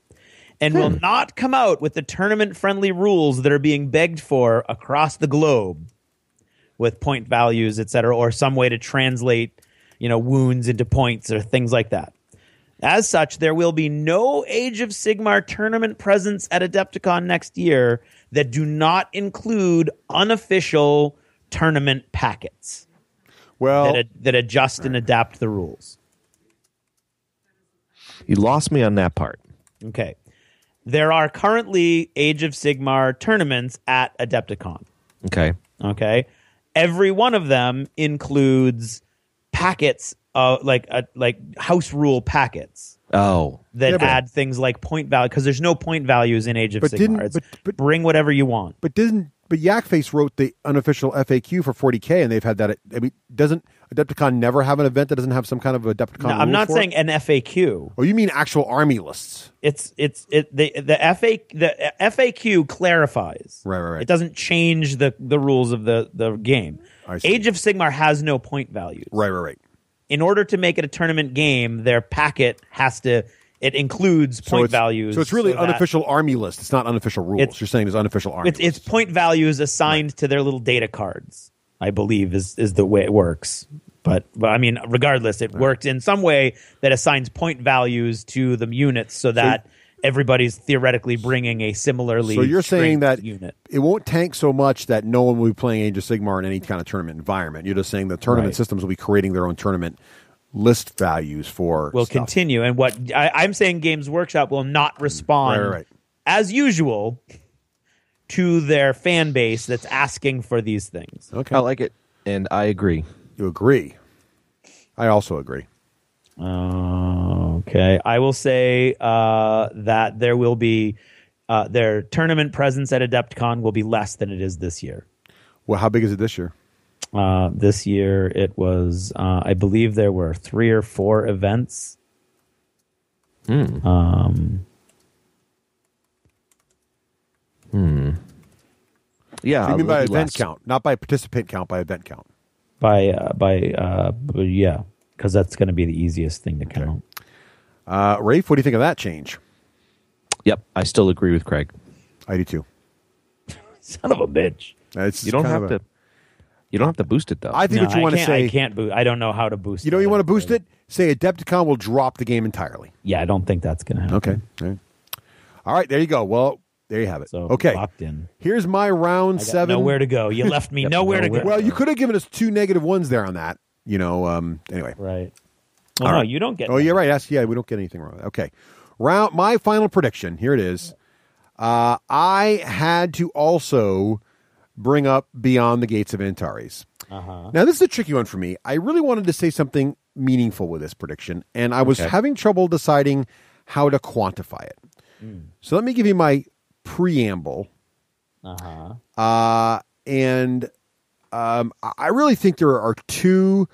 and will not come out with the tournament-friendly rules that are being begged for across the globe with point values, etc., or some way to translate, wounds into points or things like that. As such, there will be no Age of Sigmar tournament presence at Adepticon next year that do not include unofficial tournament packets that adjust and adapt the rules. You lost me on that part. Okay. There are currently Age of Sigmar tournaments at Adepticon. Okay. Every one of them includes packets, like house rule packets. That add things like point value, because there's no point values in Age of Sigmar. Bring whatever you want. But Yakface wrote the unofficial FAQ for 40K, and they've had that. Doesn't Adepticon never have an event that doesn't have some kind of Adepticon? No, I'm not saying an FAQ. Oh, you mean actual army lists? The FAQ clarifies. Right. It doesn't change the rules of the game. Age of Sigmar has no point values. Right. In order to make it a tournament game, their packet it includes point values. So it's really unofficial army list. It's not unofficial rules. You're saying there's unofficial army. It's point values assigned to their little data cards, I believe, is the way it works. But I mean, regardless, it worked in some way that assigns point values to the units so that everybody's theoretically bringing a similarly. So you're saying that unit. It won't tank so much that no one will be playing Age of Sigmar in any kind of tournament environment. You're just saying the tournament systems will be creating their own tournament list values for will continue. And what I'm saying, Games Workshop will not respond as usual to their fan base that's asking for these things. Okay. I like it, and I agree. You agree? I also agree. Okay. I will say that there will be their tournament presence at Adepticon will be less than it is this year. Well, how big is it this year? This year it was, I believe there were 3 or 4 events. Yeah, so you mean by event count, not by participant count, by event count. Yeah, because that's going to be the easiest thing to count. Raef, what do you think of that change? Yep, I still agree with Craig. I do too. Son of a bitch! You don't have to. You don't have to boost it though. I think what you want to say. I can't boost. I don't know how to boost. You know, you want to boost it. Say Adepticon will drop the game entirely. Yeah, I don't think that's going to happen. Okay. All right. There you go. Well, there you have it. So okay. Locked in. Here's my round 7. Nowhere to go. You left me nowhere to go. Well, you could have given us 2 -1s there on that. Anyway. Right. Well, no, you don't get. Oh, you're right. We don't get anything wrong. Okay. My final prediction. Here it is. I had to also bring up Beyond the Gates of Antares. Now, this is a tricky one for me. I really wanted to say something meaningful with this prediction, and I was having trouble deciding how to quantify it. So let me give you my preamble. I really think there are 2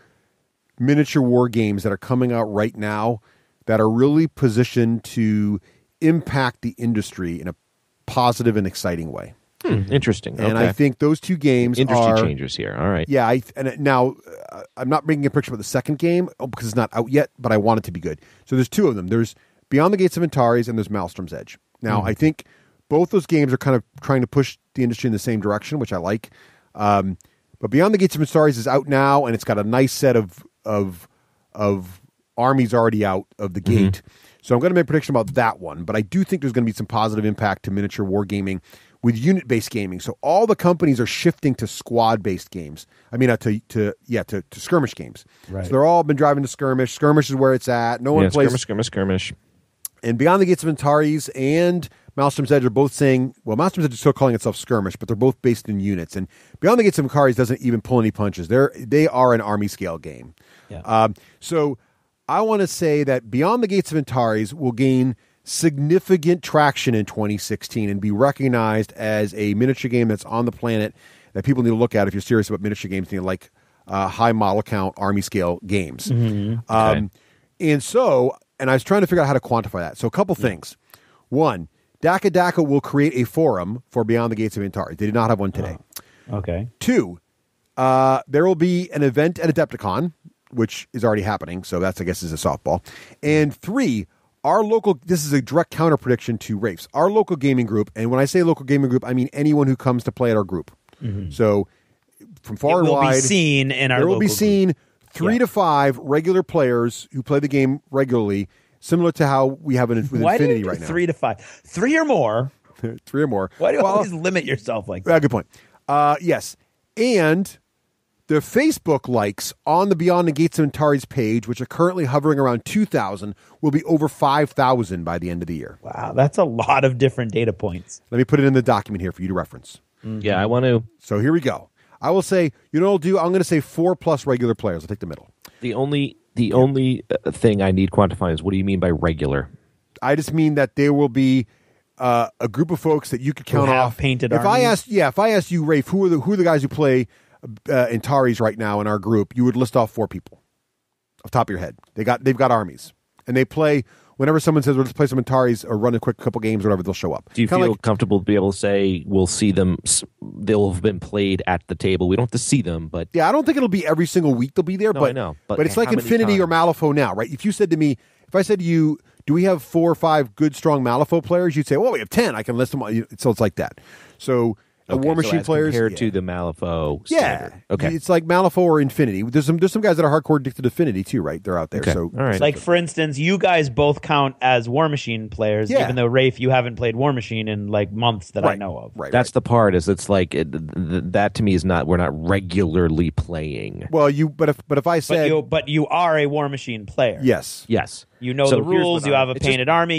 miniature war games that are coming out right now that are really positioned to impact the industry in a positive and exciting way. Interesting. And I think those 2 games industry are changers here. All right. Yeah. Now I'm not making a picture about the second game because it's not out yet, but I want it to be good. So there's 2 of them. There's Beyond the Gates of Antares and there's Maelstrom's Edge. Now, I think both those games are kind of trying to push the industry in the same direction, which I like. But Beyond the Gates of Antares is out now, and it's got a nice set of armies already out of the gate. So I'm going to make a prediction about that one. But I do think there's going to be some positive impact to miniature wargaming with unit-based gaming. So all the companies are shifting to squad-based games. I mean, to skirmish games. Right. So they're all been driving to skirmish. Skirmish is where it's at. No one plays skirmish. And Beyond the Gates of Antares and Maelstrom's Edge are both saying, well, Maelstrom's Edge is still calling itself skirmish, but they're both based in units. And Beyond the Gates of Antares doesn't even pull any punches. They are an army scale game. Yeah. So I want to say that Beyond the Gates of Antares will gain significant traction in 2016 and be recognized as a miniature game that's on the planet that people need to look at if you're serious about miniature games and you like high model count army scale games. And I was trying to figure out how to quantify that. So a couple things. One, Daka will create a forum for Beyond the Gates of Antares. They did not have one today. Okay. Two, there will be an event at Adepticon, which is already happening. So that's, I guess, is a softball. And three, this is a direct counter prediction to Raef's. Our local gaming group, and when I say local gaming group, I mean anyone who comes to play at our group. So from far and wide, be seen in our there will local be seen group. 3 to 5 regular players who play the game regularly, similar to how we have it with Infinity right now. 3 to 5? 3 or more? 3 or more. Why do you always limit yourself like that? Good point. Yes. And the Facebook likes on the Beyond the Gates of Antares page, which are currently hovering around 2,000, will be over 5,000 by the end of the year. Wow, that's a lot of different data points. Let me put it in the document here for you to reference. Yeah, I want to. So here we go. I will say, you know what I'll do? I'm going to say 4+ regular players. I'll take the middle. The only thing I need quantifying is what do you mean by regular? I just mean that there will be a group of folks that you could count off. Painted if I asked you, Raef, who are the guys who play Antares right now in our group, you would list off 4 people off the top of your head. They've got armies, and they play. Whenever someone says, well, let's play some Antares or run a quick couple games, whatever, they'll show up. Do you feel comfortable to be able to say we'll see them? They'll have been played at the table. We don't have to see them, but yeah, I don't think it'll be every single week they'll be there. No, but I know, but it's like Infinity or Malifaux now, right? If I said to you, do we have 4 or 5 good, strong Malifaux players? You'd say, well, we have 10. I can list them all. So it's like that. So War Machine players compared to the Malifaux standard. Okay, it's like Malifaux or Infinity. There's some guys that are hardcore addicted to Infinity too, right? They're out there. Okay. So all right. Like for instance, you guys both count as War Machine players, even though Raef, you haven't played War Machine in like months that I know of. Right. That's the part. Is it's like that to me is not. We're not regularly playing. Well, but if I said, but you are a War Machine player. Yes. You know the rules. You have a painted army.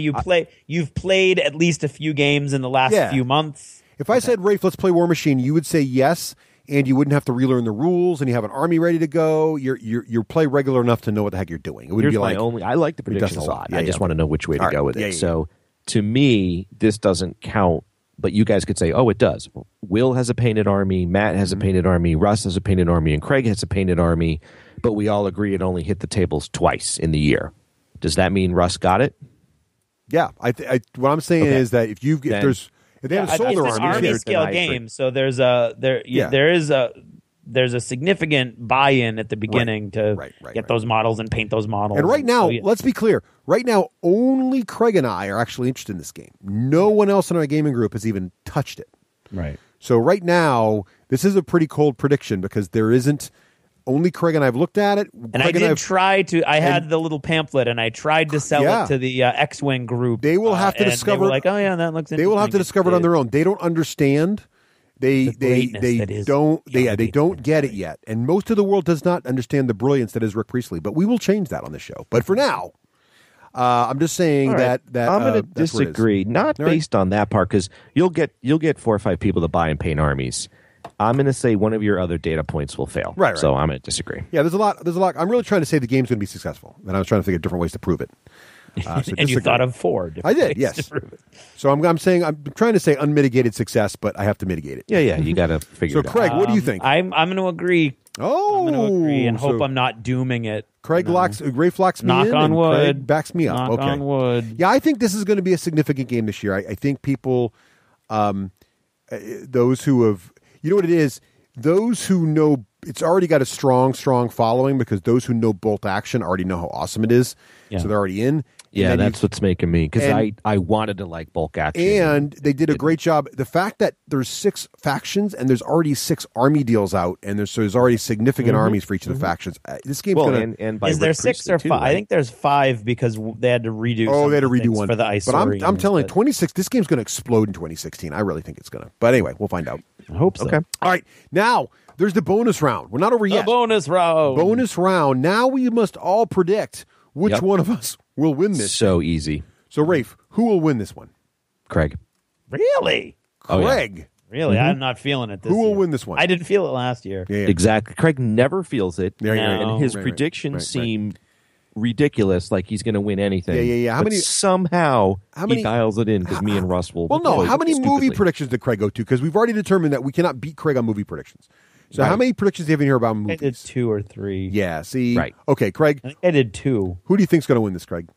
You've played at least a few games in the last few months. If I said, Raef, let's play War Machine, you would say yes, and you wouldn't have to relearn the rules, and you have an army ready to go. You're play regular enough to know what the heck you're doing. It wouldn't be like I like the prediction a lot. I just want to know which way to go with it. Yeah. So to me, this doesn't count, but you guys could say, oh, it does. Will has a painted army, Matt has a painted army, Russ has a painted army, and Craig has a painted army, but we all agree it only hit the tables twice in the year. Does that mean Russ got it? Yeah. What I'm saying is that if they haven't sold their it's an army scale game, so there's a significant buy-in at the beginning to get those models and paint those models. And right now, let's be clear. Right now, only Craig and I are actually interested in this game. No one else in our gaming group has even touched it. Right. So right now, this is a pretty cold prediction because there isn't. Only Craig and I have looked at it. And I had the little pamphlet, and I tried to sell it to the X-Wing group. They will have to discover. They were like, oh yeah, that looks interesting. They will have to discover it on their own. They don't understand. They don't get it yet, and most of the world does not understand the brilliance that is Rick Priestley. But we will change that on the show. But for now, I'm just saying that I'm going to disagree, not based on that part, because you'll get 4 or 5 people to buy and paint armies. I'm going to say one of your other data points will fail. Right. So I'm going to disagree. Yeah, there's a lot. I'm really trying to say the game's going to be successful, and I was trying to figure out different ways to prove it. And you thought of 4 different I did, ways yes. to prove it. So I'm trying to say unmitigated success, but I have to mitigate it. Yeah, you got to figure it out. So, Craig, what do you think? I'm going to agree. Oh, I'm going to agree and hope I'm not dooming it. Craig Raef locks me Knock in, on and wood. Craig backs me up. Knock on wood. Yeah, I think this is going to be a significant game this year. I think people, those who have, you know what it is. Those who know, it's already got a strong following because those who know bolt action already know how awesome it is. Yeah. So they're already in. Yeah, And then that's what's making me, because I wanted to like bulk action. And they did a great job. The fact that there's 6 factions and there's already 6 army deals out, and there's already significant armies for each of the factions. This game's going to... And Is there 6 or 5? Right? I think there's 5 because they had to redo. They had to redo one for the ice. But I'm telling you, 26. This game's going to explode in 2016. I really think it's going to. But anyway, we'll find out. I hope so. Okay. All right. Now there's the bonus round. We're not over yet. Bonus round. Bonus round. Now we must all predict which one of us will win this. So easy. So, Rafe, who will win this one? Craig. Really? Craig. Really? I'm not feeling it this Who will year. win this one? I didn't feel it last year. Yeah. Exactly. Craig never feels it. Yeah, and his predictions seem ridiculous, like he's going to win anything. Yeah. How but many? somehow How many? he dials it in because me and Russ will. Well, no. play How many movie stupidly. predictions did Craig go to? Because we've already determined that we cannot beat Craig on movie predictions. So, how many predictions do you have in here about I movies? did 2 or 3. Yeah. See. Right. Okay, Craig. I think I did 2. Who do you think's going to win this, Craig?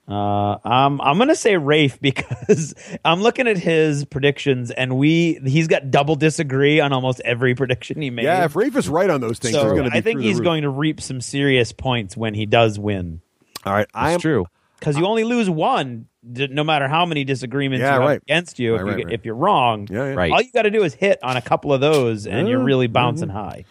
I'm going to say Rafe because I'm looking at his predictions and he's got double disagree on almost every prediction he made. Yeah. If Rafe is right on those things, so he's going to be I think through the he's roof. going to reap some serious points when he does win. All right. That's true. Because you only lose one, no matter how many disagreements you have against you. If you're wrong, Right. all you got to do is hit on a couple of those, and you're really bouncing high.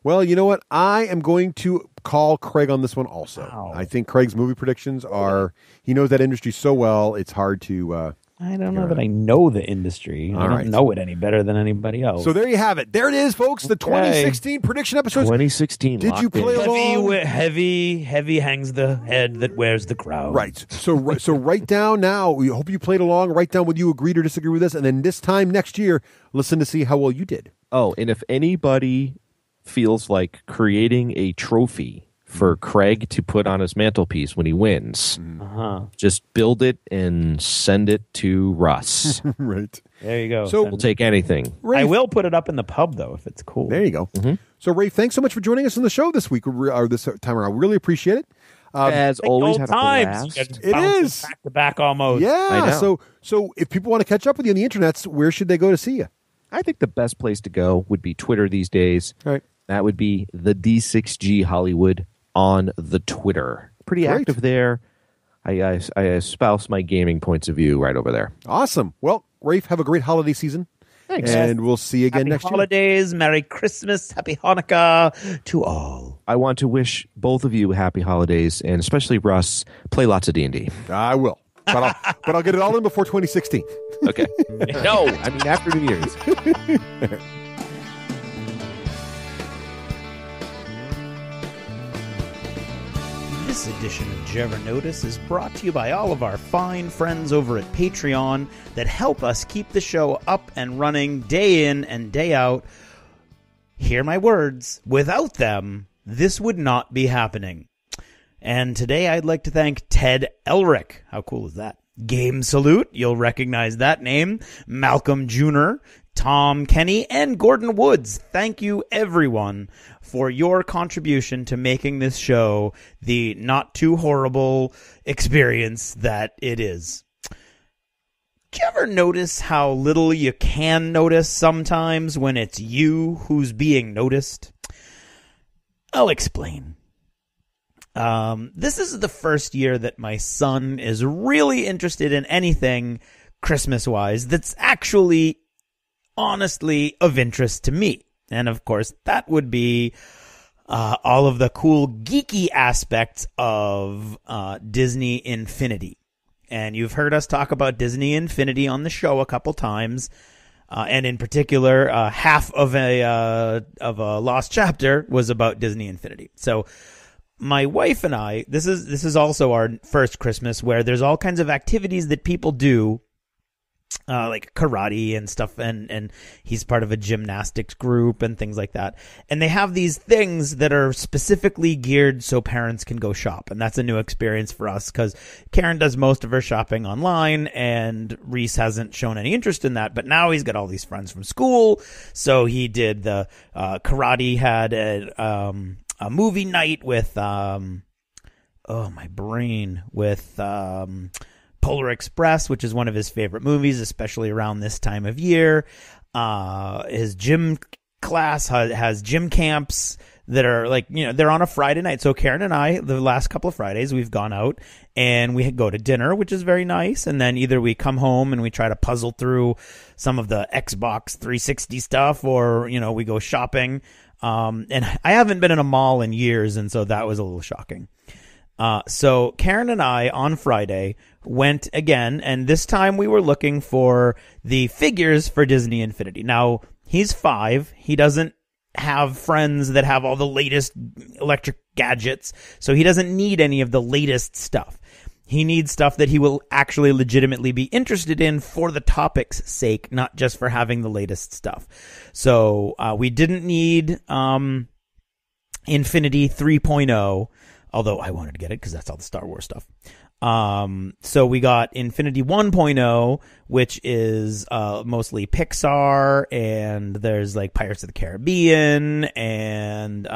Well, you know what? I am going to call Craig on this one also. Wow. I think Craig's movie predictions are... He knows that industry so well, it's hard to... I don't know that I know the industry. I don't know it any better than anybody else. So there you have it. There it is, folks. The 2016 prediction episodes. 2016. Did you play along? Heavy hangs the head that wears the crown. Right. So write down now. We hope you played along. Write down whether you agreed or disagree with us. And then this time next year, listen to see how well you did. Oh, and if anybody feels like creating a trophy for Craig to put on his mantelpiece when he wins, just build it and send it to Russ. Right. There you go. So We'll take anything. I will put it up in the pub, though, if it's cool. There you go. So, Rafe, thanks so much for joining us on the show this week, or this time around. Really appreciate it. As always, old had a times. blast. It is. Back to back almost. Yeah. I know. So if people want to catch up with you on the internets, where should they go to see you? I think the best place to go would be Twitter these days. All right. That would be the D6G Hollywood on the Twitter. Pretty Great. active there. I espouse my gaming points of view right over there. Awesome. Well, Rafe, have a great holiday season. Thanks. And we'll see you again Happy next year. holidays, Merry Christmas, Happy Hanukkah to all. I want to wish both of you happy holidays, and especially Russ, play lots of D&D. I will. But I'll get it all in before 2016. Okay. No, I mean after New Year's. This edition of Jever Notice is brought to you by all of our fine friends over at Patreon that help us keep the show up and running day in and day out. Hear my words. Without them, this would not be happening. And today I'd like to thank Ted Elric. How cool is that? Game Salute, you'll recognize that name. Malcolm Jr., Tom Kenny, and Gordon Woods. Thank you, everyone, for your contribution to making this show the not too horrible experience that it is. Do you ever notice how little you can notice sometimes when it's you who's being noticed? I'll explain. This is the first year that my son is really interested in anything Christmas-wise that's actually, honestly, of interest to me. And, of course, that would be all of the cool, geeky aspects of Disney Infinity. And you've heard us talk about Disney Infinity on the show a couple times. And in particular, half of a Lost Chapter was about Disney Infinity. So my wife and I, this is also our first Christmas where there's all kinds of activities that people do, like karate and stuff, and he's part of a gymnastics group and things like that. And they have these things that are specifically geared so parents can go shop. And that's a new experience for us because Karen does most of her shopping online and Reese hasn't shown any interest in that. But now he's got all these friends from school. So he did the karate, had a movie night with, Polar Express, which is one of his favorite movies, especially around this time of year. His gym class has gym camps that are like, they're on a Friday night. So Karen and I, the last couple of Fridays, we've gone out and we go to dinner, which is very nice. And then either we come home and we try to puzzle through some of the Xbox 360 stuff, or, we go shopping. And I haven't been in a mall in years, and so that was a little shocking. So Karen and I on Friday went again, and this time we were looking for the figures for Disney Infinity. Now, he's 5. He doesn't have friends that have all the latest electric gadgets, so he doesn't need any of the latest stuff. He needs stuff that he will actually legitimately be interested in for the topic's sake, not just for having the latest stuff. So we didn't need Infinity 3.0, although I wanted to get it because that's all the Star Wars stuff. So we got Infinity 1.0, which is mostly Pixar, and there's like Pirates of the Caribbean and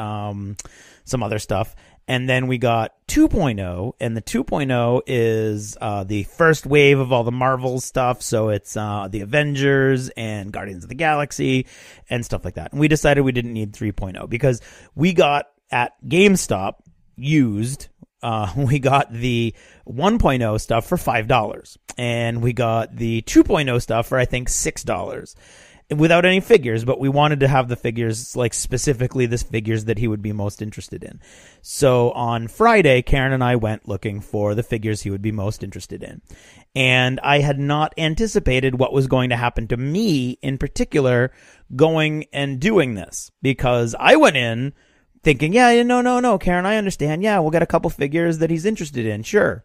some other stuff. And then we got 2.0, and the 2.0 is the first wave of all the Marvel stuff. So it's the Avengers and Guardians of the Galaxy and stuff like that. And we decided we didn't need 3.0 because we got at GameStop used. We got the 1.0 stuff for $5, and we got the 2.0 stuff for I think $6. Without any figures, but we wanted to have the figures, like specifically the figures that he would be most interested in. So on Friday, Karen and I went looking for the figures he would be most interested in. And I had not anticipated what was going to happen to me in particular going and doing this, because I went in thinking, no, Karen, I understand. Yeah, we'll get a couple figures that he's interested in. Sure.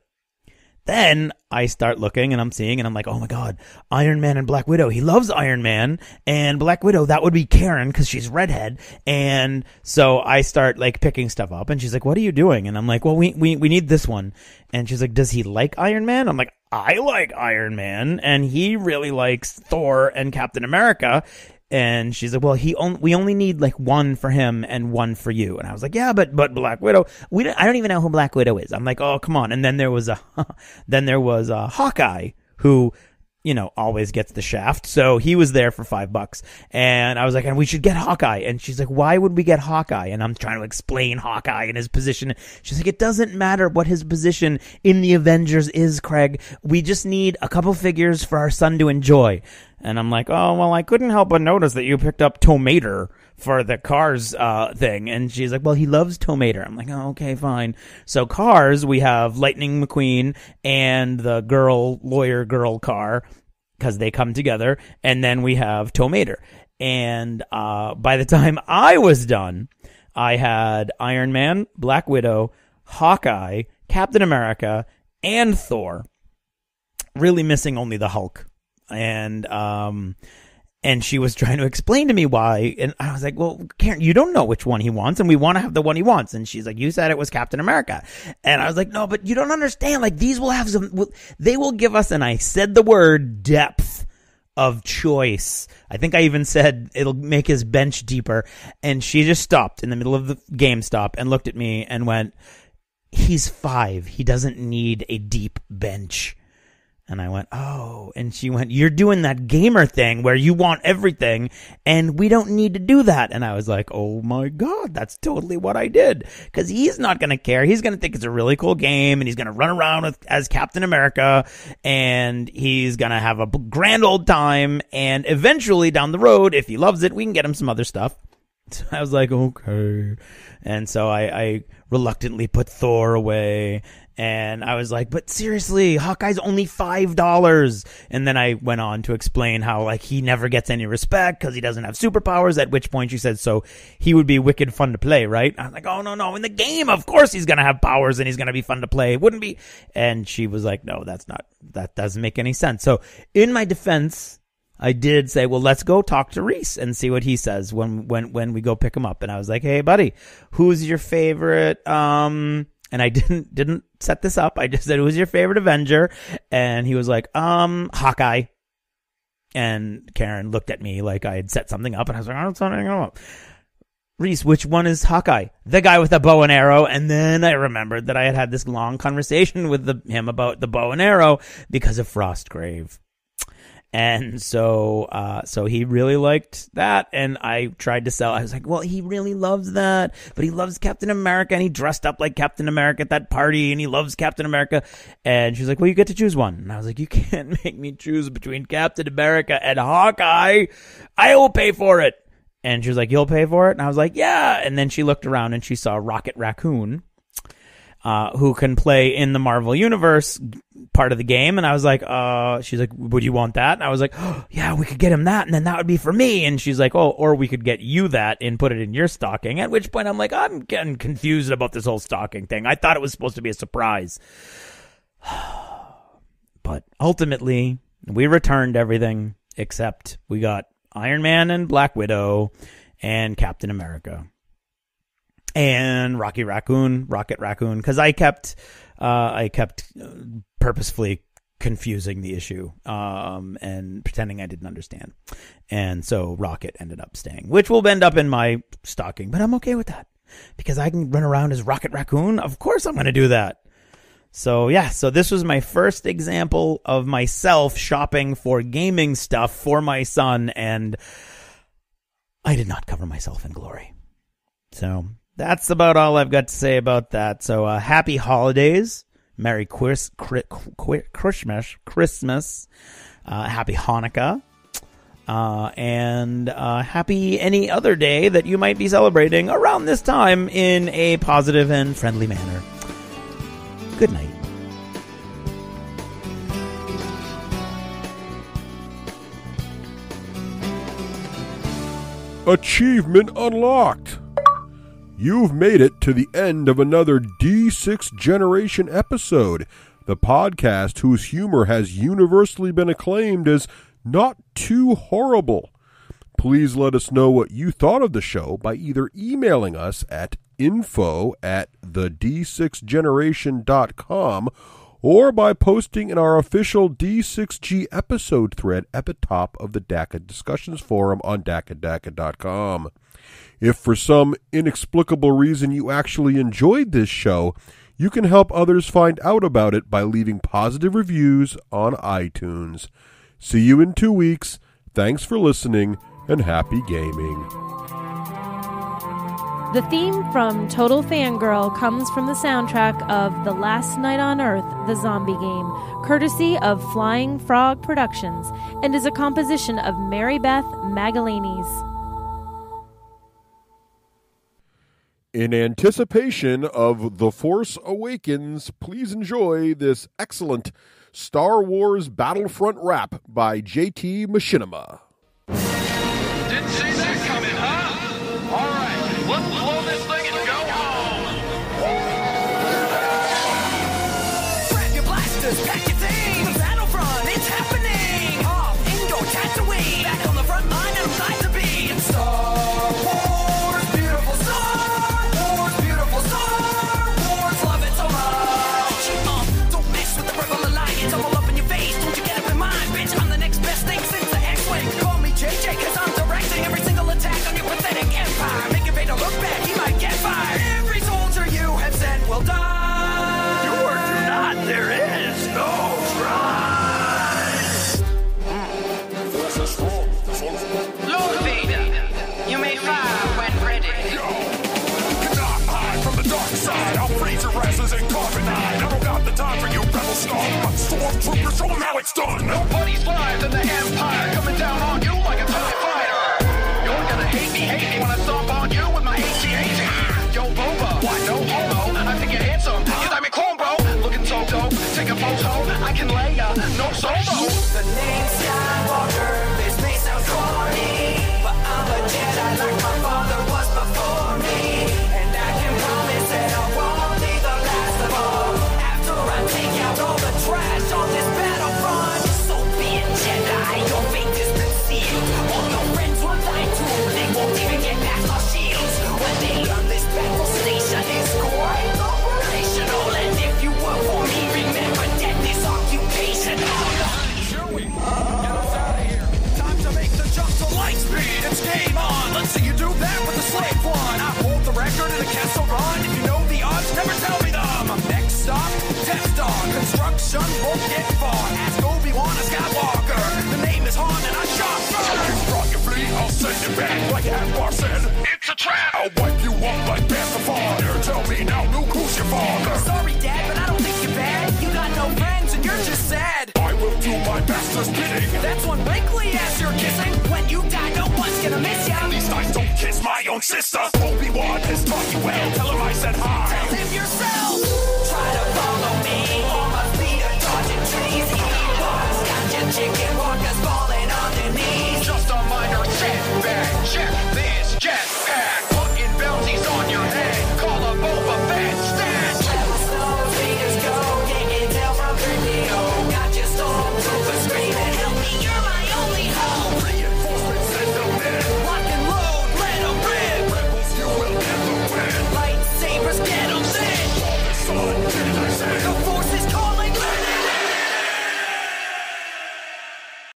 Then I start looking and I'm seeing and I'm like, oh my God, Iron Man and Black Widow. He loves Iron Man and Black Widow. That would be Karen because she's redhead. And so I start like picking stuff up and she's like, what are you doing? And I'm like, well, we need this one. And she's like, does he like Iron Man? I'm like, I like Iron Man and he really likes Thor and Captain America. And she's like, well, we only need like one for him and one for you. And I was like, yeah, but Black Widow, I don't even know who Black Widow is. I'm like, oh, come on. And then there was a Hawkeye who, always gets the shaft. So he was there for $5. And I was like, and we should get Hawkeye. And she's like, why would we get Hawkeye? And I'm trying to explain Hawkeye and his position. She's like, it doesn't matter what his position in the Avengers is, Craig. We just need a couple figures for our son to enjoy. And I'm like, oh, well, I couldn't help but notice that you picked up Tomater for the Cars thing. And she's like, well, he loves Tomater. I'm like, oh, okay, fine. So Cars, we have Lightning McQueen and the lawyer girl car, because they come together. And then we have Tomater. And by the time I was done, I had Iron Man, Black Widow, Hawkeye, Captain America, and Thor. Really missing only the Hulk. And she was trying to explain to me why, and I was like, well, Karen, you don't know which one he wants, and we want to have the one he wants. And she's like, you said it was Captain America. And I was like, no, but you don't understand. Like, these will have they will give us, and I said the word depth of choice. I think I even said it'll make his bench deeper. And she just stopped in the middle of the GameStop and looked at me and went, he's 5. He doesn't need a deep bench. And I went, oh, and she went, you're doing that gamer thing where you want everything and we don't need to do that. And I was like, oh my God, that's totally what I did. Cause he's not going to care. He's going to think it's a really cool game and he's going to run around as Captain America and he's going to have a grand old time. And eventually down the road, if he loves it, we can get him some other stuff. So I was like, okay. And so I reluctantly put Thor away. And I was like, but seriously, Hawkeye's only $5. And then I went on to explain how, like, he never gets any respect because he doesn't have superpowers, at which point she said, so he would be wicked fun to play, right? I was like, oh, no. In the game, of course he's going to have powers and he's going to be fun to play. It wouldn't be. And she was like, no, that doesn't make any sense. So in my defense, I did say, well, let's go talk to Reese and see what he says when we go pick him up. And I was like, hey, buddy, who's your favorite, and I didn't set this up. I just said, who's your favorite Avenger? And he was like, Hawkeye. And Karen looked at me like I had set something up. And I was like, I don't set anything up. Reese, which one is Hawkeye? The guy with the bow and arrow. And then I remembered that I had this long conversation with him about the bow and arrow because of Frostgrave. And so he really liked that, and I tried to sell. I was like, well, he really loves that, but he loves Captain America, and he dressed up like Captain America at that party, and he loves Captain America. And she's like, well, you get to choose one. And I was like, you can't make me choose between Captain America and Hawkeye. I will pay for it. And she was like, you'll pay for it? And I was like, yeah. And then she looked around, and she saw Rocket Raccoon, who can play in the Marvel Universe part of the game. And I was like, she's like, would you want that? And I was like, oh, yeah, we could get him that, and then that would be for me. And she's like, oh, or we could get you that and put it in your stocking. At which point I'm like, I'm getting confused about this whole stocking thing. I thought it was supposed to be a surprise. But ultimately, we returned everything except we got Iron Man and Black Widow and Captain America. And Rocket Raccoon, because I kept purposefully confusing the issue, and pretending I didn't understand. And so Rocket ended up staying, which will end up in my stocking, but I'm okay with that because I can run around as Rocket Raccoon. Of course I'm going to do that. So yeah, so this was my first example of myself shopping for gaming stuff for my son, and I did not cover myself in glory. So that's about all I've got to say about that. So happy holidays, Merry Christmas, Happy Hanukkah, and happy any other day that you might be celebrating around this time in a positive and friendly manner. Good night. Achievement unlocked. You've made it to the end of another D6 Generation episode, the podcast whose humor has universally been acclaimed as not too horrible. Please let us know what you thought of the show by either emailing us at info@thed6generation.com or by posting in our official D6G episode thread at the top of the DACA discussions forum on DACA.com. If for some inexplicable reason you actually enjoyed this show, you can help others find out about it by leaving positive reviews on iTunes. See you in 2 weeks. Thanks for listening, and happy gaming. The theme from Total Fangirl comes from the soundtrack of The Last Night on Earth, the zombie game, courtesy of Flying Frog Productions, and is a composition of Mary Beth Magalanes. In anticipation of The Force Awakens, please enjoy this excellent Star Wars Battlefront rap by JT Machinima. Didn't see that coming, huh? All right, let's blow this thing and go home. Grab your blasters, pack your things. The Battlefront, it's happening. Off, indoor, Tatooine. Back on the front line, and I'm glad to be in Star Wars, beautiful Star Wars, beautiful Star Wars. Love it so much. Don't mess with the Rebel Alliance. I'm all up in your face. Don't you get up in mine, bitch? I'm the next best thing since the X-Wing. Call me JJ, cause I'm directing every single attack on your pathetic empire. Make your Vader look bad, he might get fired. Every soldier you have sent will die. Do or do not, there is no try. Lord Vader, you may fire when ready. Cannot hide from the dark side. I'll freeze your asses in carbonite. I don't got the time for you rebel scum. Stormtroopers, show 'em how it's done. Nobody's live in the Empire, coming down on you like a TIE fighter. You're gonna hate me when I stomp on you with my AT-AT. Yo, Boba, why no homo? I think you're handsome, cause I'm a clone, bro. Looking so dope, take a photo. I can lay ya, no solo. The name Skywalker, this may sound corny, but I'm a Jedi like my father was before me. And I can promise that I won't be the last of all. After I take out all the trash on this battlefront. So be it, Jedi, your fate has been sealed. All your friends will die too, they won't even get past our shields. When they learn this battle station is quite operational. And if you work for me, remember that this occupation. Chewie, sister. Obi-Wan has taught you well. Tell him I said hi.